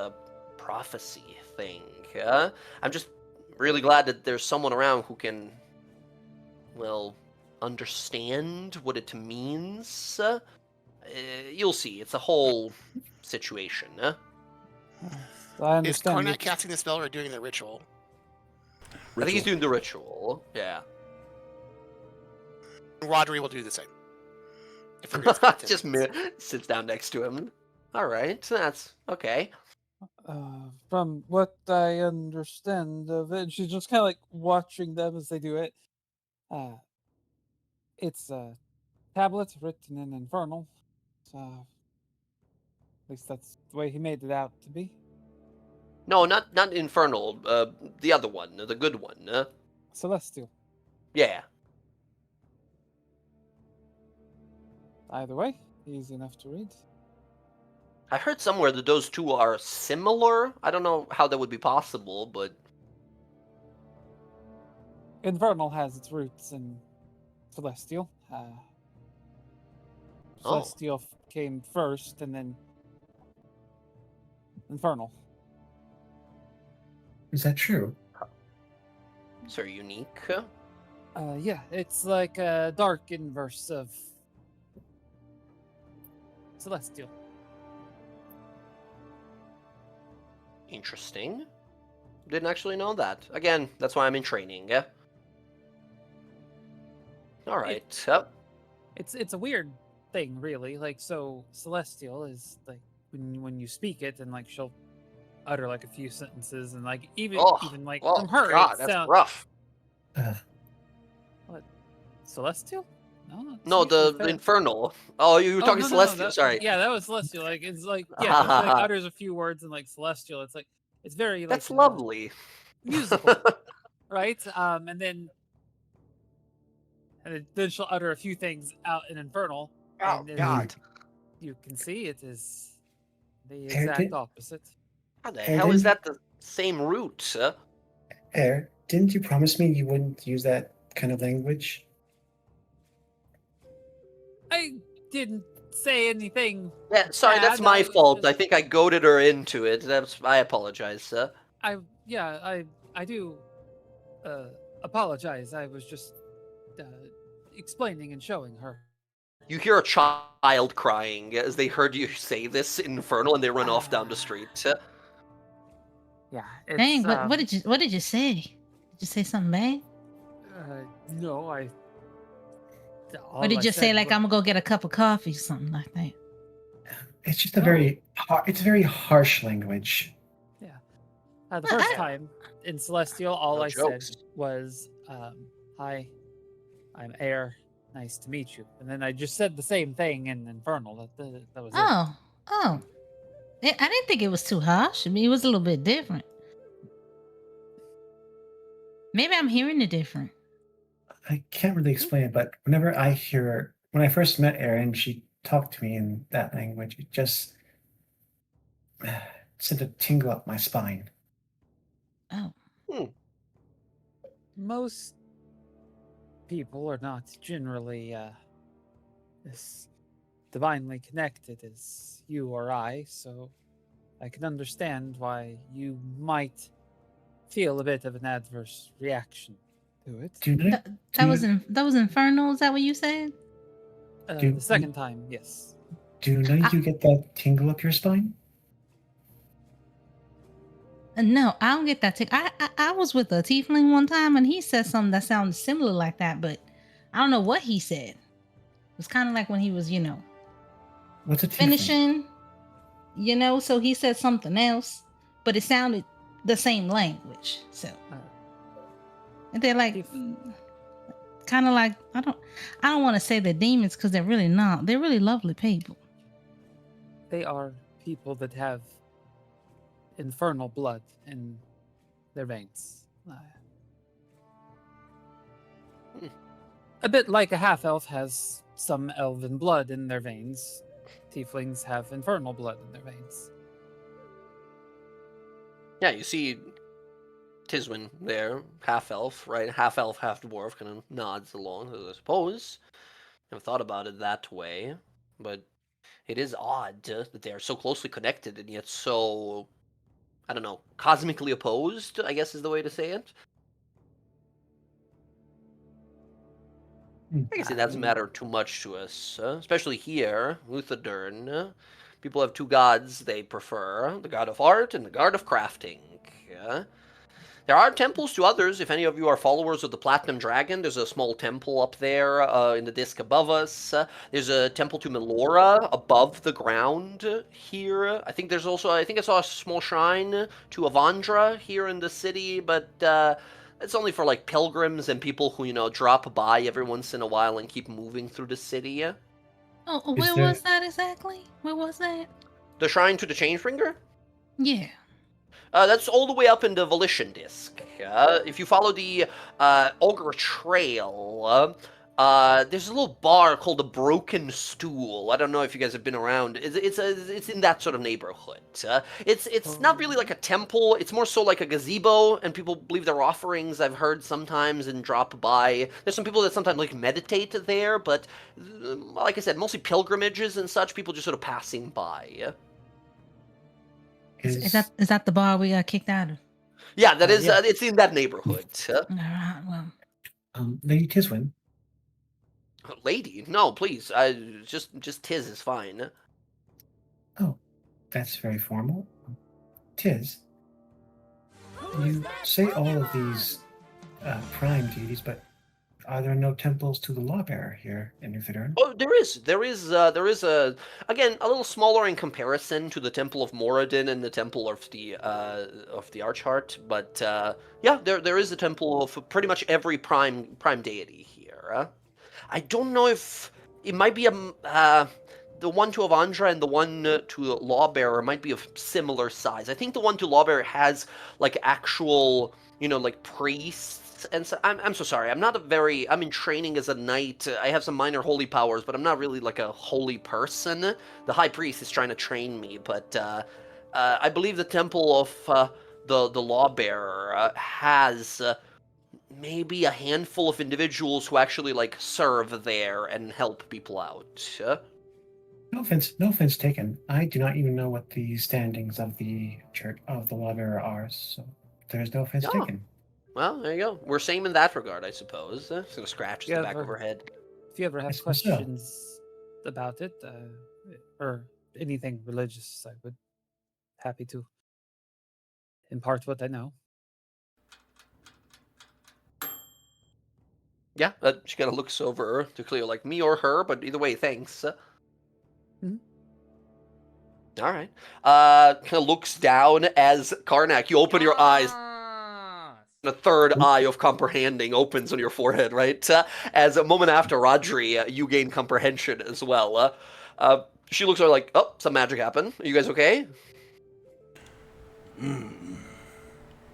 prophecy thing. I'm just really glad that there's someone around who can, well, understand what it means. You'll see. It's a whole situation. I Is understand. Karnak casting the spell or doing the ritual? I think he's doing the ritual. Yeah. Rodri will do the same. If there is content. Just sits down next to him. All right, that's okay. From what I understand of it, she's just kind of like watching them as they do it. It's a tablet written in Infernal. At least that's the way he made it out to be. No, not Infernal. The other one, the good one. Celestial. Yeah. Either way, easy enough to read. I heard somewhere that those two are similar. I don't know how that would be possible, but Infernal has its roots in Celestial. Oh. Celestial came first, and then Infernal. Is that true? So unique. Yeah, it's like a dark inverse of Celestial. Interesting. Didn't actually know that. Again, that's why I'm in training. Yeah. All right. Yep. It's a weird thing, really. Like, so Celestial is like when you speak it, and like she'll utter like a few sentences, and like even like oh, from her, God, it that's sounds rough. Celestial. No, it's No, usually the fair. Infernal. Oh, you were talking no, Celestial. that- Sorry. Yeah, that was Celestial. Like it's like yeah, it's like utters a few words, and like Celestial. It's like it's very like That's lovely. musical, right? And then she'll utter a few things out in Infernal, Oh, and then God. you can see it is the Air exact did- opposite. How the Hey, hell is didn't- that the same root? Air, didn't you promise me you wouldn't use that kind of language? I didn't say anything. Yeah, sorry, that's bad, my I was fault. I just- think I goaded her into it. I apologize, sir. I do apologize. I was just explaining and showing her. You hear a child crying as they heard you say this Infernal, and they run off down the street. Yeah. It's, Dang, what did you say? Did you say something bad? No, Or did you say like I'm gonna go get a cup of coffee or something like that? It's just a No. it's a very harsh language. The Well, first I- time in Celestial, all No I jokes. said was, "Hi, I'm Air. Nice to meet you." And then I just said the same thing in Infernal. That was it. Oh. I didn't think it was too harsh. I mean, it was a little bit different. Maybe I'm hearing it different. I can't really explain it, but whenever I hear when I first met Erin, she talked to me in that language. It just sent a tingle up my spine. Oh. Most people are not generally as divinely connected as you or I, so I can understand why you might feel a bit of an adverse reaction to it. Do you know? That was Infernal, is that what you said? The second time, yes. Do you know you get that tingle up your spine? No, I don't get that. I was with a tiefling one time and he said something that sounded similar like that, but I don't know what he said. It was kind of like when he was, What's a tiefling? finishing, so he said something else, but it sounded the same language. So, and they're like, kind of like, I don't want to say they're demons because they're really not. They're really lovely people. They are people that have infernal blood in their veins. A bit like a half-elf has some elven blood in their veins. Tieflings have infernal blood in their veins. Yeah, you see Tiswin there, half-elf, right? Half-elf, half-dwarf, kind of nods along, I suppose. Never thought about it that way, but it is odd that they are so closely connected and yet so, I don't know, cosmically opposed, I guess is the way to say it. I guess it doesn't matter too much to us, especially here, Luthadern. People have two gods they prefer, the god of art and the god of crafting. There are temples to others. If any of you are followers of the Platinum Dragon, there's a small temple up there in the disc above us. There's a temple to Melora above the ground here. I think I saw a small shrine to Avandra here in the city, but it's only for like pilgrims and people who, drop by every once in a while and keep moving through the city. Oh, where was that exactly? Where was that? The shrine to the Changebringer? Yeah. That's all the way up in the Volition disc. If you follow the Ogre Trail, There's a little bar called the Broken Stool. I don't know if you guys have been around. It's in that sort of neighborhood. It's not really like a temple. It's more so like a gazebo, and people leave their offerings. I've heard sometimes and drop by. There's some people that sometimes like meditate there, but like I said, mostly pilgrimages and such. People just sort of passing by. Is that the bar we got kicked out of? Yeah, that is. Yeah. It's in that neighborhood. All right. Well, Lady Tiswin, Lady, no, please. Just Tiz is fine. that's very formal. Tiz, you say all of these prime deities, but are there no temples to the Lawbearer here in New Fidern? Oh, there is a again a little smaller in comparison to the Temple of Moradin and the Temple of the Archheart, but yeah, there is a temple of pretty much every prime deity here. I don't know if it might be the one to Avandra and the one to Lawbearer might be of similar size. I think the one to Lawbearer has like actual, like priests. And so, I'm so sorry. I'm in training as a knight. I have some minor holy powers, but I'm not really like a holy person. The high priest is trying to train me, but I believe the temple of the Lawbearer has maybe a handful of individuals who actually like serve there and help people out. No offense taken. I do not even know what the standings of the Church of the Lawbearer are, so there's no offense Oh. taken. Well, there you go. We're same in that regard, I suppose. Sort of scratches the back of her head. If you ever I have suppose so. questions about it, or anything religious, I would happy to impart what I know. Yeah, she kind of looks over to Cleo like me or her, but either way, thanks. Mhm. All right. Kind of looks down as Karnak. You open your eyes. The third eye of comprehending opens on your forehead, right? As a moment after Rodri, you gain comprehension as well. She looks over like, oh, some magic happened. Are you guys okay?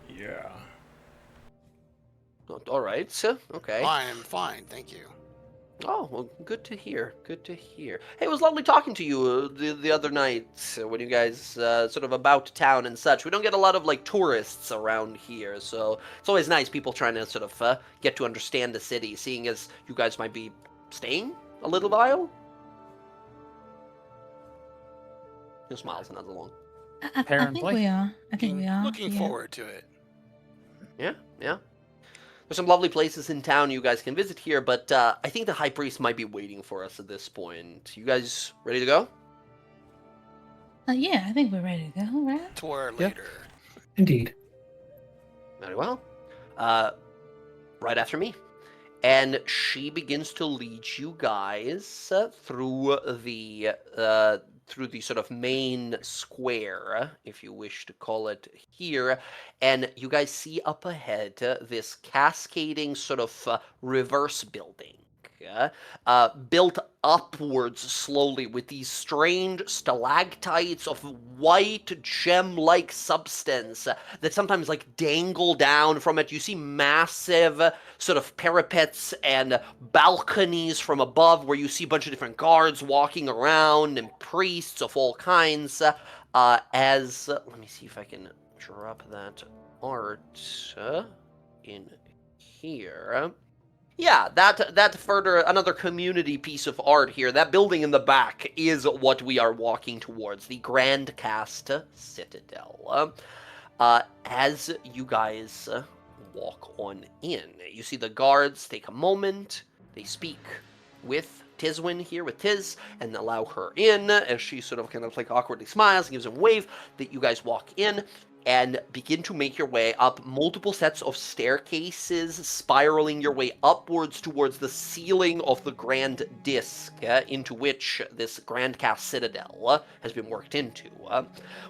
Yeah. Oh, all right. Okay. I'm fine, thank you. Oh, well, good to hear. Good to hear. Hey, it was lovely talking to you the other night when you guys sort of about town and such. We don't get a lot of like tourists around here, so it's always nice people trying to sort of get to understand the city, seeing as you guys might be staying a little while. He smiles and nods along. I think Apparently. we are. I think we are. Looking yeah. forward to it. Yeah. There's some lovely places in town you guys can visit here, but I think the High Priest might be waiting for us at this point. You guys ready to go? Yeah, I think we're ready to go, right? Tour Yeah. later. Indeed. Very well. Right after me. And she begins to lead you guys through the sort of main square, if you wish to call it here, and you guys see up ahead this cascading sort of reverse building. Built upwards slowly with these strange stalactites of white gem-like substance that sometimes like dangle down from it. You see massive sort of parapets and balconies from above where you see a bunch of different guards walking around and priests of all kinds. Let me see if I can drop that art in here. Yeah, that further another community piece of art here. That building in the back is what we are walking towards, the Grand Cast Citadel. As you guys walk on in, you see the guards take a moment. They speak with Tiswin here, with Tiz, and allow her in as she sort of kind of like awkwardly smiles and gives them a wave that you guys walk in. And begin to make your way up multiple sets of staircases, spiraling your way upwards towards the ceiling of the grand disc into which this Grand Cast Citadel has been worked into.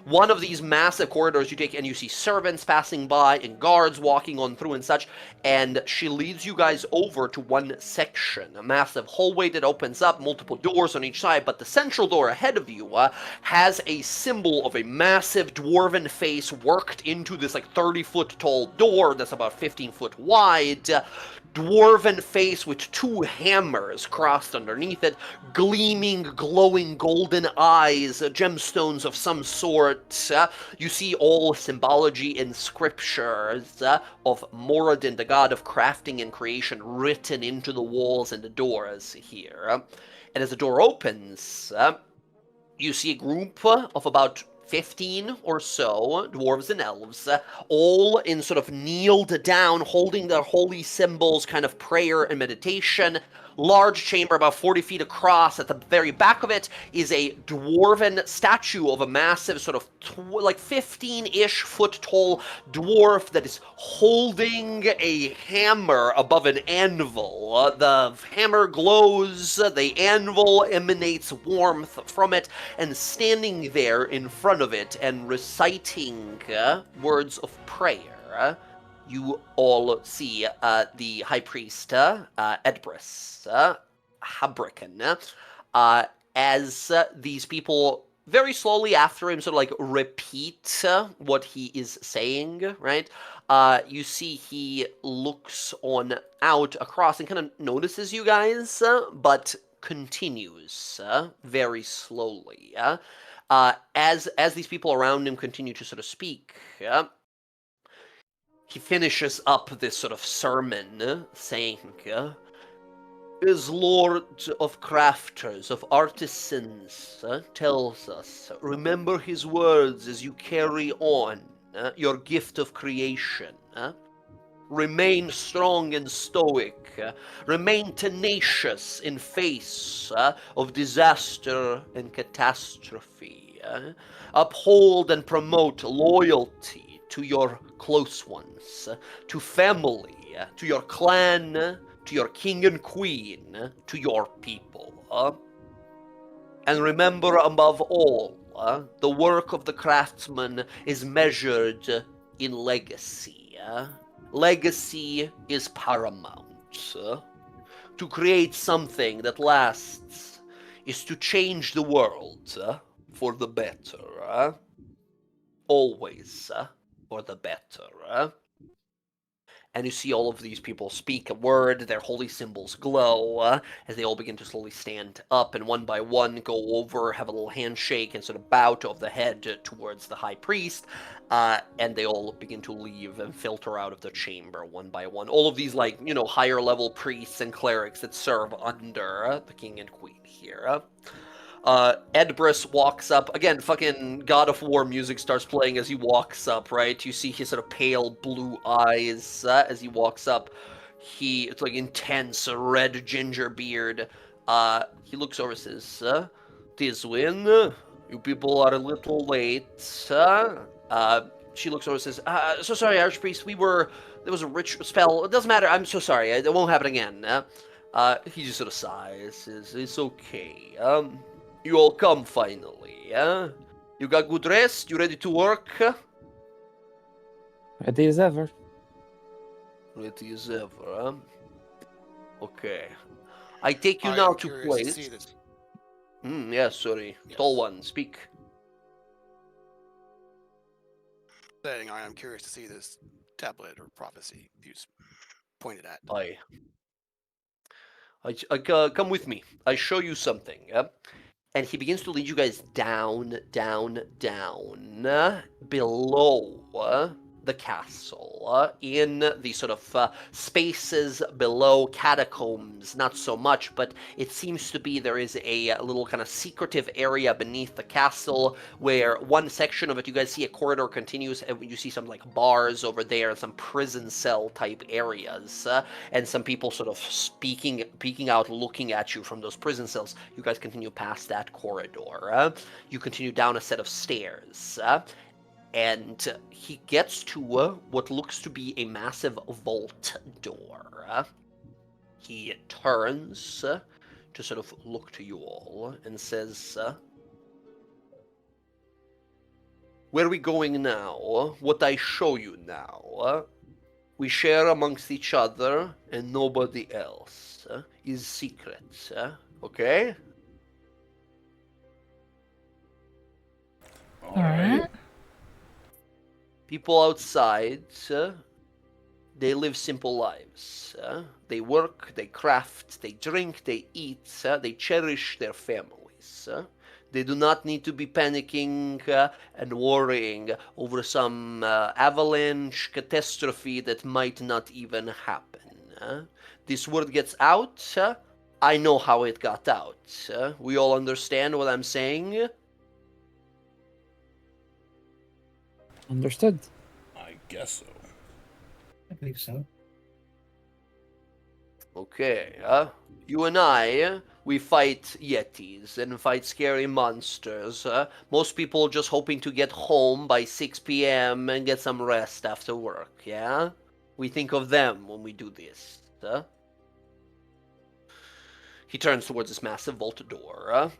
One of these massive corridors you take, and you see servants passing by and guards walking on through and such, and she leads you guys over to one section, a massive hallway that opens up, multiple doors on each side, but the central door ahead of you has a symbol of a massive dwarven face worked into this like 30-foot tall door that's about 15 foot wide. dwarven face with two hammers crossed underneath it, gleaming, glowing golden eyes, gemstones of some sort. You see all symbology and scriptures of Moradin, the god of crafting and creation, written into the walls and the doors here. And as the door opens, you see a group of about 15 or so dwarves and elves, all in sort of kneeled down, holding their holy symbols, kind of prayer and meditation. Large chamber about 40 feet across. At the very back of it is a dwarven statue of a massive sort of like 15-ish foot tall dwarf that is holding a hammer above an anvil. The hammer glows, the anvil emanates warmth from it, and standing there in front of it and reciting words of prayer, you all see the high priest, Edbris, Habrican, as these people very slowly after him sort of like repeat what he is saying, right? You see he looks on out across and kind of notices you guys, but continues very slowly. As these people around him continue to sort of speak, he finishes up this sort of sermon saying, as Lord of crafters, of artisans, tells us, remember his words as you carry on your gift of creation. Remain strong and stoic. Remain tenacious in face of disaster and catastrophe. Uphold and promote loyalty to your close ones, to family, to your clan, to your king and queen, to your people. And remember above all, the work of the craftsman is measured in legacy. Legacy is paramount. To create something that lasts is to change the world for the better. Always for the better. And you see all of these people speak a word, their holy symbols glow, as they all begin to slowly stand up and one by one go over, have a little handshake and sort of bow of the head towards the high priest, and they all begin to leave and filter out of the chamber one by one. All of these, like, higher level priests and clerics that serve under the king and queen here. Edbris walks up. Again, fucking God of War music starts playing as he walks up, right? You see his sort of pale blue eyes as he walks up. It's like intense red ginger beard. He looks over and says, Tiswin, you people are a little late. She looks over and says, so sorry, Archpriest, there was a rich spell. It doesn't matter, I'm so sorry, it won't happen again. He just sort of sighs, says, it's okay. You all come finally, You got good rest? You ready to work? Ready as ever. Ready as ever, Okay. I take you I now am to curious place. to see this. Yeah, sorry. Yes. Tall one, speak. Saying I am curious to see this tablet or prophecy you pointed at. Come with me. I show you something. And he begins to lead you guys down, down, down, below the castle, in the sort of spaces below catacombs, not so much, but it seems to be there is a little kind of secretive area beneath the castle where one section of it, you guys see a corridor continues, and you see some like bars over there, some prison cell type areas, and some people sort of peeking out, looking at you from those prison cells. You guys continue past that corridor. You continue down a set of stairs. And he gets to what looks to be a massive vault door. He turns to sort of look to you all and says, where are we going now? What I show you now? We share amongst each other and nobody else. Is secrets, okay? All right. People outside they live simple lives. They work, they craft, they drink, they eat, they cherish their families. They do not need to be panicking and worrying over some avalanche catastrophe that might not even happen. This word gets out. I know how it got out. We all understand what I'm saying? Understood. I guess so. I believe so. Okay, you and I, we fight yetis and fight scary monsters. Most people just hoping to get home by 6 p.m. and get some rest after work, yeah? We think of them when we do this. He turns towards this massive vault door.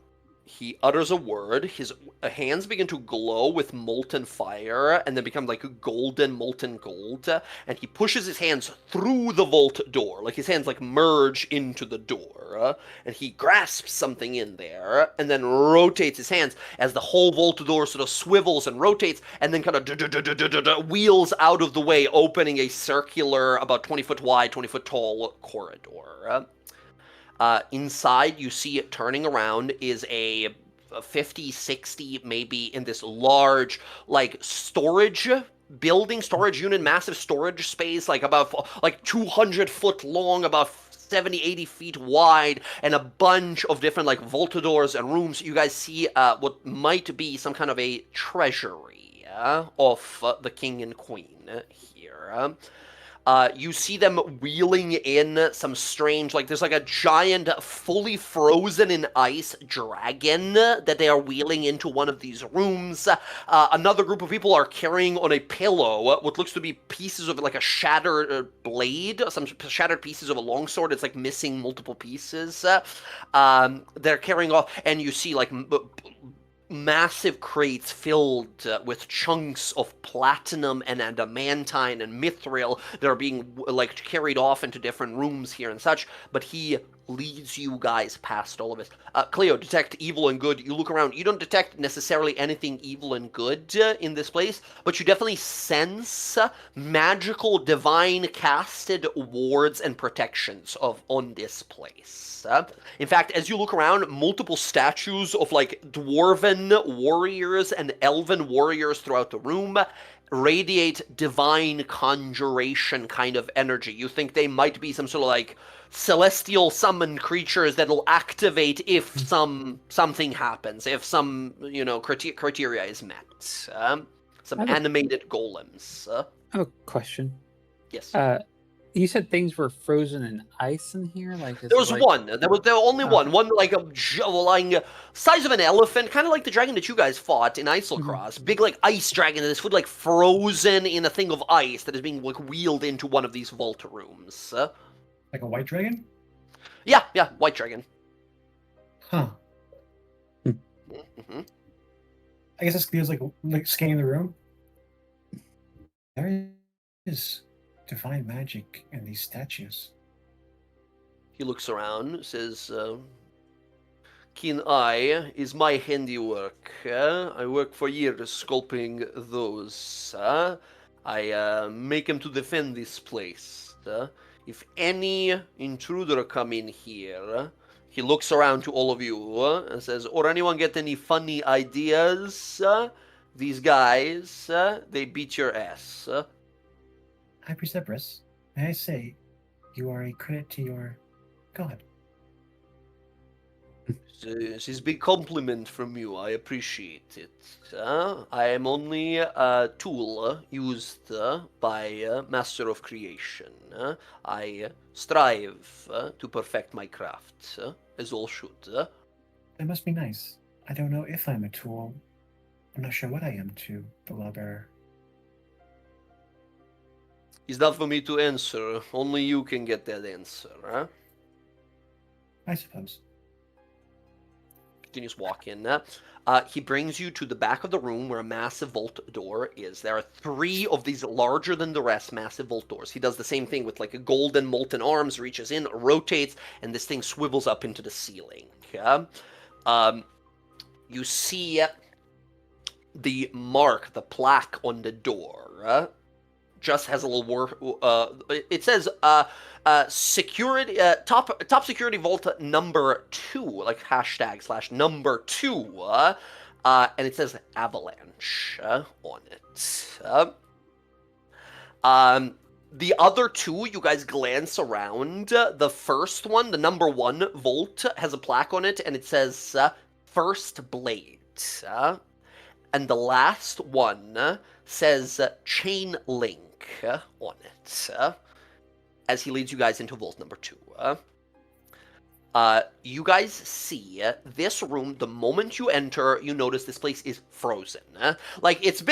He utters a word. His hands begin to glow with molten fire and then become like golden molten gold. And he pushes his hands through the vault door. Like his hands like merge into the door. And he grasps something in there and then rotates his hands as the whole vault door sort of swivels and rotates and then kind of wheels out of the way, opening a circular, about 20 foot wide, 20 foot tall corridor. Inside, you see it turning around is a 50, 60, maybe in this large, like, storage building, storage unit, massive storage space, like about, like 200 foot long, about 70, 80 feet wide, and a bunch of different, like, vaultadors and rooms. You guys see what might be some kind of a treasury of the king and queen here. You see them wheeling in some strange, like, there's like a giant, fully frozen in ice dragon that they are wheeling into one of these rooms. Another group of people are carrying on a pillow what looks to be pieces of, like, a shattered blade, some shattered pieces of a longsword. It's, like, missing multiple pieces. They're carrying off, and you see, like, massive crates filled with chunks of platinum and adamantine and mithril that are being, like, carried off into different rooms here and such, but he leads you guys past all of it. Cleo, detect evil and good. You look around. You don't detect necessarily anything evil and good in this place, but you definitely sense magical, divine casted wards and protections on this place. In fact, as you look around, multiple statues of, like, dwarven warriors and elven warriors throughout the room radiate divine conjuration kind of energy. You think they might be some sort of, like, celestial summoned creatures that'll activate if something happens, if some, criteria is met. Some animated golems. I have a question. Yes. You said things were frozen in ice in here? Like, there was one. There was only one. One, like, size of an elephant, kind of like the dragon that you guys fought in Islecross. Big, like, ice dragon that is foot, like, frozen in a thing of ice that is being, like, wheeled into one of these vault rooms. Like a white dragon? Yeah, white dragon. Huh. Mm-hmm. I guess this feels like scanning the room. There is divine magic in these statues. He looks around, says, keen eye is my handiwork. I work for years sculpting those. I make him to defend this place. If any intruder come in here, he looks around to all of you and says, or anyone get any funny ideas? These guys, they beat your ass. High Preceptress, may I say, you are a credit to your god. This is a big compliment from you. I appreciate it. I am only a tool used by Master of Creation. I strive to perfect my craft, as all should. That must be nice. I don't know if I'm a tool. I'm not sure what I am to the Lawbearer. It's not for me to answer. Only you can get that answer, huh? I suppose. Continues walking. He brings you to the back of the room where a massive vault door is. There are 3 of these larger than the rest massive vault doors. He does the same thing with, like, a golden molten arms, reaches in, rotates, and this thing swivels up into the ceiling. You see the mark, the plaque on the door. just has a little it says security top security vault number 2, like hashtag / number 2, and it says avalanche on it. The other 2, you guys glance around. The first one, the number 1 vault, has a plaque on it, and it says First Blade. And the last one says Chain Link on it, as he leads you guys into vault number 2. You guys see this room. The moment you enter, you notice this place is frozen. Like it's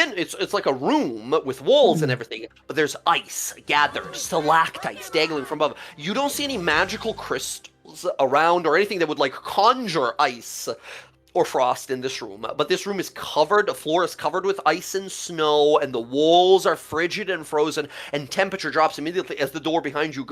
like a room with walls and everything, but there's ice gathered, stalactites dangling from above. You don't see any magical crystals around or anything that would like conjure ice or frost in this room, but this room is covered, the floor is covered with ice and snow, and the walls are frigid and frozen, and temperature drops immediately as the door behind you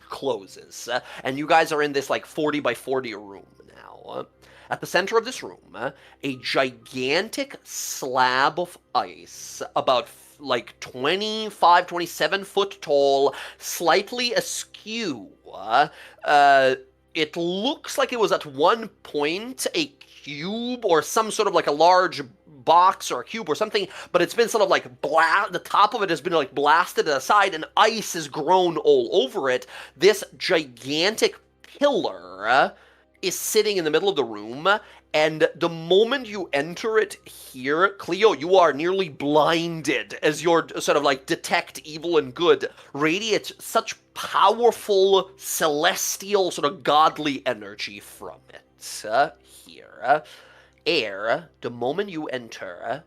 closes. And you guys are in this like 40 by 40 room now. At the center of this room, a gigantic slab of ice, about like 25, 27 foot tall, slightly askew. It looks like it was at one point a cube or some sort of like a large box or a cube or something, but it's been sort of like the top of it has been like blasted aside and ice has grown all over it. This gigantic pillar is sitting in the middle of the room, and the moment you enter it here, Cleo, you are nearly blinded as you're sort of like detect evil and good. Radiates such powerful, celestial, sort of godly energy from it. Here. Air, the moment you enter,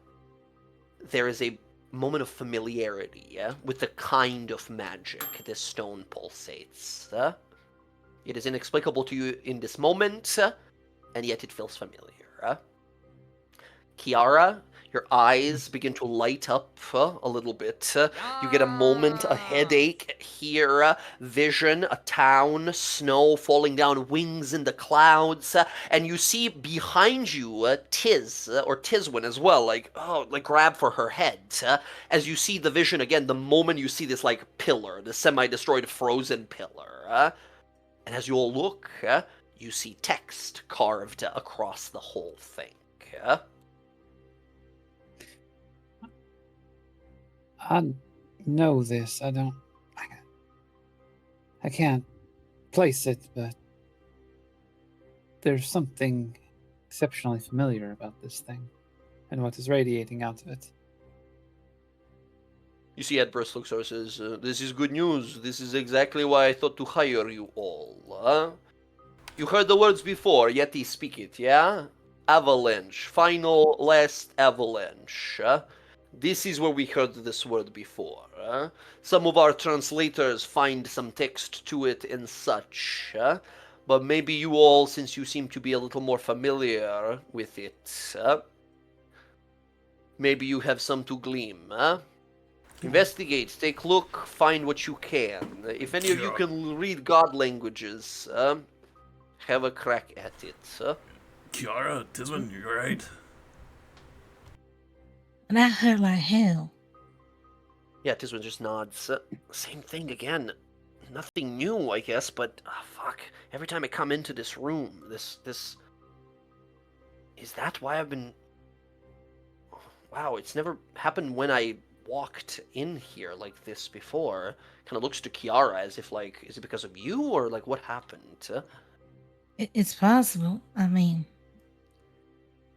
there is a moment of familiarity with the kind of magic this stone pulsates. It is inexplicable to you in this moment, and yet it feels familiar. Kiara, your eyes begin to light up a little bit. You get a moment, a headache here, vision, a town, snow falling down, wings in the clouds, and you see behind you Tiz, or Tizwin as well, like grab for her head. As you see the vision again, the moment you see this like pillar, the semi-destroyed frozen pillar. And as you all look, you see text carved across the whole thing. I know this. I can't place it, but there's something exceptionally familiar about this thing and what is radiating out of it. You see Edbrus looks over and says, this is good news. This is exactly why I thought to hire you all. You heard the words before, Yeti speak it, yeah? Avalanche. Final, last avalanche. This is where we heard this word before. Some of our translators find some text to it and such. But maybe you all, since you seem to be a little more familiar with it, maybe you have some to glean. Investigate, take a look, find what you can. If any of you can read God languages, have a crack at it. Kiara, Tizwin, you alright? And that hurt like hell. Yeah, Tizwin just nods. Same thing again. Nothing new, I guess, but fuck. Every time I come into this room, this... Is that why I've been... Wow, it's never happened when I walked in here like this before. Kind of looks to Kiara as if like, is it because of you or like what happened? It's possible. I mean,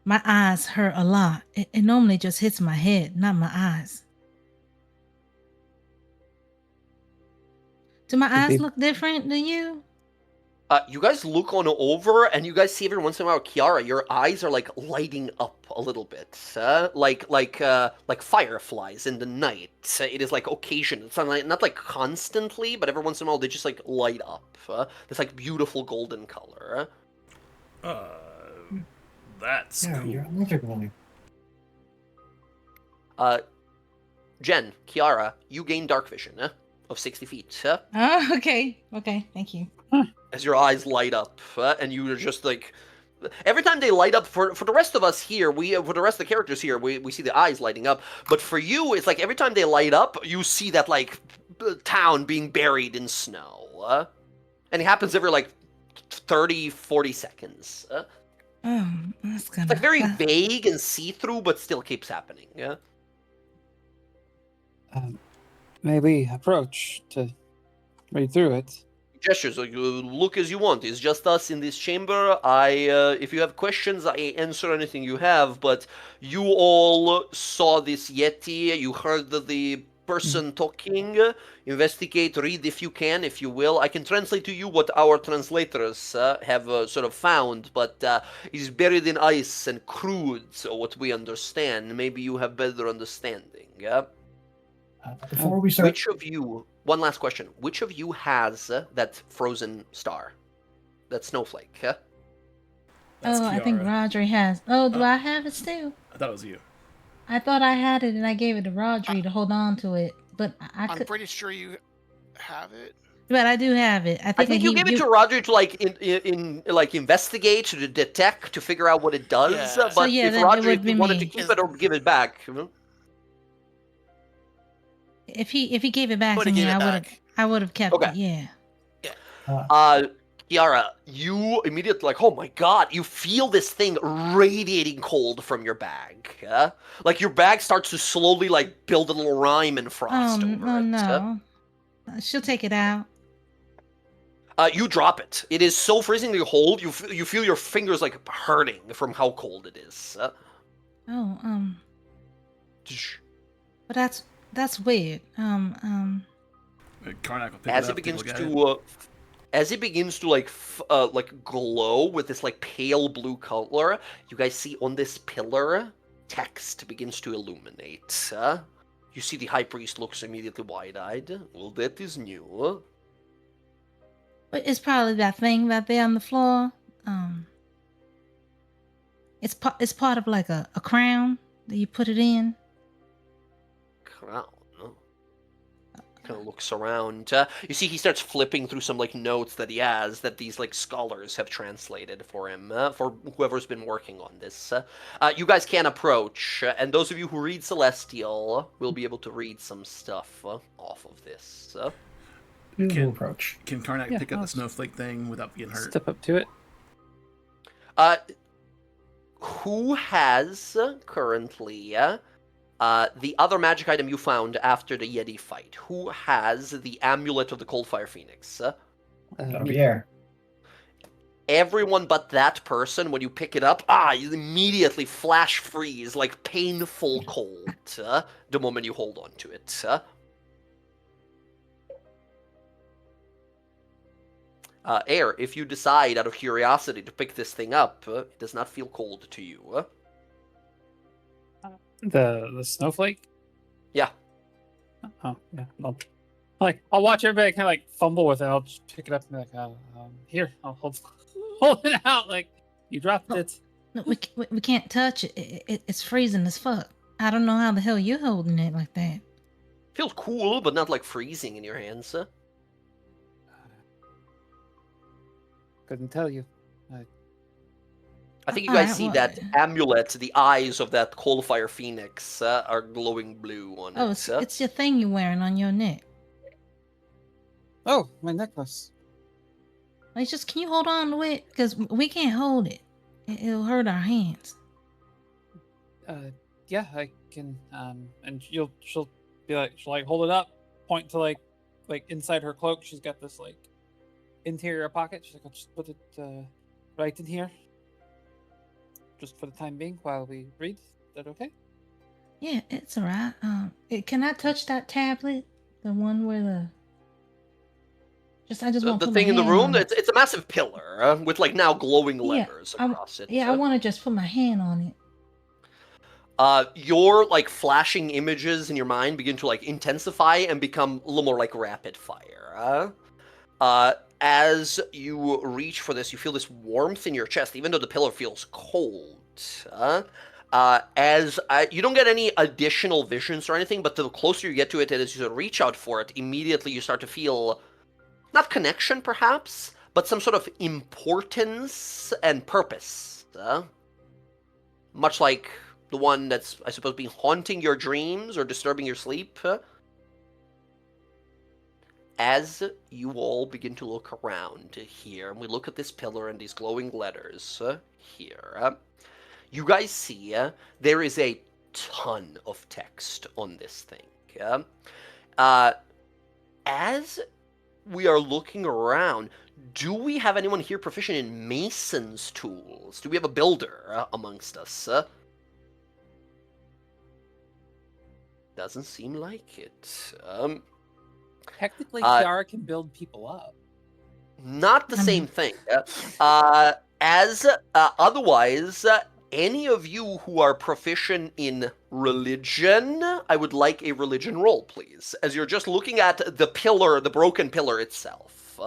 my eyes hurt a lot. It normally just hits my head, not my eyes. Do my eyes look different than you? You guys look on over, and you guys see every once in a while, Kiara, your eyes are like lighting up a little bit, like fireflies in the night. It is like occasion. It's not like constantly, but every once in a while they just like light up. This like beautiful golden color. That's cool. Your eyes are glowing. Jen, Kiara, you gain dark vision of 60 feet. Oh, okay. Okay, thank you. As your eyes light up, and you are just like, every time they light up, for the rest of us here, for the rest of the characters here, we see the eyes lighting up. But for you, it's like every time they light up, you see that like town being buried in snow. And it happens every like 30, 40 seconds. That's gonna. It's like very vague and see-through, but still keeps happening. Yeah. Maybe approach to read through it. Gestures, like, look as you want. It's just us in this chamber. If you have questions, I answer anything you have. But you all saw this Yeti. You heard the person talking. Investigate, read if you can, if you will. I can translate to you what our translators have sort of found, but it's buried in ice and crude, so what we understand. Maybe you have better understanding. Yeah. Before we start, Which of you? One last question. Which of you has that frozen star? That snowflake? Huh? That's I think Kiara. Rodri has. Oh, do I have it still? I thought it was you. I thought I had it and I gave it to Rodri to hold on to it, but I I'm could. pretty sure you have it. But I do have it. I think you gave it to Roger to like like investigate, to detect, to figure out what it does. Yeah. But So, yeah, if then it Roger would be wanted to me. keep it or give it back, you know? If he gave it back to Would've me, gave it I would have kept Okay. it. Yeah. Kiara, you immediately like, oh my god, you feel this thing radiating cold from your bag. Like your bag starts to slowly like build a little rime and frost over Oh it. no. She'll take it out. You drop it. It is so freezingly cold. You feel your fingers like hurting from how cold it is. But that's weird. Karnak will pick As it it up, begins take a look at it. as it begins to like glow with this like pale blue color, you guys see on this pillar text begins to illuminate. You see the high priest looks immediately wide-eyed. Well, that is new. But it's probably that thing that there on the floor. It's part of like a crown that you put it in. Crown. Kind of looks around. You see, he starts flipping through some like notes that he has that these like scholars have translated for him, for whoever's been working on this. You guys can approach, and those of you who read Celestial will be able to read some stuff off of this. we'll approach. Can Karnak Yeah, pick up I'll the snowflake thing without getting hurt? Step up to it. Who has currently the other magic item you found after the Yeti fight? Who has the Amulet of the Coldfire Phoenix? That'll be air. Everyone but that person, when you pick it up, you immediately flash freeze, like painful cold, the moment you hold on to it. Air, if you decide out of curiosity to pick this thing up, it does not feel cold to you. The snowflake. Yeah. Oh yeah. I'll watch everybody kind of like fumble with it. I'll just pick it up and be like, here, I'll hold it out. Like you dropped it. No, we can't touch it. It's freezing as fuck. I don't know how the hell you're holding it like that. Feels cool, but not like freezing in your hands. Couldn't tell you. I think you guys Alright, see well- that amulet, the eyes of that Coalfire Phoenix are glowing blue on Oh, it. it's your thing you're wearing on your neck. Oh, my necklace. Like, just can you hold on to it? Because we can't hold it. It'll hurt our hands. Yeah, I can. And she'll be like, she'll like hold it up, point to like inside her cloak. She's got this like interior pocket. She's like, I'll just put it right in here, just for the time being while we read. Is that okay? Yeah, it's alright. Can I touch that tablet? The one where the I just want The to put thing my in the hand room, on it. it's a massive pillar with like now glowing Yeah, levers across it. Yeah, I want to just put my hand on it. Your like flashing images in your mind begin to like intensify and become a little more like rapid fire. As you reach for this, you feel this warmth in your chest, even though the pillar feels cold. As you don't get any additional visions or anything, but the closer you get to it, and as you reach out for it, immediately you start to feel not connection, perhaps, but some sort of importance and purpose. Much like the one that's, I suppose, been haunting your dreams or disturbing your sleep. As you all begin to look around here, and we look at this pillar and these glowing letters here, you guys see there is a ton of text on this thing. As we are looking around, do we have anyone here proficient in mason's tools? Do we have a builder amongst us? Doesn't seem like it. Technically, Kiara can build people up. Not the same thing. Otherwise, any of you who are proficient in religion, I would like a religion roll, please. As you're just looking at the pillar, the broken pillar itself.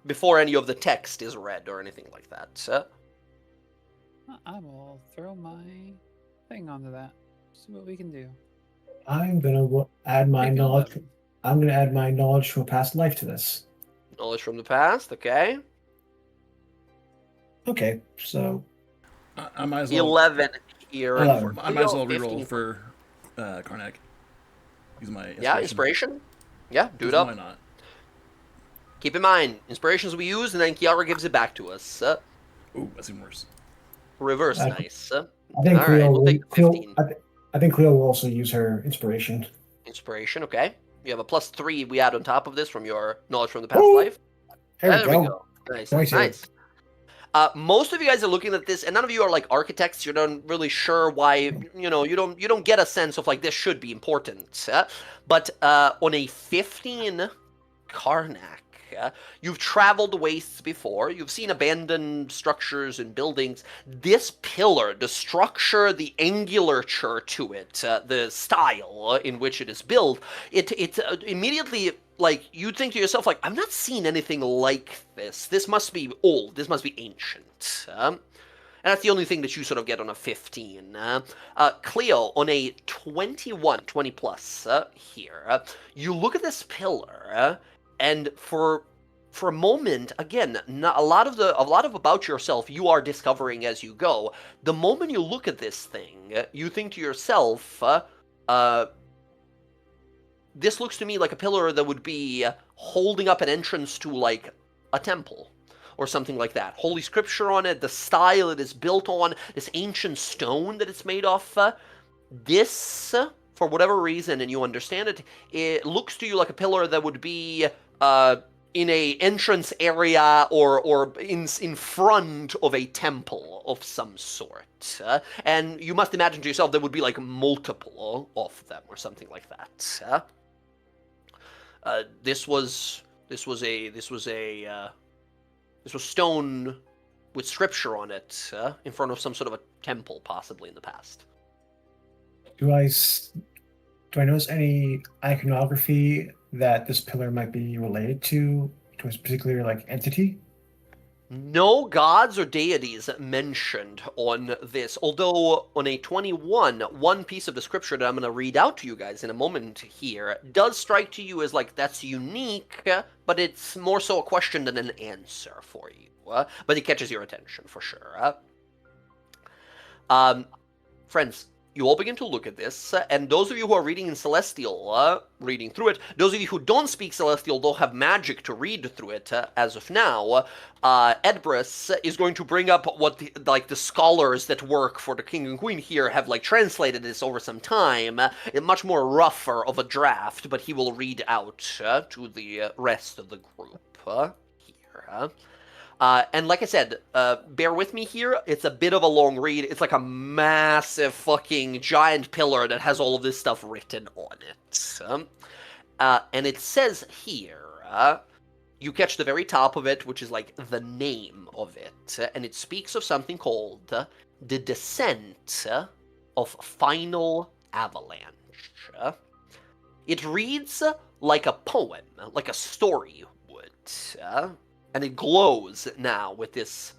Before any of the text is read or anything like that. I will throw my thing onto that. See what we can do. I'm gonna add my Make it knowledge. 11. I'm gonna add my knowledge from past life to this. Knowledge from the past, okay. Okay, so I might as well. 11 here. 11. I might as well 15. reroll for Karnak. Use my inspiration. Yeah, inspiration. Yeah, do it 'Cause up. Why not? Keep in mind, inspirations we use, and then Kiara gives it back to us. Ooh, that's even worse. Reverse I nice. I think All Cleo, right, we'll will, take the 15. I think Cleo will also use her inspiration. Inspiration, okay. You have a +3 we add on top of this from your knowledge from the past Ooh, life. There we go. Nice, 22. nice. Most of you guys are looking at this, and none of you are like architects. You're not really sure why. You don't get a sense of like this should be important. But on a 15 Karnak, you've traveled the wastes before. You've seen abandoned structures and buildings. This pillar, the structure, the angulature to it, the style in which it is built, it immediately, like, you think to yourself, like, I've not seen anything like this. This must be old. This must be ancient. And that's the only thing that you sort of get on a 15. Cleo, on a 21, 20 plus here, you look at this pillar, and for a moment, again, a lot of about yourself you are discovering as you go. The moment you look at this thing, you think to yourself, this looks to me like a pillar that would be holding up an entrance to, like, a temple or something like that. Holy scripture on it, the style it is built on, this ancient stone that it's made of. This, for whatever reason, and you understand it, it looks to you like a pillar that would be in a entrance area or in front of a temple of some sort. And you must imagine to yourself there would be like multiple of them or something like that. This was stone with scripture on it in front of some sort of a temple, possibly in the past. Do I notice any iconography that this pillar might be related to a particular, like, entity? No gods or deities mentioned on this, although on a 21, one piece of the scripture that I'm going to read out to you guys in a moment here does strike to you as, like, that's unique, but it's more so a question than an answer for you. But it catches your attention, for sure. Friends, you all begin to look at this, and those of you who are reading in Celestial, reading through it, those of you who don't speak Celestial, though have magic to read through it as of now, Edbrus is going to bring up what the scholars that work for the King and Queen here have, like, translated this over some time, in much more rougher of a draft, but he will read out to the rest of the group here. And like I said, bear with me here. It's a bit of a long read. It's like a massive fucking giant pillar that has all of this stuff written on it. And it says here, you catch the very top of it, which is like the name of it. And it speaks of something called the Descent of Final Avalanche. It reads like a poem, like a story would. And it glows now with this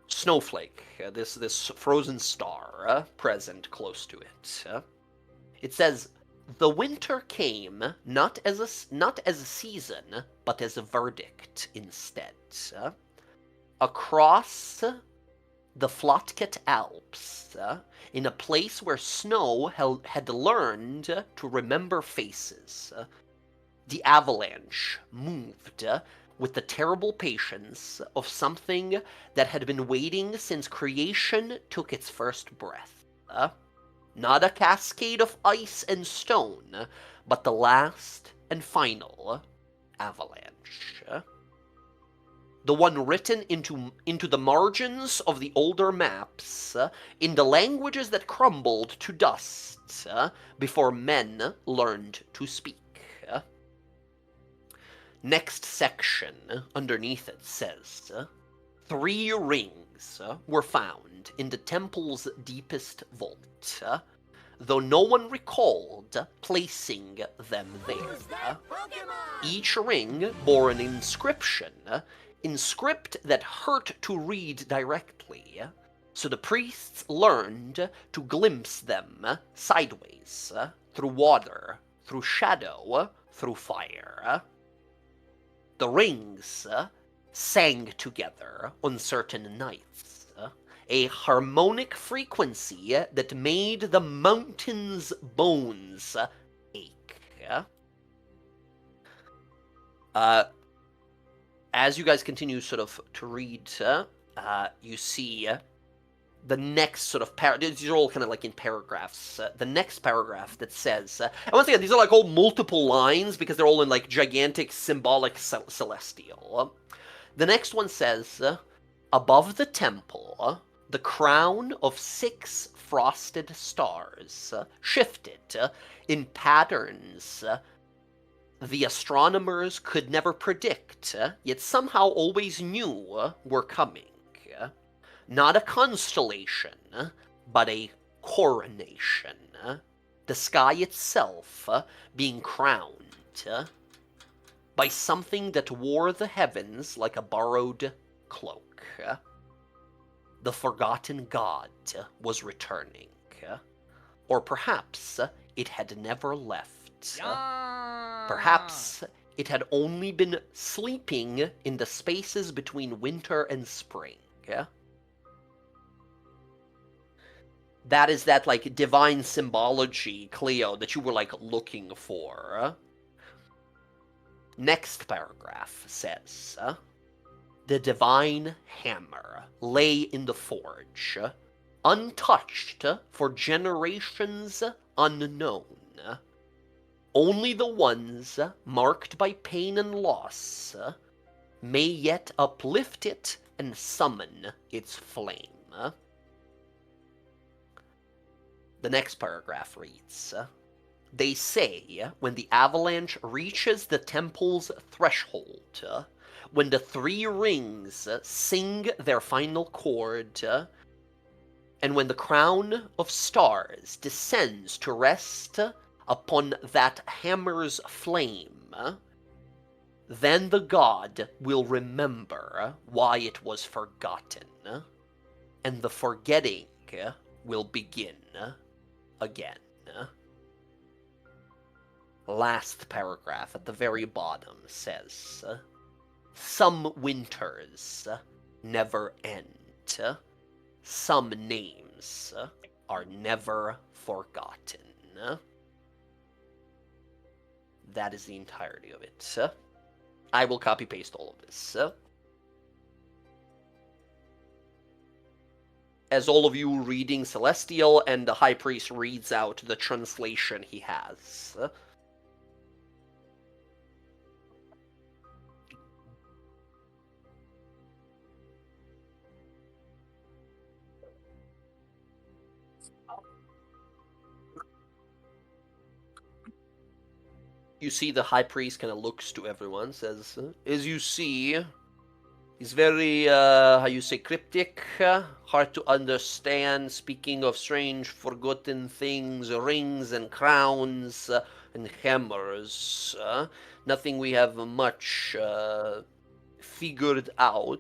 snowflake, this frozen star present close to it. It says, The winter came not as a season, but as a verdict instead. Across the Flotket Alps, in a place where snow had learned to remember faces, the avalanche moved with the terrible patience of something that had been waiting since creation took its first breath. Not a cascade of ice and stone, but the last and final avalanche. The one written into the margins of the older maps, in the languages that crumbled to dust before men learned to speak. Next section underneath it says, 3 rings were found in the temple's deepest vault, though no one recalled placing them there. Each ring bore an inscription, in script that hurt to read directly, so the priests learned to glimpse them sideways, through water, through shadow, through fire. The rings sang together on certain nights, a harmonic frequency that made the mountain's bones ache. As you guys continue sort of to read, you see the next sort of these are all kind of like in paragraphs. The next paragraph that says, and once again, these are like all multiple lines because they're all in like gigantic symbolic celestial. The next one says, above the temple, the crown of 6 frosted stars shifted in patterns the astronomers could never predict, yet somehow always knew were coming. Not a constellation, but a coronation. The sky itself being crowned by something that wore the heavens like a borrowed cloak. The forgotten god was returning. Or perhaps it had never left. Perhaps it had only been sleeping in the spaces between winter and spring. That is that, like, divine symbology, Cleo, that you were, like, looking for. Next paragraph says, the divine hammer lay in the forge, untouched for generations unknown. Only the ones marked by pain and loss may yet uplift it and summon its flame. The next paragraph reads, they say when the avalanche reaches the temple's threshold, when the 3 rings sing their final chord, and when the crown of stars descends to rest upon that hammer's flame, then the god will remember why it was forgotten, and the forgetting will begin again. Last paragraph at the very bottom says, some winters never end. Some names are never forgotten. That is the entirety of it. I will copy-paste all of this. As all of you reading Celestial, and the High Priest reads out the translation he has. You see the High Priest kind of looks to everyone, says, as you see, he's very, how you say, cryptic, hard to understand, speaking of strange, forgotten things, rings and crowns and hammers. Nothing we have much figured out.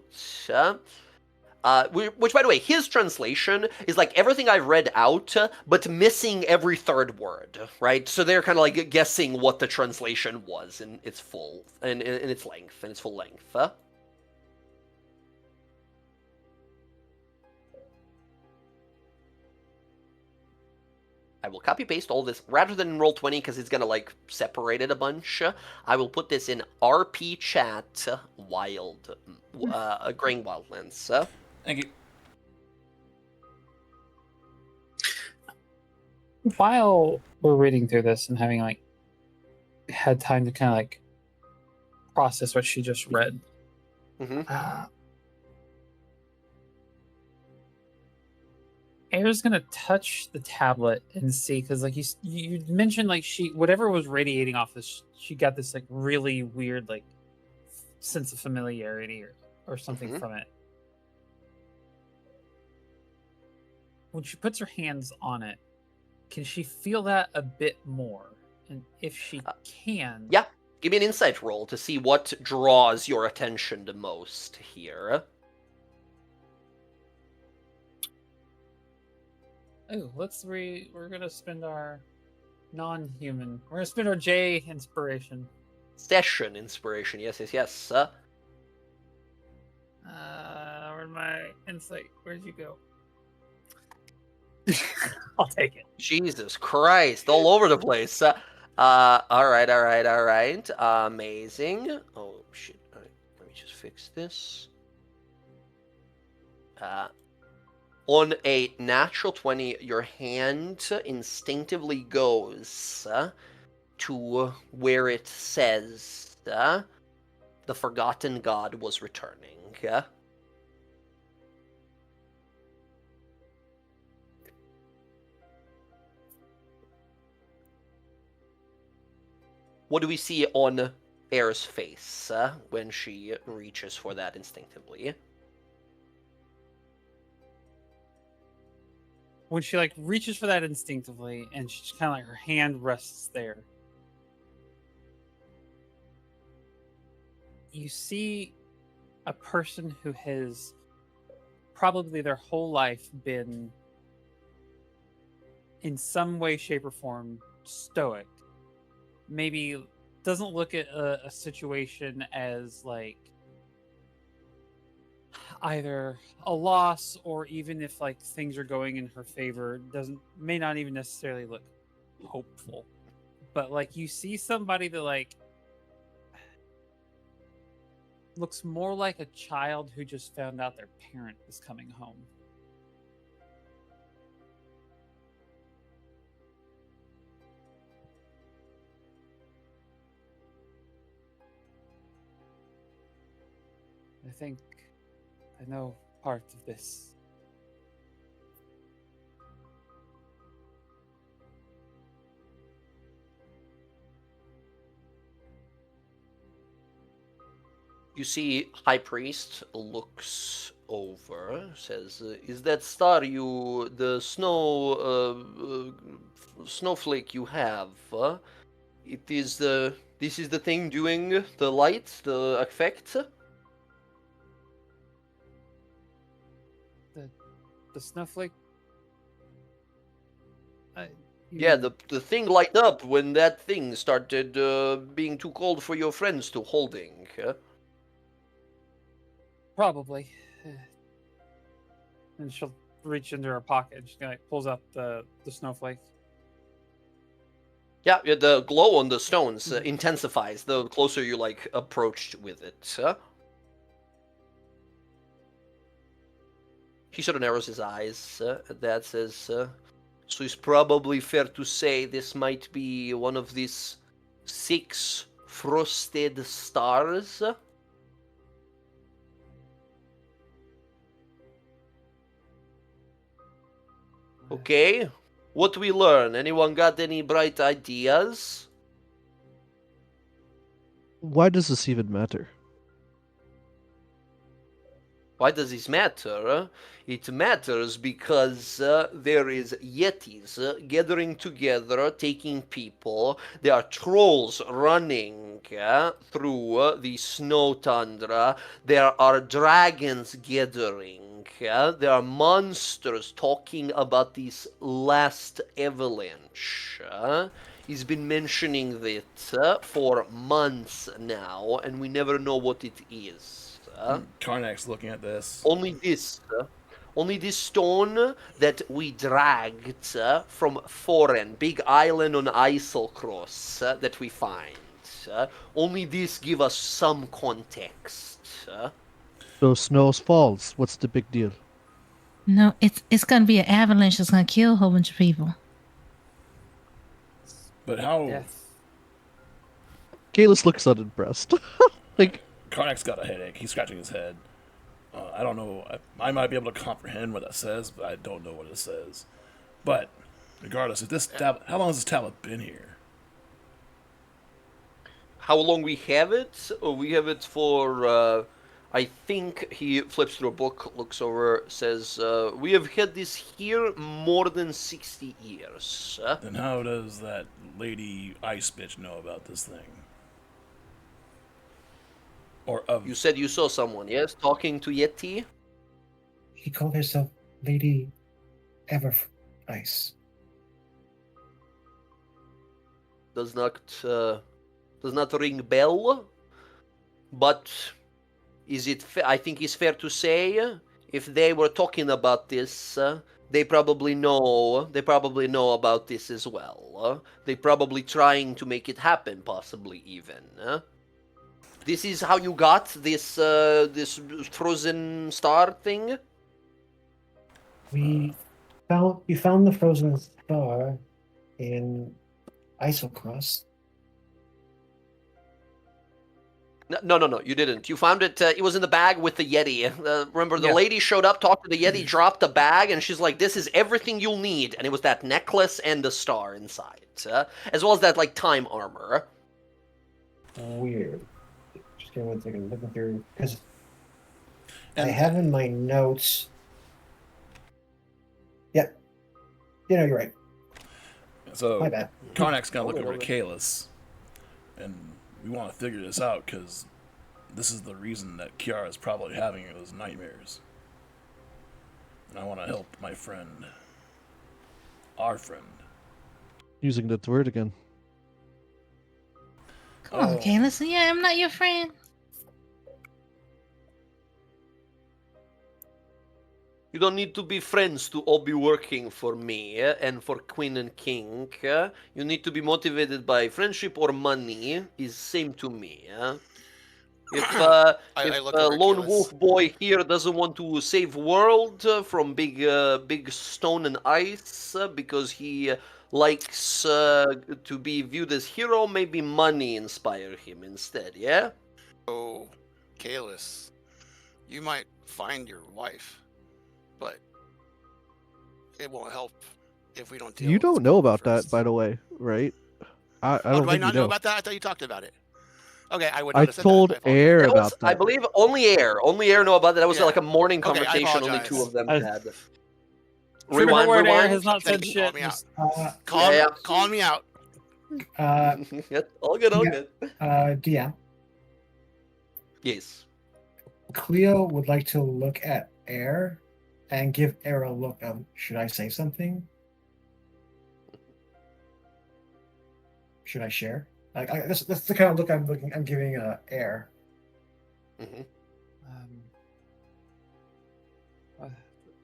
Which, by the way, his translation is like everything I've read out, but missing every third word, right? So they're kind of like guessing what the translation was in its full, in its length, in its full length. I will copy paste all this rather than roll 20 because it's gonna like separate it a bunch. I will put this in RP chat Graying Wildlands. Thank you. While we're reading through this and having like had time to kind of like process what she just read, Air's gonna touch the tablet and see, because like you mentioned, like whatever was radiating off this, she got this like really weird like sense of familiarity or something from it. When she puts her hands on it, can she feel that a bit more? And if she can, yeah, give me an insight roll to see what draws your attention the most here. Oh, we're gonna spend our non-human. We're gonna spend our J inspiration. Session inspiration, yes. Where's my insight? Where'd you go? I'll take it. Jesus Christ, all over the place. All right. Amazing. Oh shit. All right, let me just fix this. On a natural 20, your hand instinctively goes to where it says the forgotten god was returning. What do we see on Air's face when she reaches for that instinctively? When she like reaches for that instinctively, and she's kind of like her hand rests there, you see a person who has probably their whole life been in some way, shape, or form stoic. Maybe doesn't look at a situation as like either a loss, or even if like things are going in her favor, may not even necessarily look hopeful. But like you see somebody that like looks more like a child who just found out their parent is coming home. I think I know part of this. You see, High Priest looks over, says, "Is that star the snowflake you have? This is the thing doing the light, the effect?" The snowflake. Yeah, the thing lighted up when that thing started being too cold for your friends to holding. Probably. And she'll reach into her pocket. She like pulls out the snowflake. Yeah, the glow on the stones intensifies the closer you like approached with it. He sort of narrows his eyes at that, says, "So it's probably fair to say this might be one of these 6 frosted stars." Okay, what we learn? Anyone got any bright ideas? Why does this even matter? Why does this matter? It matters because there is yetis gathering together, taking people. There are trolls running through the snow tundra. There are dragons gathering. there are monsters talking about this last avalanche. He's been mentioning it for months now, and we never know what it is. Karnak's looking at this. Only this stone that we dragged from Foreign, big island on Eiselcross that we find. Only this give us some context. So snows falls. What's the big deal? No, it's gonna be an avalanche that's gonna kill a whole bunch of people. But how? Yes. Kalis looks unimpressed. Like, Karnak's got a headache. He's scratching his head. I don't know. I might be able to comprehend what that says, but I don't know what it says. But regardless, if this how long has this tablet been here? How long we have it? We have it for, I think he flips through a book, looks over, says, we have had this here more than 60 years. Then how does that lady ice bitch know about this thing? Or of You said you saw someone, yes? Talking to Yeti? She called herself Lady Ever Ice. Does not ring bell, but is it I think it's fair to say if they were talking about this, they probably know about this as well. They probably trying to make it happen, possibly even. This is how you got this frozen star thing? We found the frozen star in Eiselcross. No, you didn't. You found it, it was in the bag with the Yeti. Remember, the Yeah. lady showed up, talked to the Yeti, dropped the bag, and she's like, this is everything you'll need. And it was that necklace and the star inside, as well as that, like, time armor. Weird. Just give me 1 second. Looking through because I And- have in my notes. Yeah. You're right. so My bad. Karnak's gonna look Okay, over at okay. Kalis, and we want to figure this out because this is the reason that Kiara's probably having those nightmares. And I want to help my friend, our friend. using that word again. Come on, Oh. Kalis. Yeah, I'm not your friend. You don't need to be friends to all be working for me and for Queen and King. You need to be motivated by friendship or money. Is same to me. If I look over at Lone Kalis. Wolf Boy here doesn't want to save world from big stone and ice because he likes to be viewed as hero, maybe money inspire him instead. Yeah. Oh, Kalis, you might find your wife, but it won't help if we don't deal You with this don't know problem about that, first. by the way, right? I Oh, don't do I think not you know know. about that? I thought you talked about it. Okay, I would not I have said told that. I apologize. Air That was, about that. I believe only Air know about that. That was Yeah. like a morning Okay, I conversation. Only apologize. two of them I- had. Favorite word Air Rewind. has not said Thank you, shit. call me out. Just- Calling Yeah. me out. All good, all Yeah. good. DM. Yes. Cleo would like to look at Air and give Air a look of, should I say something? Should I share? That's the kind of look I'm giving Air. Hmm.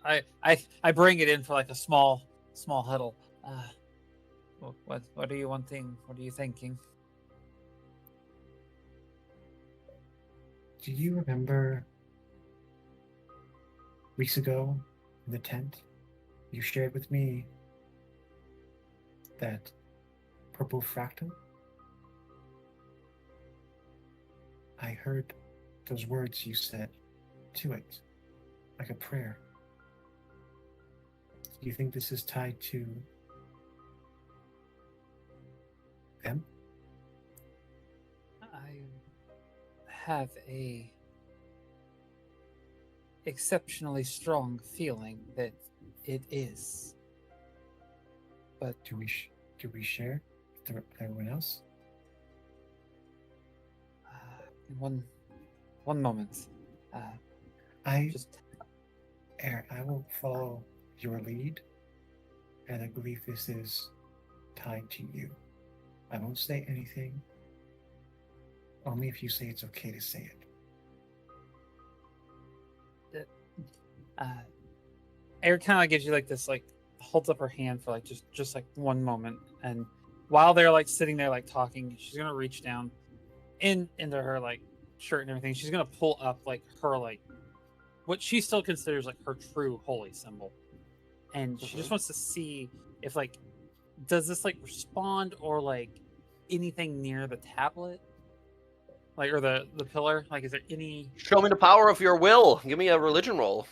I bring it in for like a small huddle. What are you wanting? What are you thinking? Do you remember weeks ago in the tent you shared with me that purple fractal? I heard those words you said to it, like a prayer. Do you think this is tied to them? I have a exceptionally strong feeling that it is. But Do we share with everyone else? one moment. I Just Air, I will follow your lead, and I believe this is tied to you. I won't say anything, only if you say it's okay to say it. Air kind of gives you like this, like holds up her hand for like just like one moment, and while they're like sitting there like talking, she's gonna reach down into her like shirt and everything. She's gonna pull up like her like what she still considers like her true holy symbol, and she just wants to see if like does this like respond or like anything near the tablet, like or the pillar, like is there any? Show me the power of your will. Give me a religion roll.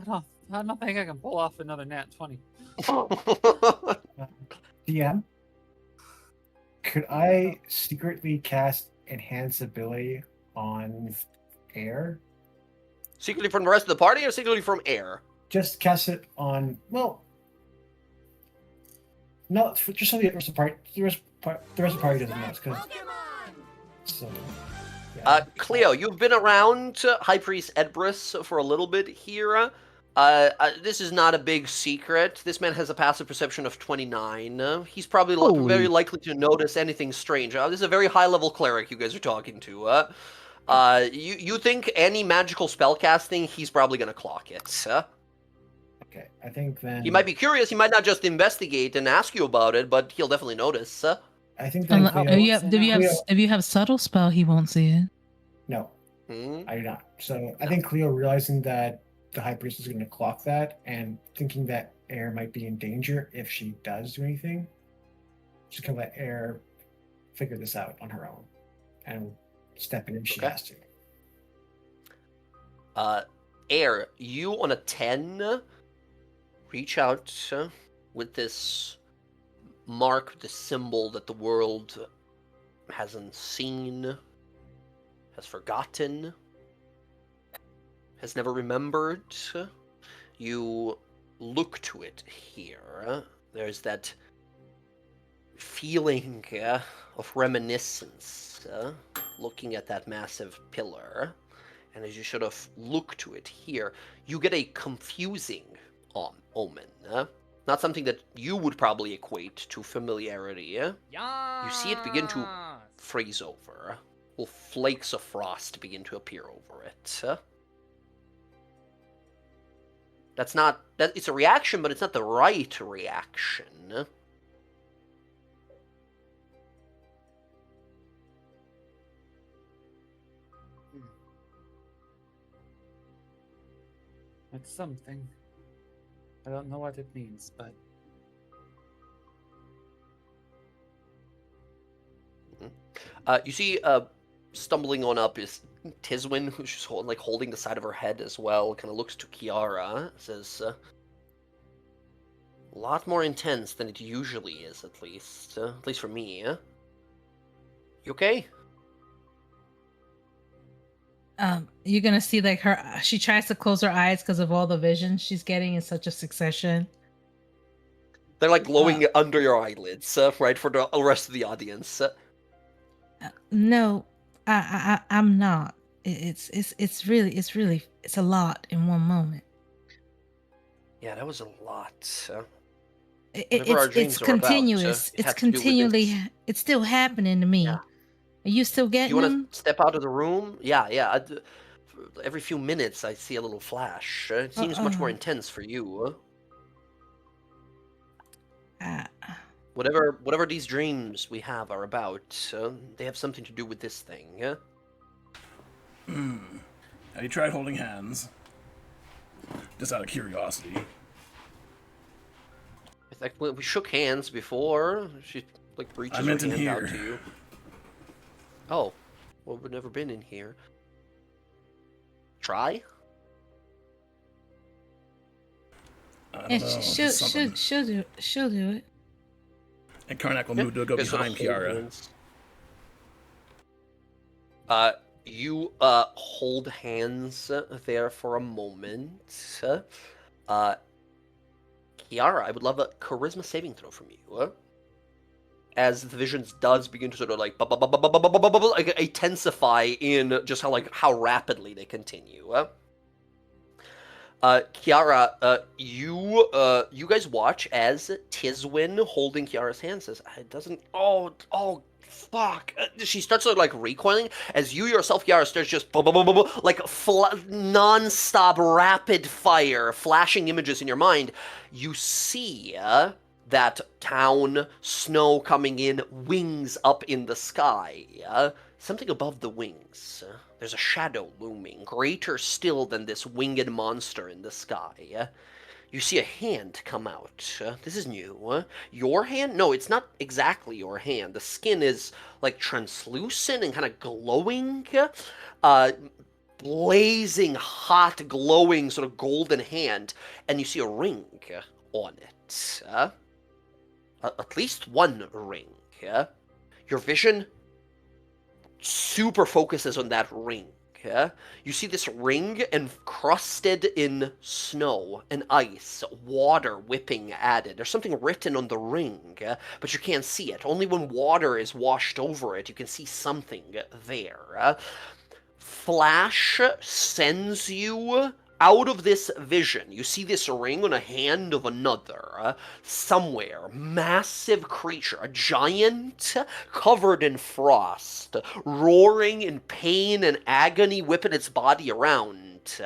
I don't think I can pull off another nat 20. DM, could I secretly cast Enhance Ability on Air? Secretly from the rest of the party or secretly from Air? Just cast it on, well, no, just so the rest of the party, the rest of the party doesn't know. Because so, yeah. Cleo, you've been around High Priest Edbrus for a little bit here. This is not a big secret. This man has a passive perception of 29. He's probably very likely to notice anything strange. This is a very high-level cleric you guys are talking to. You think any magical spell casting, he's probably going to clock it. Okay, I think then... He might be curious. He might not just investigate and ask you about it, but he'll definitely notice. I think then if you have subtle spell, he won't see it. No, I do not. So I think Cleo realizing that the High Priest is going to clock that and thinking that Air might be in danger if she does do anything, she's going to let Air figure this out on her own and step in if she has to. Air, you on a 10 reach out with this mark, the symbol that the world hasn't seen, has forgotten, has never remembered. You look to it here. There's that feeling of reminiscence looking at that massive pillar. And as you sort of look to it here, you get a confusing omen. Not something that you would probably equate to familiarity. You see it begin to freeze over. Little flakes of frost begin to appear over it. That's not... it's a reaction, but it's not the right reaction. It's something. I don't know what it means, but... You see, stumbling on up is Tiswin, who's just holding the side of her head as well. Kind of looks to Kiara, says, "A lot more intense than it usually is, at least for me." You okay? You're gonna see like she tries to close her eyes because of all the vision she's getting in such a succession. They're like glowing under your eyelids, right, for the rest of the audience. No, I'm not. It's really a lot in one moment. Yeah, that was a lot. It's continuous. It's continually. It's still happening to me. Yeah. Are you still getting You them? want to step out of the room? Yeah. Every few minutes, I see a little flash. It seems much more intense for you. Whatever these dreams we have are about, they have something to do with this thing. Have you tried holding hands? Just out of curiosity. It's like we shook hands before. She reaches her hand out to you. Oh, well, we've never been in here. Try? Yeah, she'll do it. And Karnak will move to go behind Kiara. You hold hands there for a moment. Kiara, I would love a charisma saving throw from you. as the visions does begin to sort of like intensify in just how rapidly they continue. Kiara, you guys watch as Tiswin, holding Kiara's hand, says, "It doesn't. Oh, fuck!" She starts like recoiling as you yourself, Kiara, starts just like non-stop rapid fire, flashing images in your mind. You see that town, snow coming in, wings up in the sky. Something above the wings. There's a shadow looming, greater still than this winged monster in the sky. You see a hand come out. This is new. Your hand? No, it's not exactly your hand. The skin is like translucent and kind of glowing. Blazing, hot, glowing, sort of golden hand. And you see a ring on it. At least one ring. Your vision super focuses on that ring. You see this ring encrusted in snow and ice, water whipping added. There's something written on the ring, but you can't see it. Only when water is washed over it, you can see something there. Flash sends you out of this vision. You see this ring on a hand of another. Somewhere, massive creature, a giant covered in frost, roaring in pain and agony, whipping its body around.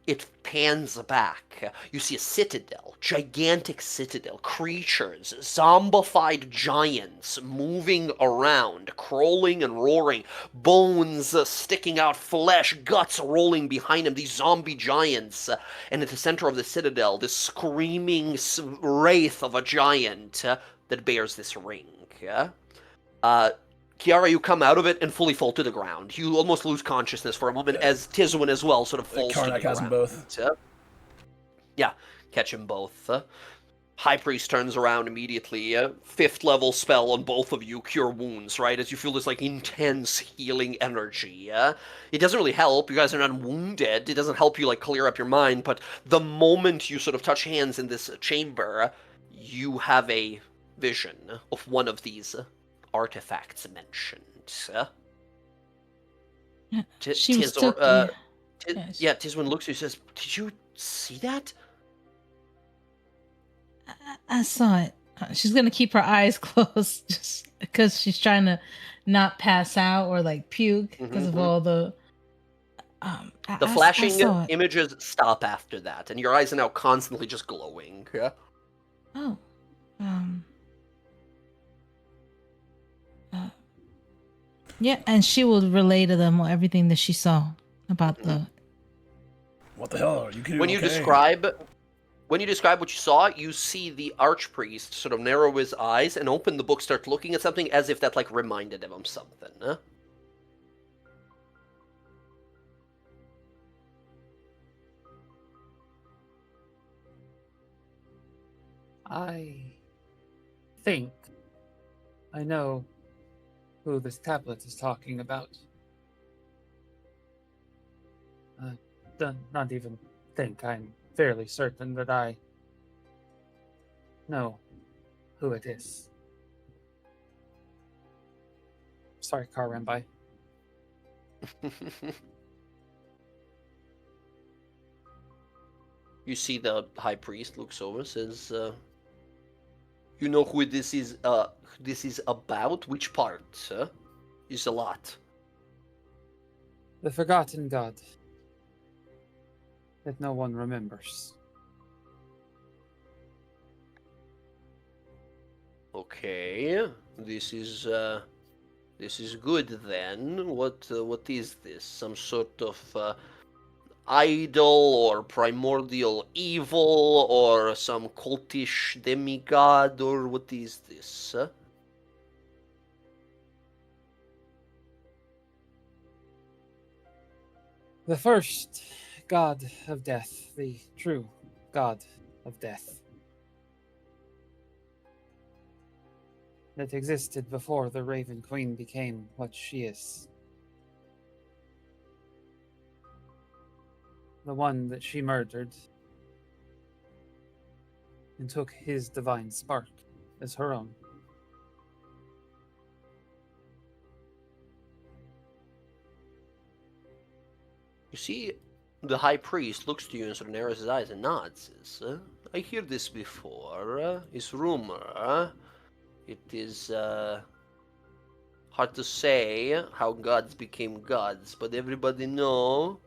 It pans back. You see a citadel, gigantic citadel, creatures, zombified giants moving around, crawling and roaring, bones sticking out, flesh, guts rolling behind them, these zombie giants. And at the center of the citadel, this screaming wraith of a giant that bears this ring. Kiara, you come out of it and fully fall to the ground. You almost lose consciousness for a moment as Tiswin as well sort of falls to the Karnak has them ground. both. Yeah, catch them both. High Priest turns around immediately. 5th level spell on both of you, Cure Wounds, right? As you feel this like intense healing energy. It doesn't really help. You guys are not wounded. It doesn't help you like clear up your mind. But the moment you sort of touch hands in this chamber, you have a vision of one of these artifacts mentioned. She was took. Yes. Tiswin looks at you and says, "Did you see that?" I saw it. She's gonna keep her eyes closed just because she's trying to not pass out or like puke because of all the. The flashing images stop after that, and your eyes are now constantly just glowing. Oh. Yeah, and she will relay to them everything that she saw about the. What the hell are you kidding? When you describe what you saw, you see the archpriest sort of narrow his eyes and open the book, start looking at something as if that like reminded him of something. I think I know who this tablet is talking about. Not even think. I'm fairly certain that I know who it is. Sorry, car ran by. You see the high priest looks over, says, "You know who this is? This is about? Which part? Is a lot." The forgotten god that no one remembers. Okay, this is good then. What is this? Some sort of idol or primordial evil or some cultish demigod, or what is this? The first god of death, the true god of death, that existed before the Raven Queen became what she is. The one that she murdered and took his divine spark as her own. You see, the high priest looks to you and sort of narrows his eyes and nods. Says, I hear this before. It's rumor. It is hard to say how gods became gods, but everybody know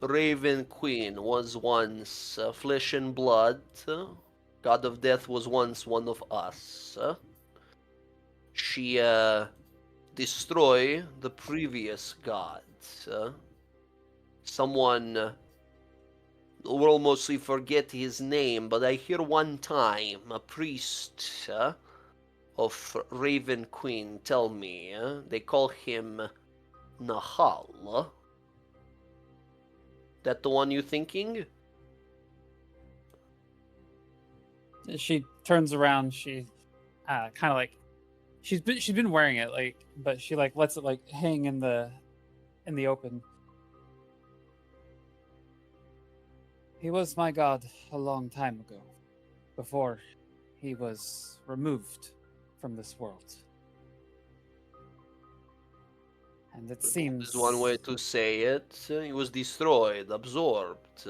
Raven Queen was once flesh and blood. God of Death was once one of us. She destroyed the previous gods. Someone will mostly forget his name, but I hear one time a priest of Raven Queen tell me they call him Nahal. That the one you thinking? She turns around. She kind of like she's been wearing it, like, but she like lets it like hang in the open. He was my god a long time ago, before he was removed from this world. And it seems There's one way to say it. He was destroyed, absorbed.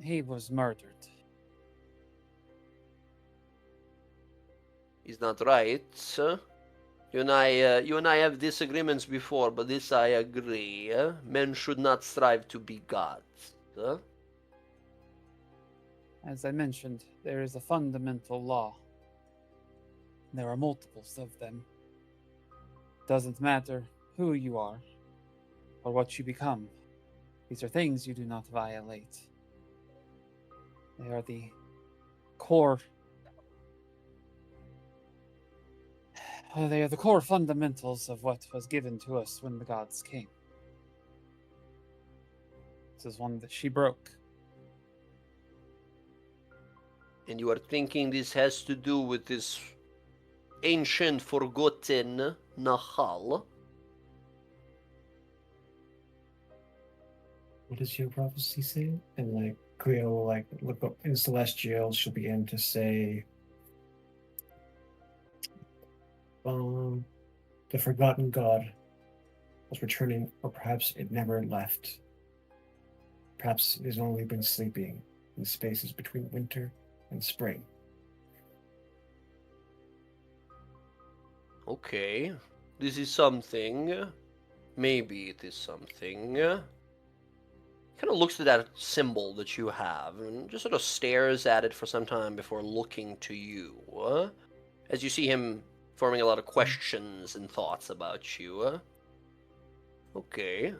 he was murdered. Is not right. You and I have disagreements before, but this I agree. Men should not strive to be gods. As I mentioned, there is a fundamental law. There are multiples of them. Doesn't matter who you are or what you become. These are things you do not violate. They are the core. They are the core fundamentals of what was given to us when the gods came. This is one that she broke. And you are thinking this has to do with this ancient forgotten Nahal? What does your prophecy say? And like Cleo will like look up in Celestial, she'll begin to say the forgotten god was returning, or perhaps it never left. Perhaps it has only been sleeping in the spaces between winter and spring. Okay, this is something. Maybe it is something. Kind of looks at that symbol that you have and just sort of stares at it for some time before looking to you. As you see him forming a lot of questions and thoughts about you. Okay.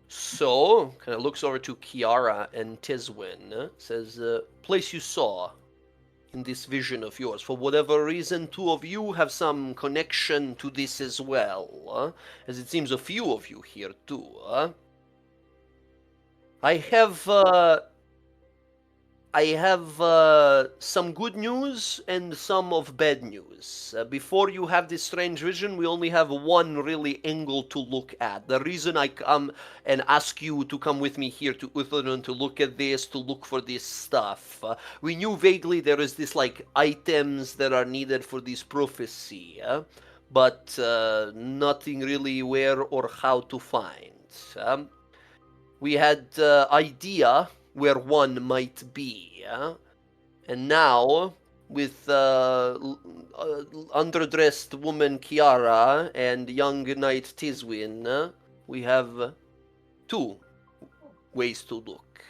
So, kind of looks over to Kiara and Tiswin. Says, place you saw in this vision of yours. For whatever reason, two of you have some connection to this as well. As it seems a few of you here too. I have some good news and some of bad news. Before you have this strange vision, we only have one really angle to look at. The reason I come and ask you to come with me here to Uthadun to look at this, to look for this stuff. We knew vaguely there is this like items that are needed for this prophecy, but nothing really where or how to find. We had idea where one might be, and now with underdressed woman Kiara and young knight Tiswin, we have two ways to look.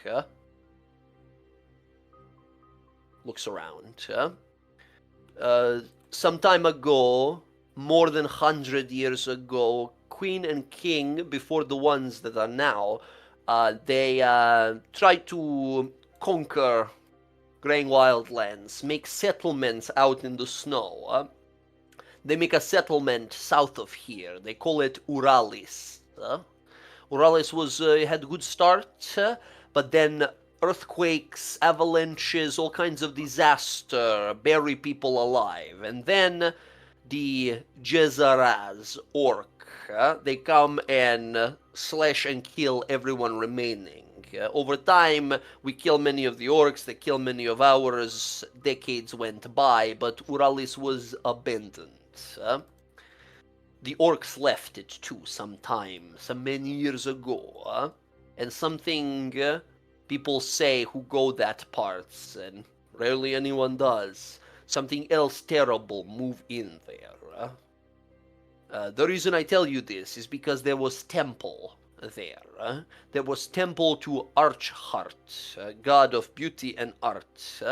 Looks around. Some time ago, more than 100 years ago, Queen and King, before the ones that are now, they tried to conquer WildLands, make settlements out in the snow. They make a settlement south of here. They call it Uralis. Uralis was had a good start, but then earthquakes, avalanches, all kinds of disaster bury people alive. And then the Jezaraz orc, they come and slash and kill everyone remaining. Over time, we kill many of the orcs, they kill many of ours, decades went by, but Uralis was abandoned. The orcs left it too some many years ago, and something people say who go that parts, and rarely anyone does, something else terrible move in there. The reason I tell you this is because there was temple there. There was temple to Archheart, god of beauty and art.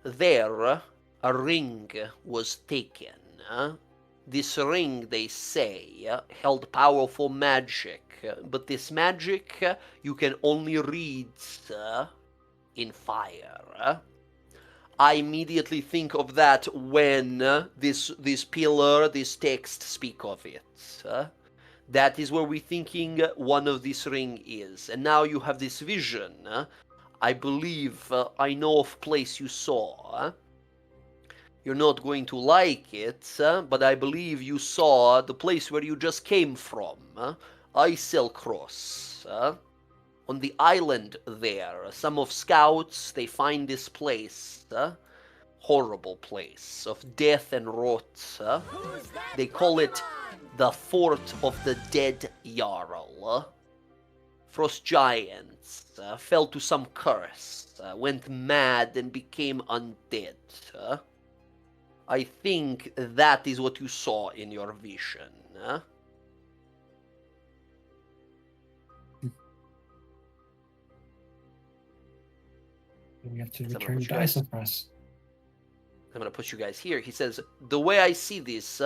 There, a ring was taken. This ring, they say, held powerful magic, but this magic you can only read in fire. I immediately think of that when this pillar, this text speak of it. That is where we're thinking one of this ring is. And now you have this vision. I believe I know of place you saw. You're not going to like it, but I believe you saw the place where you just came from. Isel Cross. On the island there, some of scouts, they find this place. Horrible place of death and rot. They call it the Fort of the Dead Jarl. Frost giants fell to some curse, went mad and became undead. I think that is what you saw in your vision. We have to So I'm gonna return put you dice guys- across. I'm gonna put you guys here. He says, the way I see this,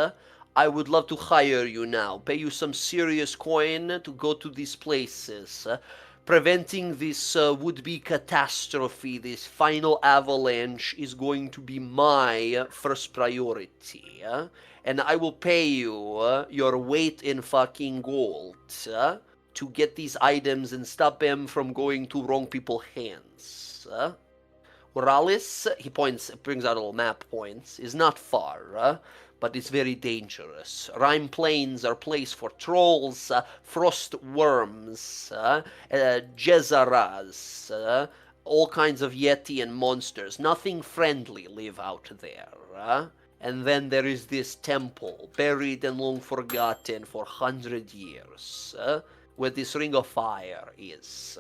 I would love to hire you now, pay you some serious coin to go to these places. Preventing this would-be catastrophe, this final avalanche, is going to be my first priority. And I will pay you your weight in fucking gold to get these items and stop them from going to wrong people's hands. Oralis, he brings out a little map points, is not far, but it's very dangerous. Rime Plains are place for trolls, frost worms, Jezaras, all kinds of yeti and monsters. Nothing friendly live out there. And then there is this temple, buried and long forgotten for 100 years, where this ring of fire is.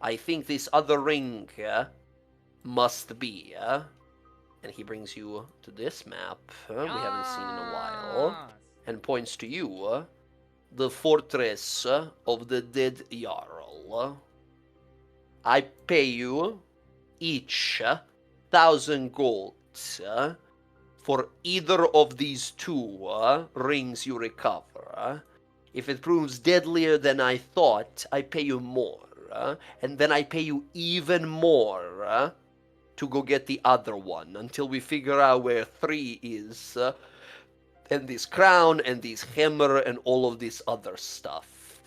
I think this other ring must be, and he brings you to this map we haven't seen in a while, and points to you, the fortress of the dead Jarl. I pay you each 1,000 gold for either of these two rings you recover. If it proves deadlier than I thought, I pay you more, and then I pay you even more to go get the other one until we figure out where 3 is, and this crown and this hammer and all of this other stuff.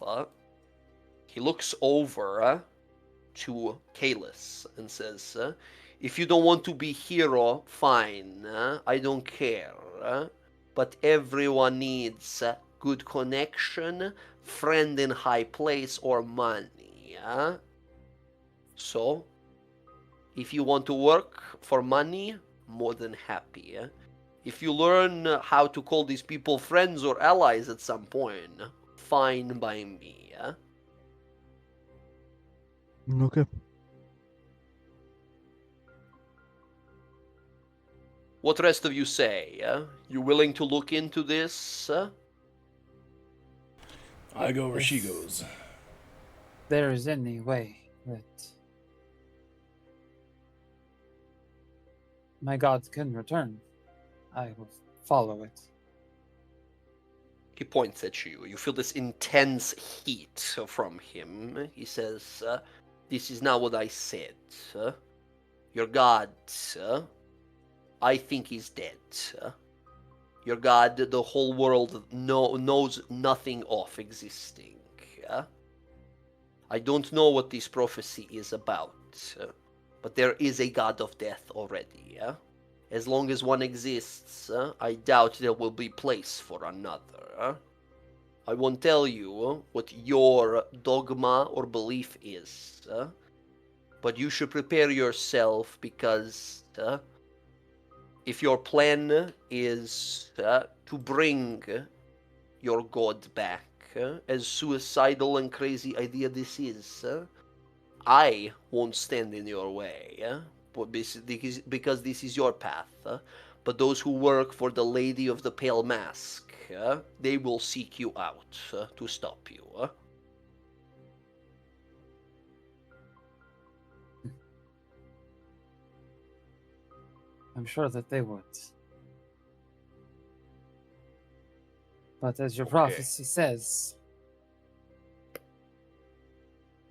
He looks over to Kalis and says, if you don't want to be hero, fine, I don't care, but everyone needs good connection, friend in high place, or money. So, if you want to work for money, more than happy. If you learn how to call these people friends or allies at some point, fine by me. Okay. What rest of you say? You willing to look into this? I go where she Yes. goes. There is any way that my god can return, I will follow it. He points at you. You feel this intense heat from him. He says, this is not what I said. Your god, I think is dead. Your god, the whole world knows nothing of existing. I don't know what this prophecy is about, but there is a god of death already. As long as one exists, I doubt there will be place for another. I won't tell you what your dogma or belief is, but you should prepare yourself because if your plan is to bring your god back, as suicidal and crazy idea this is, I won't stand in your way, because this is your path. But those who work for the Lady of the Pale Mask, they will seek you out to stop you. I'm sure that they would. But as your Okay. prophecy says,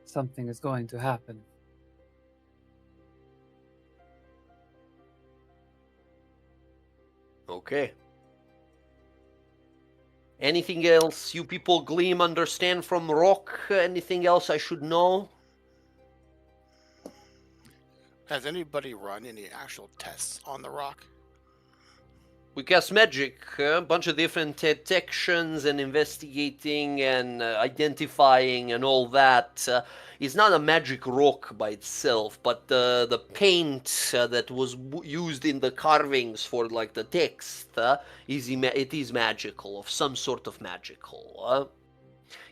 something is going to happen. Okay. Anything else you people gleam understand from rock? Anything else I should know? Has anybody run any actual tests on the rock? We cast magic, a bunch of different detections and investigating and identifying and all that. It's not a magic rock by itself, but the paint that was used in the carvings for like the text it is magical, of some sort of magical.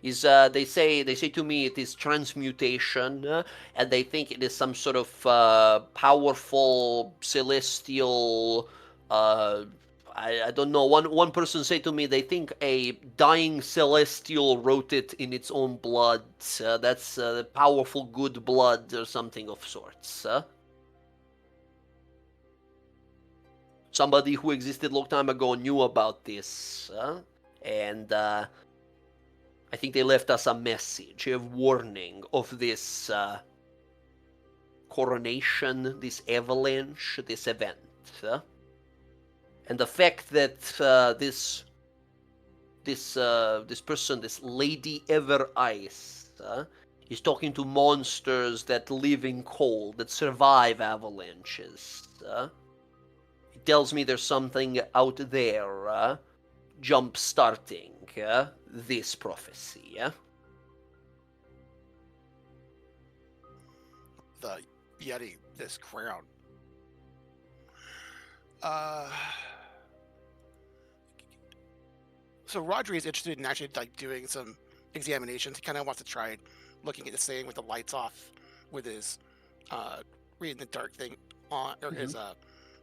They say to me it is transmutation, and they think it is some sort of powerful celestial. I don't know. One person said to me they think a dying celestial wrote it in its own blood. That's powerful good blood or something of sorts. Somebody who existed long time ago knew about this, and I think they left us a message of warning of this coronation, this avalanche, this event. And the fact that this person, this Lady Ever Ice, is talking to monsters that live in cold, that survive avalanches. It tells me there's something out there jump-starting this prophecy. The Yeti, this crown. So Rodri is interested in actually like doing some examinations. He kind of wants to try looking at this thing with the lights off, with his reading the dark thing on, or his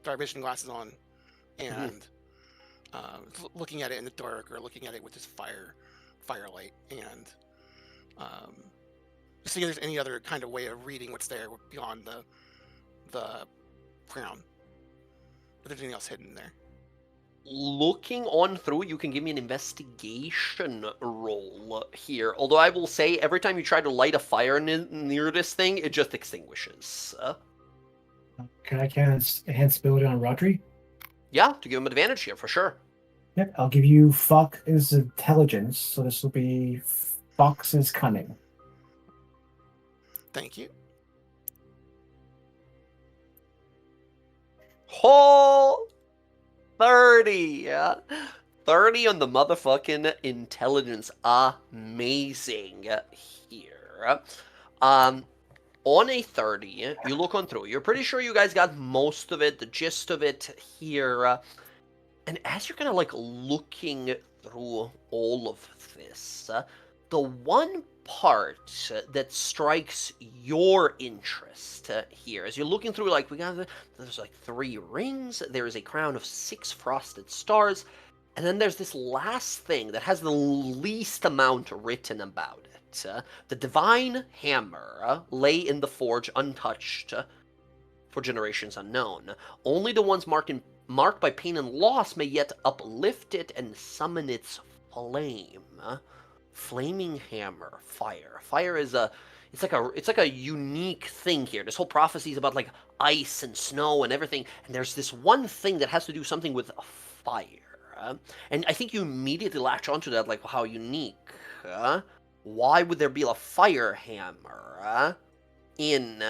dark vision glasses on, and looking at it in the dark, or looking at it with his firelight, and seeing if there's any other kind of way of reading what's there beyond the crown. If there's anything else hidden there. Looking on through, you can give me an investigation roll here. Although I will say, every time you try to light a fire near this thing, it just extinguishes. Can I cast enhance ability on Rodri? Yeah, to give him advantage here, for sure. Yep, I'll give you Fox's intelligence, so this will be Fox's cunning. Thank you. Oh, 30, yeah. 30 on the motherfucking intelligence. Amazing here. On a 30, you look on through. You're pretty sure you guys got most of it, the gist of it here. And as you're kind of like looking through all of this, the one part that strikes your interest here, as you're looking through, like, there's like 3 rings, there is a crown of 6 frosted stars, and then there's this last thing that has the least amount written about it. The divine hammer lay in the forge untouched for generations unknown. Only the ones marked by pain and loss may yet uplift it and summon its flame. Flaming hammer, fire. Fire is it's like a unique thing here. This whole prophecy is about like ice and snow and everything, and there's this one thing that has to do something with fire. And I think you immediately latch onto that, like, how unique. Why would there be a fire hammer in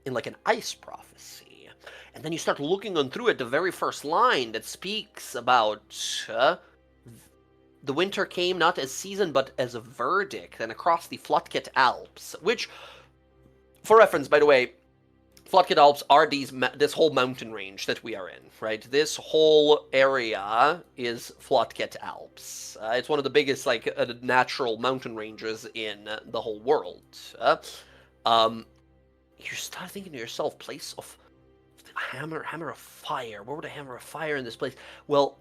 like an ice prophecy? And then you start looking on through it, the very first line that speaks about the winter came not as season but as a verdict, and across the Flutket Alps, which, for reference, by the way, Floodkit Alps are this whole mountain range that we are in, right? This whole area is Floodkit Alps. It's one of the biggest, like, natural mountain ranges in the whole world. You start thinking to yourself, place of hammer of fire. Where would a hammer of fire in this place? Well,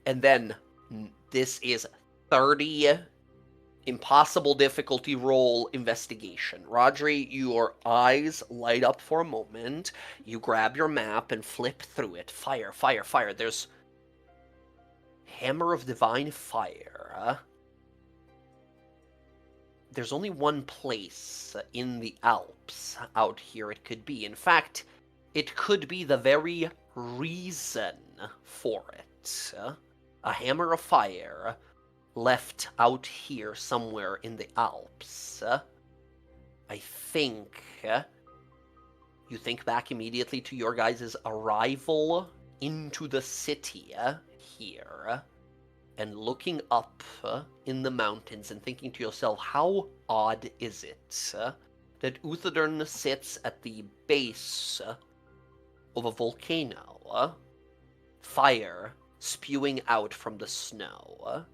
and then this is 30 impossible difficulty roll investigation. Rodri, your eyes light up for a moment. You grab your map and flip through it. Fire, fire, fire. There's Hammer of Divine Fire. There's only one place in the Alps out here it could be. In fact, it could be the very reason for it. A Hammer of Fire left out here somewhere in the Alps. I think you think back immediately to your guys' arrival into the city here, and looking up in the mountains and thinking to yourself, how odd is it that Uthadern sits at the base of a volcano, fire spewing out from the snow.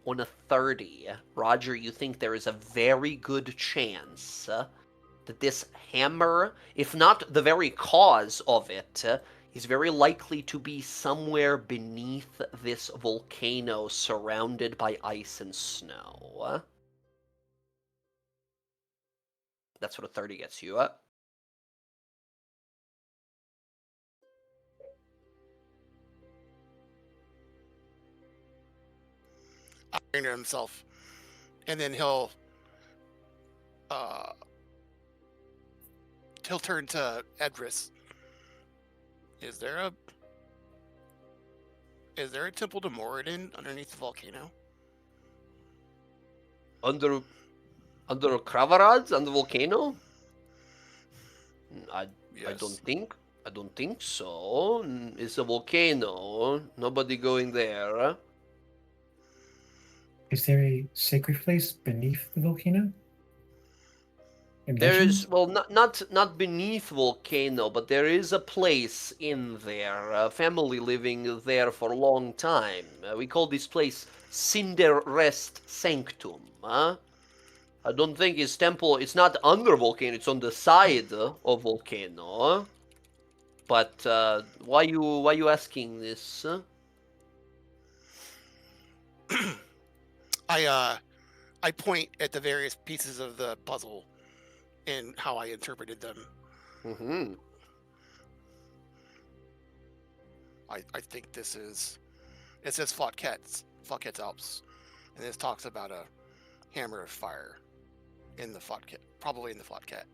On a 30, Roger, you think there is a very good chance that this hammer, if not the very cause of it, is very likely to be somewhere beneath this volcano surrounded by ice and snow. That's what a 30 gets you. To himself, and then he'll turn to Edris. Is there a temple to Moradin underneath the volcano? Under Kravarad's, under the volcano? I don't think so. It's a volcano. Nobody going there. Is there a sacred place beneath the volcano? There is, well, not beneath volcano, but there is a place in there. A family living there for a long time. We call this place Cinder Rest Sanctum. I don't think his temple. It's not under volcano. It's on the side of volcano. But why you asking this? I point at the various pieces of the puzzle and how I interpreted them. Mm-hmm. I think it says Flotket's Alps, and this talks about a hammer of fire in the Flotket, probably in the Flotket.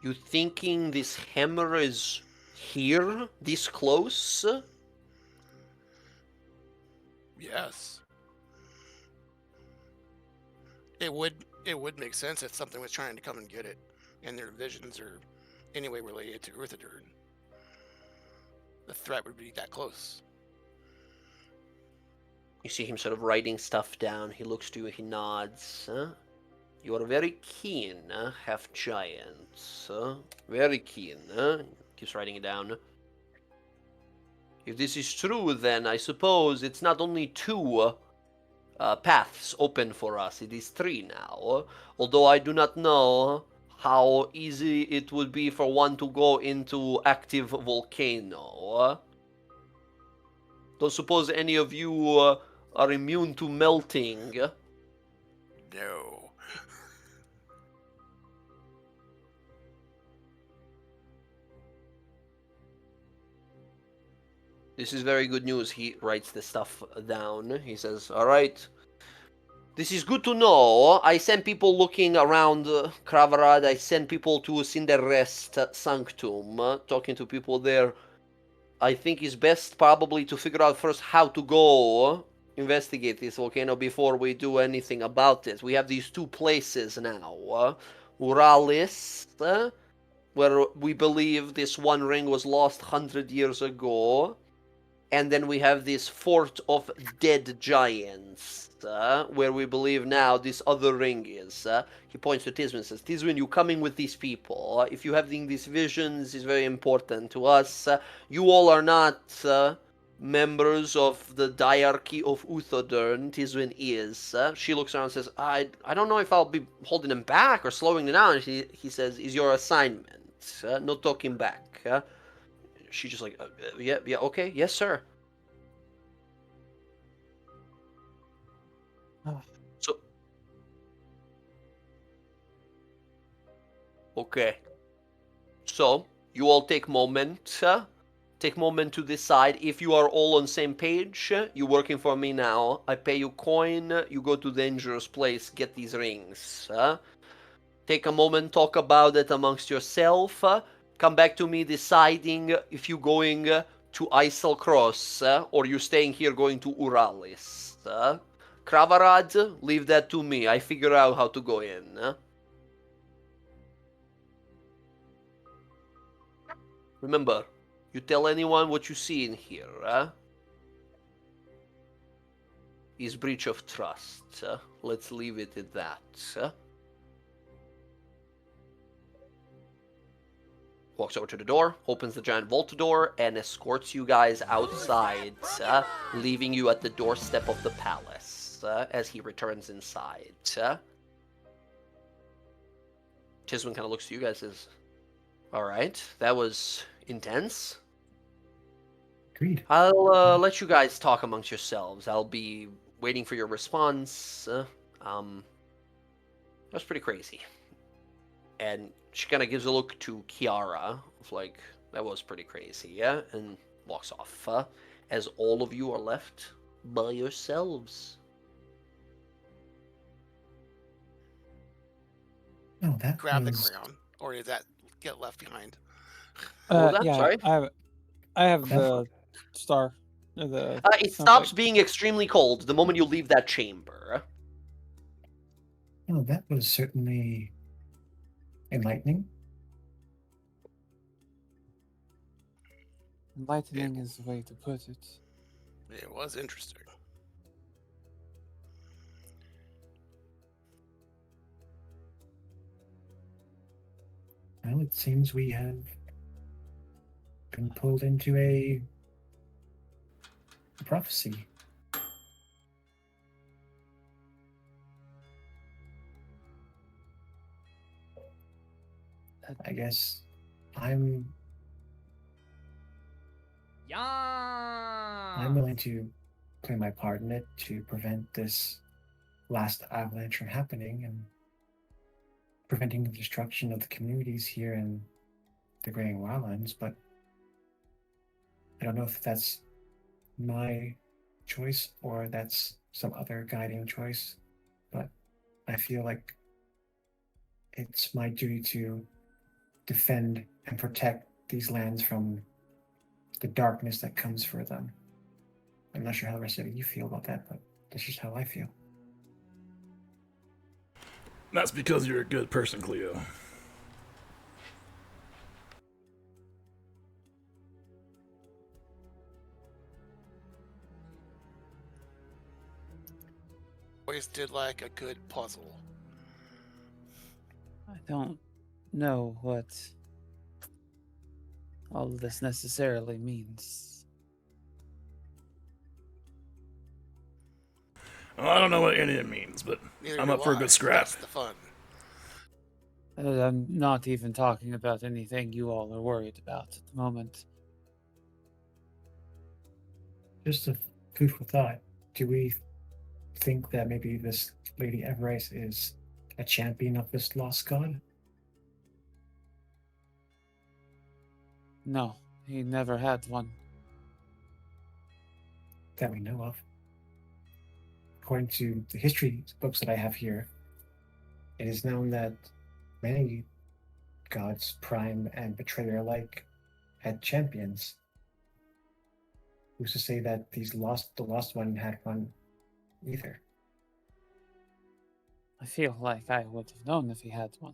You thinking this hammer is here, this close? Yes. It would make sense if something was trying to come and get it, and their visions are anyway related to Urthadern. The threat would be that close. You see him sort of writing stuff down. He looks to you, he nods. You are very keen, half giant. Very keen. Keeps writing it down. If this is true, then I suppose it's not only two paths open for us. It is three now. Although I do not know how easy it would be for one to go into active volcano. Don't suppose any of you are immune to melting. No. This is very good news. He writes the stuff down. He says, all right. This is good to know. I sent people looking around Kravarad. I sent people to Cinderrest Sanctum, talking to people there. I think it's best probably to figure out first how to go investigate this volcano before we do anything about it. We have these two places now. Uralis, where we believe this one ring was lost 100 years ago. And then we have this fort of dead giants, where we believe now this other ring is. He points to Tiswin and says, Tiswin, you coming with these people. If you having these visions is very important to us. You all are not members of the diarchy of Uthodurn. Tiswin is. She looks around and says, I don't know if I'll be holding them back or slowing them down. He says, is your assignment. No talking back. She's just like, yeah, okay, yes, sir. So, okay. So, you all take moment to decide if you are all on same page. You working for me now. I pay you coin. You go to dangerous place, get these rings. Take a moment, talk about it amongst yourself. Come back to me deciding if you going to Isel Cross or you staying here going to Uralis. Kravarad, leave that to me. I figure out how to go in. Remember, you tell anyone what you see in here. Is breach of trust. Let's leave it at that. Walks over to the door, opens the giant vault door, and escorts you guys outside, leaving you at the doorstep of the palace as he returns inside. Tiswin kind of looks to you guys and says, alright, that was intense. Agreed. I'll let you guys talk amongst yourselves. I'll be waiting for your response. That's pretty crazy. And she kind of gives a look to Kiara, of like, that was pretty crazy, yeah? And walks off, as all of you are left by yourselves. No, that Grab the was... crown, or did that get left behind? What was that? Yeah, Sorry? I have That's- the star. The It snowflake. stops being extremely cold the moment you leave that chamber. No, that was certainly enlightening. Enlightening is the way to put it. It was interesting. Well, it seems we have been pulled into a prophecy. I guess I'm willing to play my part in it to prevent this last avalanche from happening and preventing the destruction of the communities here in the Greying Wildlands, but I don't know if that's my choice or that's some other guiding choice, but I feel like it's my duty to defend and protect these lands from the darkness that comes for them. I'm not sure how the rest of you feel about that, but that's just how I feel. That's because you're a good person, Cleo. Always did like a good puzzle. I don't know what all of this necessarily means. Well, I don't know what any of it means, but Neither I'm do up for a I. good scrap. That's the fun. I'm not even talking about anything you all are worried about at the moment. Just a food for thought. Do we think that maybe this Lady Everise is a champion of this lost god? No, he never had one. That we know of. According to the history books that I have here, it is known that many gods, prime and betrayer alike, had champions. Who's to say that the lost one had one either? I feel like I would have known if he had one.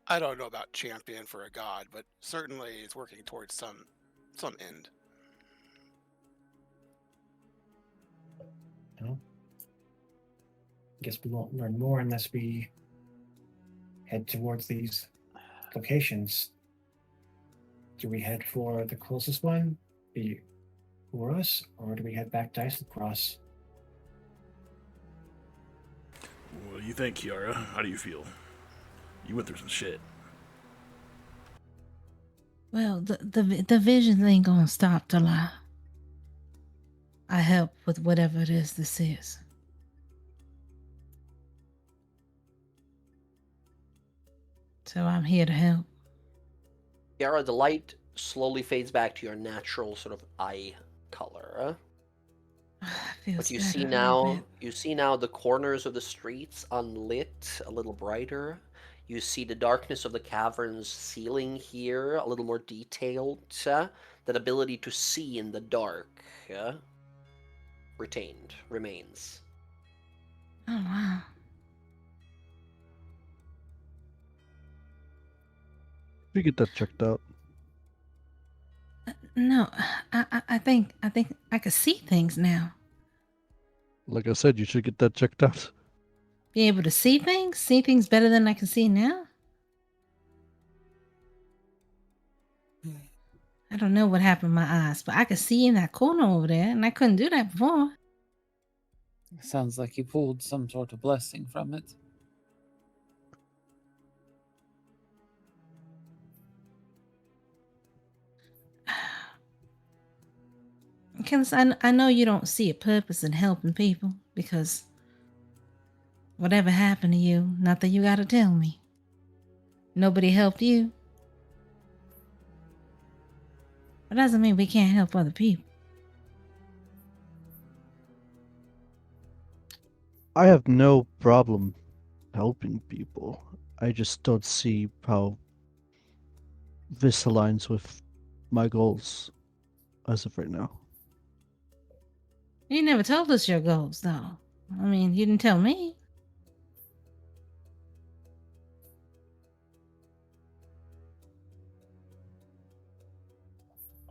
I don't know about champion for a god, but certainly it's working towards some end. No. Guess we won't learn more unless we head towards these locations. Do we head for the closest one, the Urus, or do we head back to Isocross? What do you think, Kiara? How do you feel? You went through some shit. Well, the visions ain't gonna stop till I help with whatever it is this is. So I'm here to help. Kiara, the light slowly fades back to your natural sort of eye color. Feels But you better see a little now, bit. the corners of the streets unlit, a little brighter. You see the darkness of the cavern's ceiling here, a little more detailed. That ability to see in the dark remains. Oh wow. We get that checked out. No, I think I could see things now. Like I said, you should get that checked out. Be able to see things better than I can see now. I don't know what happened to my eyes, but I could see in that corner over there, and I couldn't do that before. Sounds like you pulled some sort of blessing from it. Because I know you don't see a purpose in helping people, because whatever happened to you, not that you gotta tell me. Nobody helped you. But doesn't mean we can't help other people. I have no problem helping people. I just don't see how this aligns with my goals as of right now. You never told us your goals, though. I mean, you didn't tell me.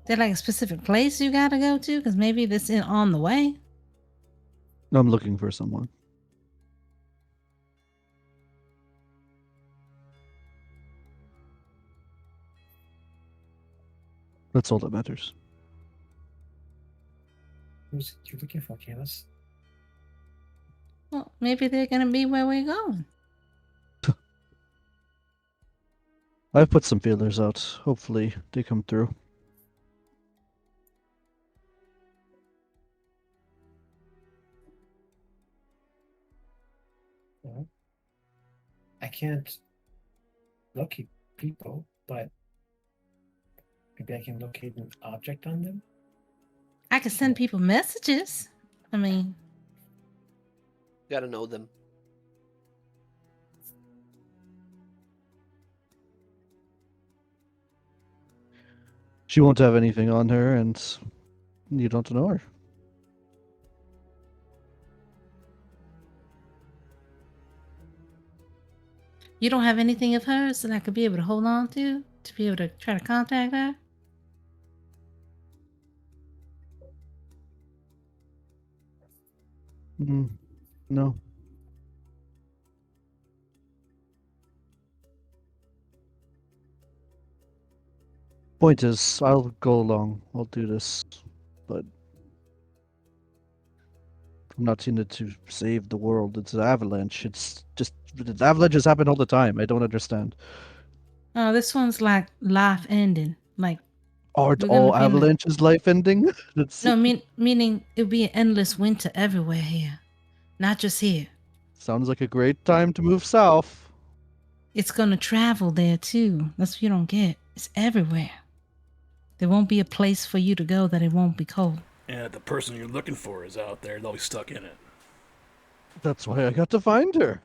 There like a specific place you gotta go to? Because maybe this is on the way. No, I'm looking for someone. That's all that matters. Who's you looking for, Candace? Well, maybe they're gonna be where we're going. I've put some feelers out. Hopefully they come through. Well, I can't locate people, but maybe I can locate an object on them. I could send people messages. I mean, You gotta know them. She won't have anything on her, and you don't know her. you don't have anything of hers that I could be able to hold on to be able to try to contact her? No. Point is, I'll go along. I'll do this, but I'm not in it to save the world. It's an avalanche. It's just avalanches happen all the time. I don't understand. Oh, this one's like life ending. Like Aren't we're gonna all be in the- avalanches life ending? That's No, meaning it'll be an endless winter everywhere here, not just here. sounds like a great time to move south. It's gonna travel there too. That's what you don't get. It's everywhere. There won't be a place for you to go that it won't be cold. And the person you're looking for is out there. They'll be stuck in it. That's why I got to find her.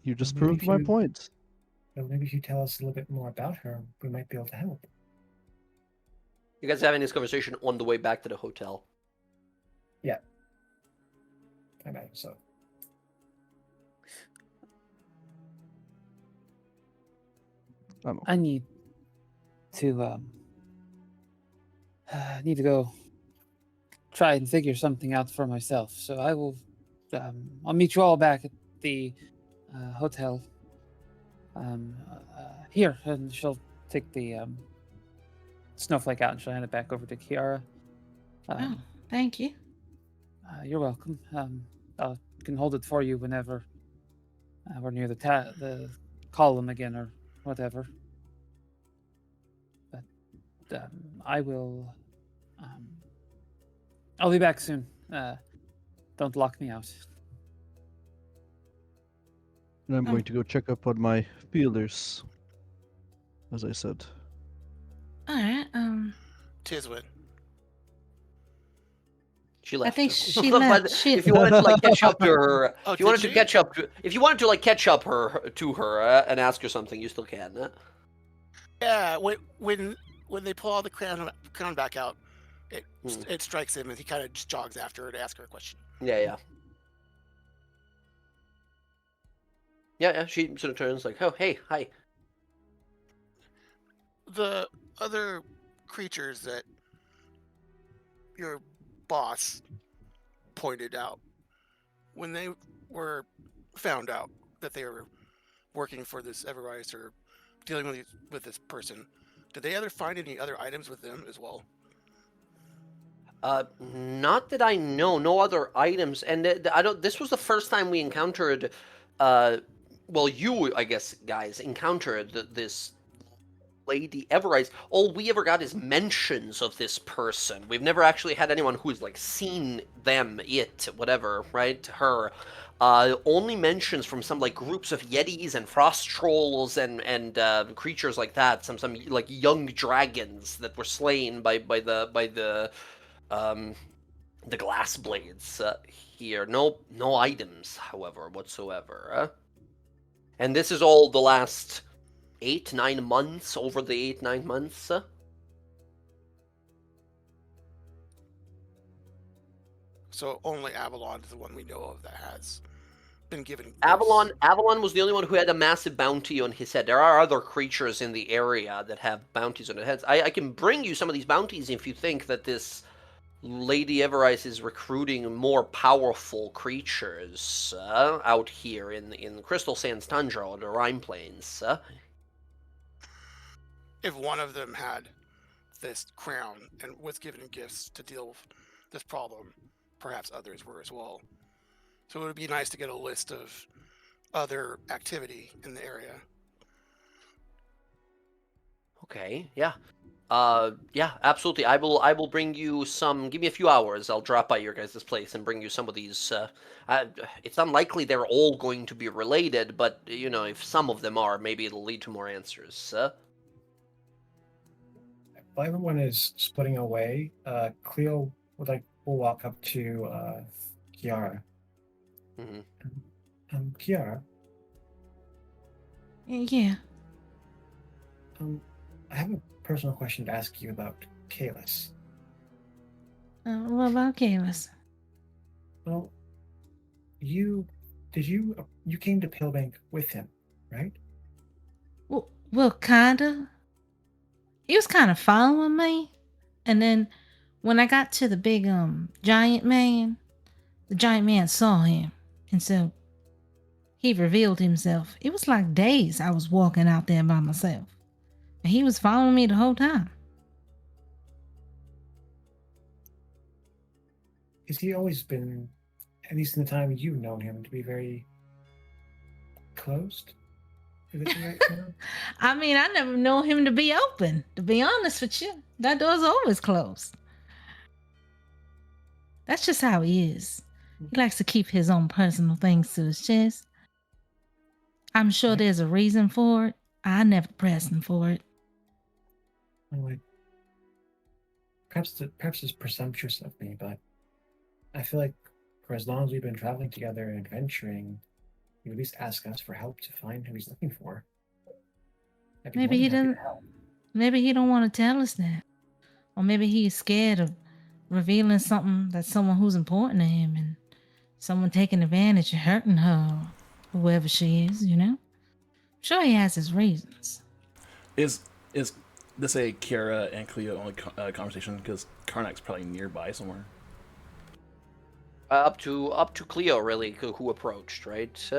You just Maybe proved if my you- point. Well, maybe if you tell us a little bit more about her, we might be able to help. You guys are having this conversation on the way back to the hotel. Yeah. I imagine so. I'm I need to go try and figure something out for myself. So I will. I'll meet you all back at the hotel. Here, and she'll take the snowflake out and she'll hand it back over to Kiara. Oh, thank you. You're welcome. I can hold it for you whenever we're near the column again or whatever. But I will. I'll be back soon. Don't lock me out. And I'm going to go check up on my feelers, as I said. All right. Tiswin. She I left. think she But left. Shit. if you wanted to like catch up to her, Oh, if you wanted did to she? catch up, if you wanted to like catch up to her and ask her something, you still can. Yeah, when they pull all the crown back out, it Hmm. it strikes him, and he kind of just jogs after her to ask her a question. Yeah. She sort of turns like, "Oh, hey, hi." The other creatures that your boss pointed out, when they were found out that they were working for this Everrise or dealing with this person, did they ever find any other items with them as well? Not that I know. No other items, and I don't. This was the first time we encountered. Well, you, I guess, guys, encountered this Lady Everrise. All we ever got is mentions of this person. We've never actually had anyone who's like seen them, it, whatever, right? Her. Only mentions from some like groups of yetis and frost trolls and creatures like that. Some like young dragons that were slain by the glass blades here. No items, however, whatsoever. And this is all the last 8-9 months. Over the 8-9 months. So only Avalon is the one we know of that has been given gifts. Avalon was the only one who had a massive bounty on his head. There are other creatures in the area that have bounties on their heads. I can bring you some of these bounties if you think that this Lady Everise is recruiting more powerful creatures out here in Crystal Sands Tundra or the Rime Plains. If one of them had this crown and was given gifts to deal with this problem, perhaps others were as well. So it would be nice to get a list of other activity in the area. Okay, yeah. Yeah, absolutely. I will bring you some. Give me a few hours. I'll drop by your guys' place and bring you some of these. It's unlikely they're all going to be related, but you know, if some of them are, maybe it'll lead to more answers. While everyone is splitting away, Cleo will walk up to Kiara. Mm-hmm. Kiara. Yeah. I have a personal question to ask you about Kalis. What about Kalis? Well, you came to Pillbank with him, right? Well, kinda. He was kind of following me, and then when I got to the big giant man, the giant man saw him, and so he revealed himself. It was like days I was walking out there by myself, and he was following me the whole time. Has he always been, at least in the time you've known him, to be very closed? Is it the right term? I mean, I never known him to be open. To be honest with you, that door's always closed. That's just how he is. He likes to keep his own personal things to his chest. I'm sure there's a reason for it. I never pressed him for it. Anyway, perhaps it's presumptuous of me, but I feel like for as long as we've been traveling together and adventuring, you at least ask us for help to find who he's looking for. Maybe he doesn't. Maybe he don't want to tell us that, or maybe he's scared of revealing something that's someone who's important to him, and someone taking advantage and hurting her, whoever she is. You know, sure he has his reasons. Is this a Kiara and Cleo only conversation? Because Karnak's probably nearby somewhere. Up to Cleo, really, who approached, right?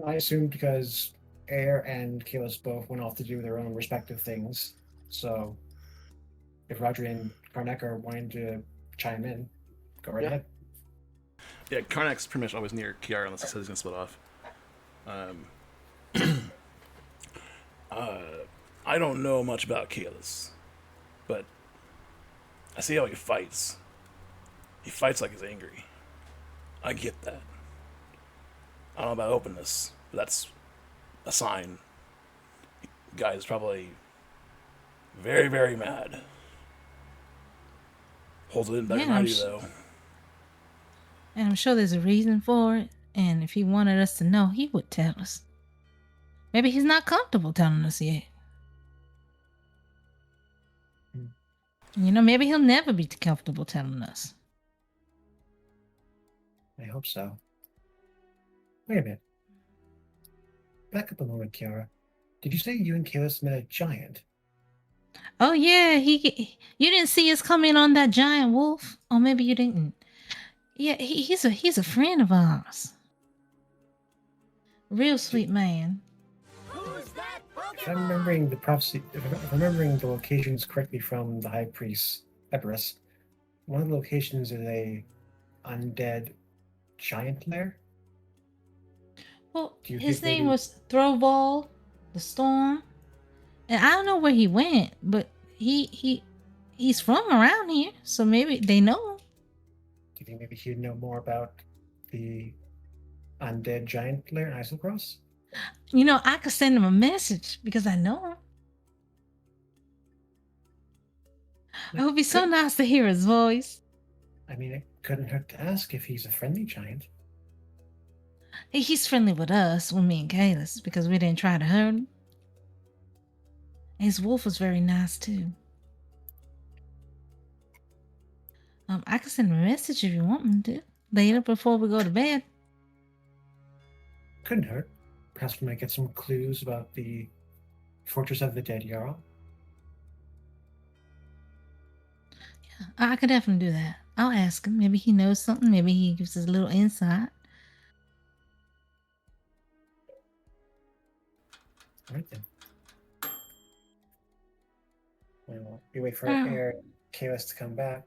I assumed because Air and Kalis both went off to do their own respective things. So if Roger and Karnak are wanting to chime in, go right Yeah. ahead. Yeah, Karnak's pretty much always near Kiara unless he says he's gonna split off. I don't know much about Kalis, but I see how he fights. He fights like he's angry. I get that. I don't know about openness, but that's a sign. The guy is probably very, very mad. Holds it in better Yeah, than I I'm do, sh- though. And I'm sure there's a reason for it. And if he wanted us to know, he would tell us. Maybe he's not comfortable telling us yet. You know, maybe he'll never be comfortable telling us. I hope so. Wait a minute. Back up a moment, Kiara. Did you say you and Kalis met a giant? Oh yeah, you didn't see us come in on that giant wolf, or maybe you didn't. Yeah, he's a friend of ours. Real sweet man. If I'm remembering the prophecy, if I'm remembering the locations correctly from the High Priest Eberus, one of the locations is a undead giant lair. Well, Do you his think name maybe- was Throwball, the Storm, and I don't know where he went, but he's from around here, so maybe they know him. Do you think maybe he'd know more about the undead giant lair in Isocross? You know, I could send him a message because I know him. It would be so nice to hear his voice. I mean, it couldn't hurt to ask if he's a friendly giant. He's friendly with us, with me and Kalis, because we didn't try to hurt him. His wolf was very nice too. I can send him a message if you want me to later before we go to bed. Couldn't hurt. Perhaps we might get some clues about the Fortress of the Dead Jarl. Yeah, I could definitely do that. I'll ask him. Maybe he knows something. Maybe he gives us a little insight. All right then. Well, we wait for Oh. Air and Kalis to come back.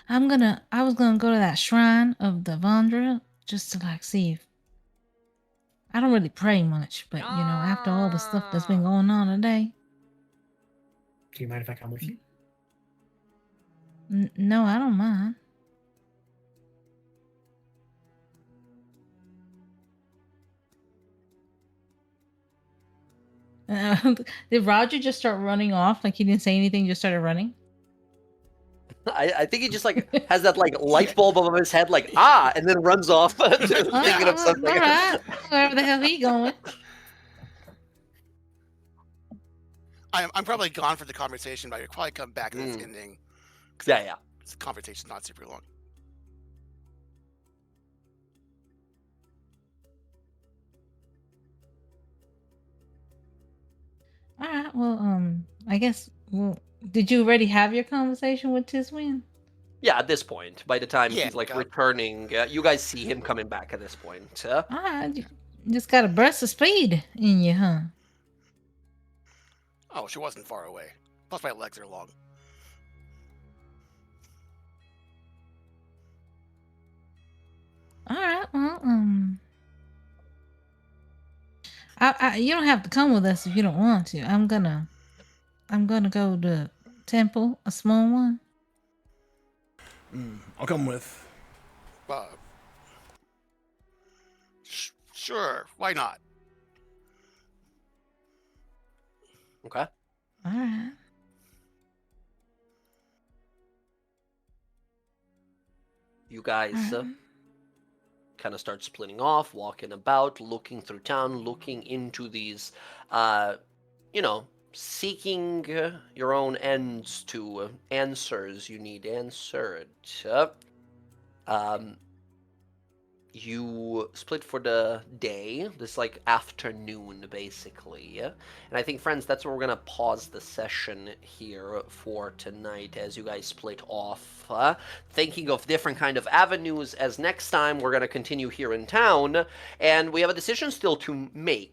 I was gonna go to that shrine of the Vandra just to like see if I don't really pray much, but you know, after all the stuff that's been going on today. Do you mind if I come with you? No, I don't mind. Did Roger just start running off? Like he didn't say anything, just started running? I think he just like has that like light bulb above his head, like and then runs off thinking of something. All right, wherever the hell he going. I'm probably gone for the conversation, but I'll probably come back and it's ending. Yeah. The conversation's not super long. All right, well, I guess. Well, did you already have your conversation with Tiswin? Yeah, at this point, by the time Yeah, he's like got it. returning, you guys see him coming back at this point. All right, you just got a burst of speed in you, huh? Oh, she wasn't far away. Plus, my legs are long. All right, well, you don't have to come with us if you don't want to. I'm gonna go to temple, a small one. I'll come with. Sure, why not? Okay. All right. You guys All right. kind of start splitting off, walking about, looking through town, looking into these, seeking your own ends to answers you need answered. you split for the day, this like afternoon basically. And I think, friends, that's where we're gonna pause the session here for tonight as you guys split off, thinking of different kind of avenues, as next time we're gonna continue here in town, and we have a decision still to make.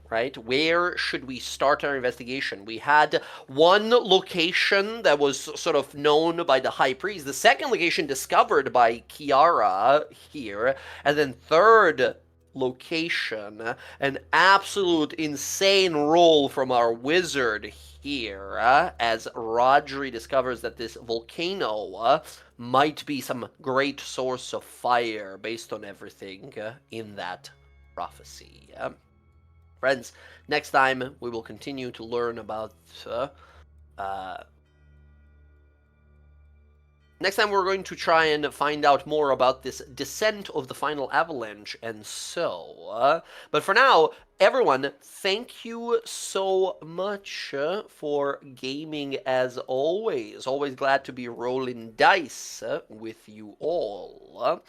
Right? Where should we start our investigation? We had one location that was sort of known by the High Priest, the second location discovered by Kiara here, and then third location, an absolute insane roll from our wizard here, as Rodri discovers that this volcano might be some great source of fire based on everything in that prophecy. Friends, next time we will continue to learn about next time we're going to try and find out more about this descent of the final avalanche and so. But for now, everyone, thank you so much for gaming as always. Always glad to be rolling dice with you all.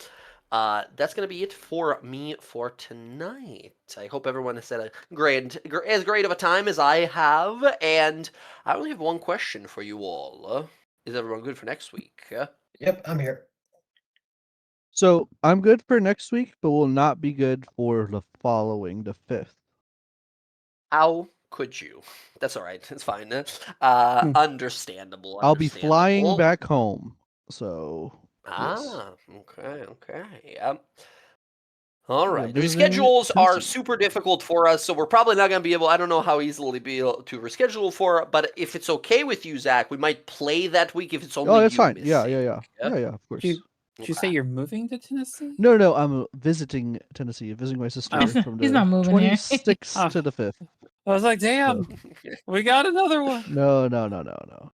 That's gonna be it for me for tonight. I hope everyone has had as great of a time as I have, and I only have one question for you all. Is everyone good for next week? Yep, I'm here. So I'm good for next week, but will not be good for the following, the 5th. How could you? That's all right. It's fine. Understandable. I'll be flying understandable. back home. So yes. Okay. All Yeah, right. visiting Reschedules are Tennessee. super difficult for us, so we're probably not going to be able. I don't know how easily be able to reschedule for. But if it's okay with you, Zach, we might play that week if it's only Oh, that's you fine. missing. Yeah, of course. Did you say you're moving to Tennessee? No, I'm visiting Tennessee, visiting my sister He's from he's the not moving here. 26th to the 5th. I was like, damn, we got another one. No. You guys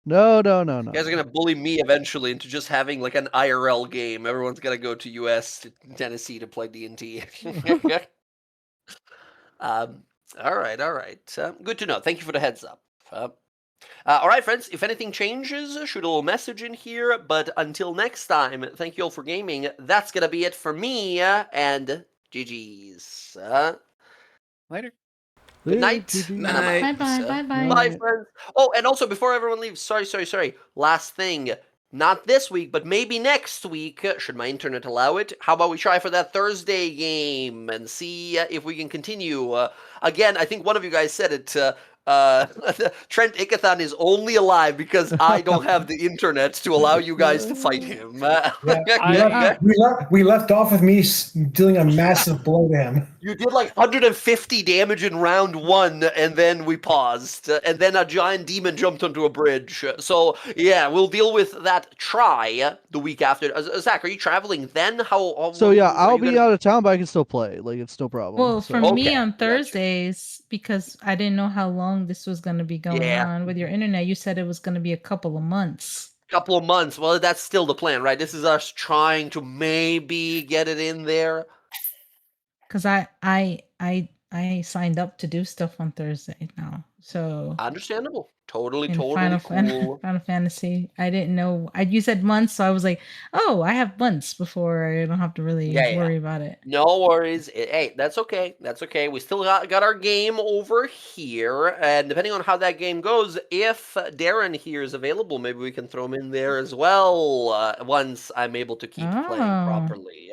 are gonna bully me eventually into just having like an IRL game. Everyone's gonna go to US to Tennessee to play D&T. All right. Good to know. Thank you for the heads up. All right, friends. If anything changes, shoot a little message in here. But until next time, thank you all for gaming. That's gonna be it for me. And GG's. Later. Good night. GG. And I'm out. Bye-bye. Bye, friends. Oh, and also before everyone leaves, sorry. Last thing. Not this week, but maybe next week, should my internet allow it. How about we try for that Thursday game and see if we can continue? Again, I think one of you guys said it. Trent Ickathon is only alive because I don't have the internet to allow you guys to fight him. We left off with me dealing a massive blow to him. You did like 150 damage in round 1, and then we paused. And then a giant demon jumped onto a bridge. So, yeah, we'll deal with that try the week after. Zach, are you traveling then? So yeah, I'll be out of town, but I can still play. Like, it's no problem. Well, so. for me Okay, on gotcha. Thursdays, because I didn't know how long this was going to be going on with your internet, you said it was going to be a couple of months. Couple of months. Well, that's still the plan, right? This is us trying to maybe get it in there. Because I signed up to do stuff on Thursday now, so Understandable. Totally in cool. Final Fantasy, I didn't know. You said months, so I was like, oh, I have months before I don't have to really worry about it. No worries. Hey, that's okay. We still got our game over here, and depending on how that game goes, if Darren here is available, maybe we can throw him in there as well once I'm able to keep playing properly.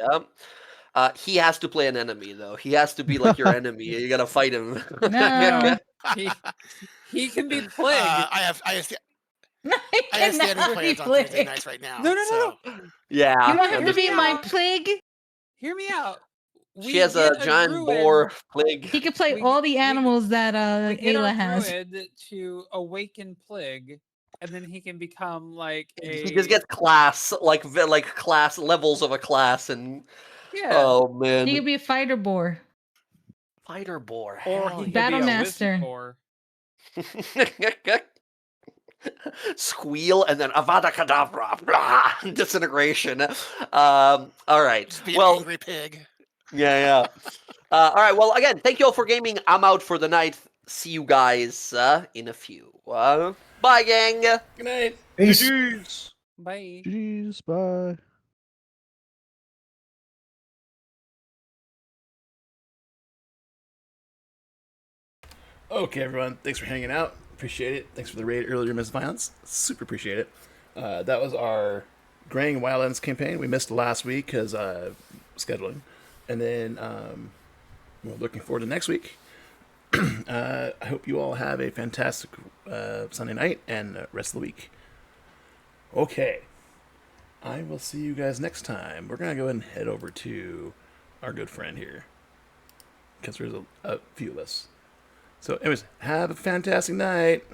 He has to play an enemy, though. He has to be like your enemy. You gotta fight him. No. he can be Plague. I have standing plans on Thursday nights right now. No. Yeah. You want him to be my Plague? Hear me out. She has a giant boar Plague. He could play all the animals that Ayla has. Druid to awaken Plague, and then he can become like a. He just gets class, like class levels of a class, and oh man, he could be a fighter boar. Fighter boar, or he could Battle be a Master. wizard boar. Squeal and then Avada Kedavra, blah, disintegration. All right. Just be an angry pig. Yeah. All right. Well, again, thank you all for gaming. I'm out for the night. See you guys in a few. Bye, gang. Good night. Peace. Bye. Jeez, bye. Okay, everyone. Thanks for hanging out. Appreciate it. Thanks for the raid earlier, Miss Violence. Super appreciate it. That was our Graying WildLands campaign. We missed last week because scheduling. And then we're looking forward to next week. I hope you all have a fantastic Sunday night and rest of the week. Okay. I will see you guys next time. We're going to go ahead and head over to our good friend here. Because there's a few of us. So, anyways, have a fantastic night.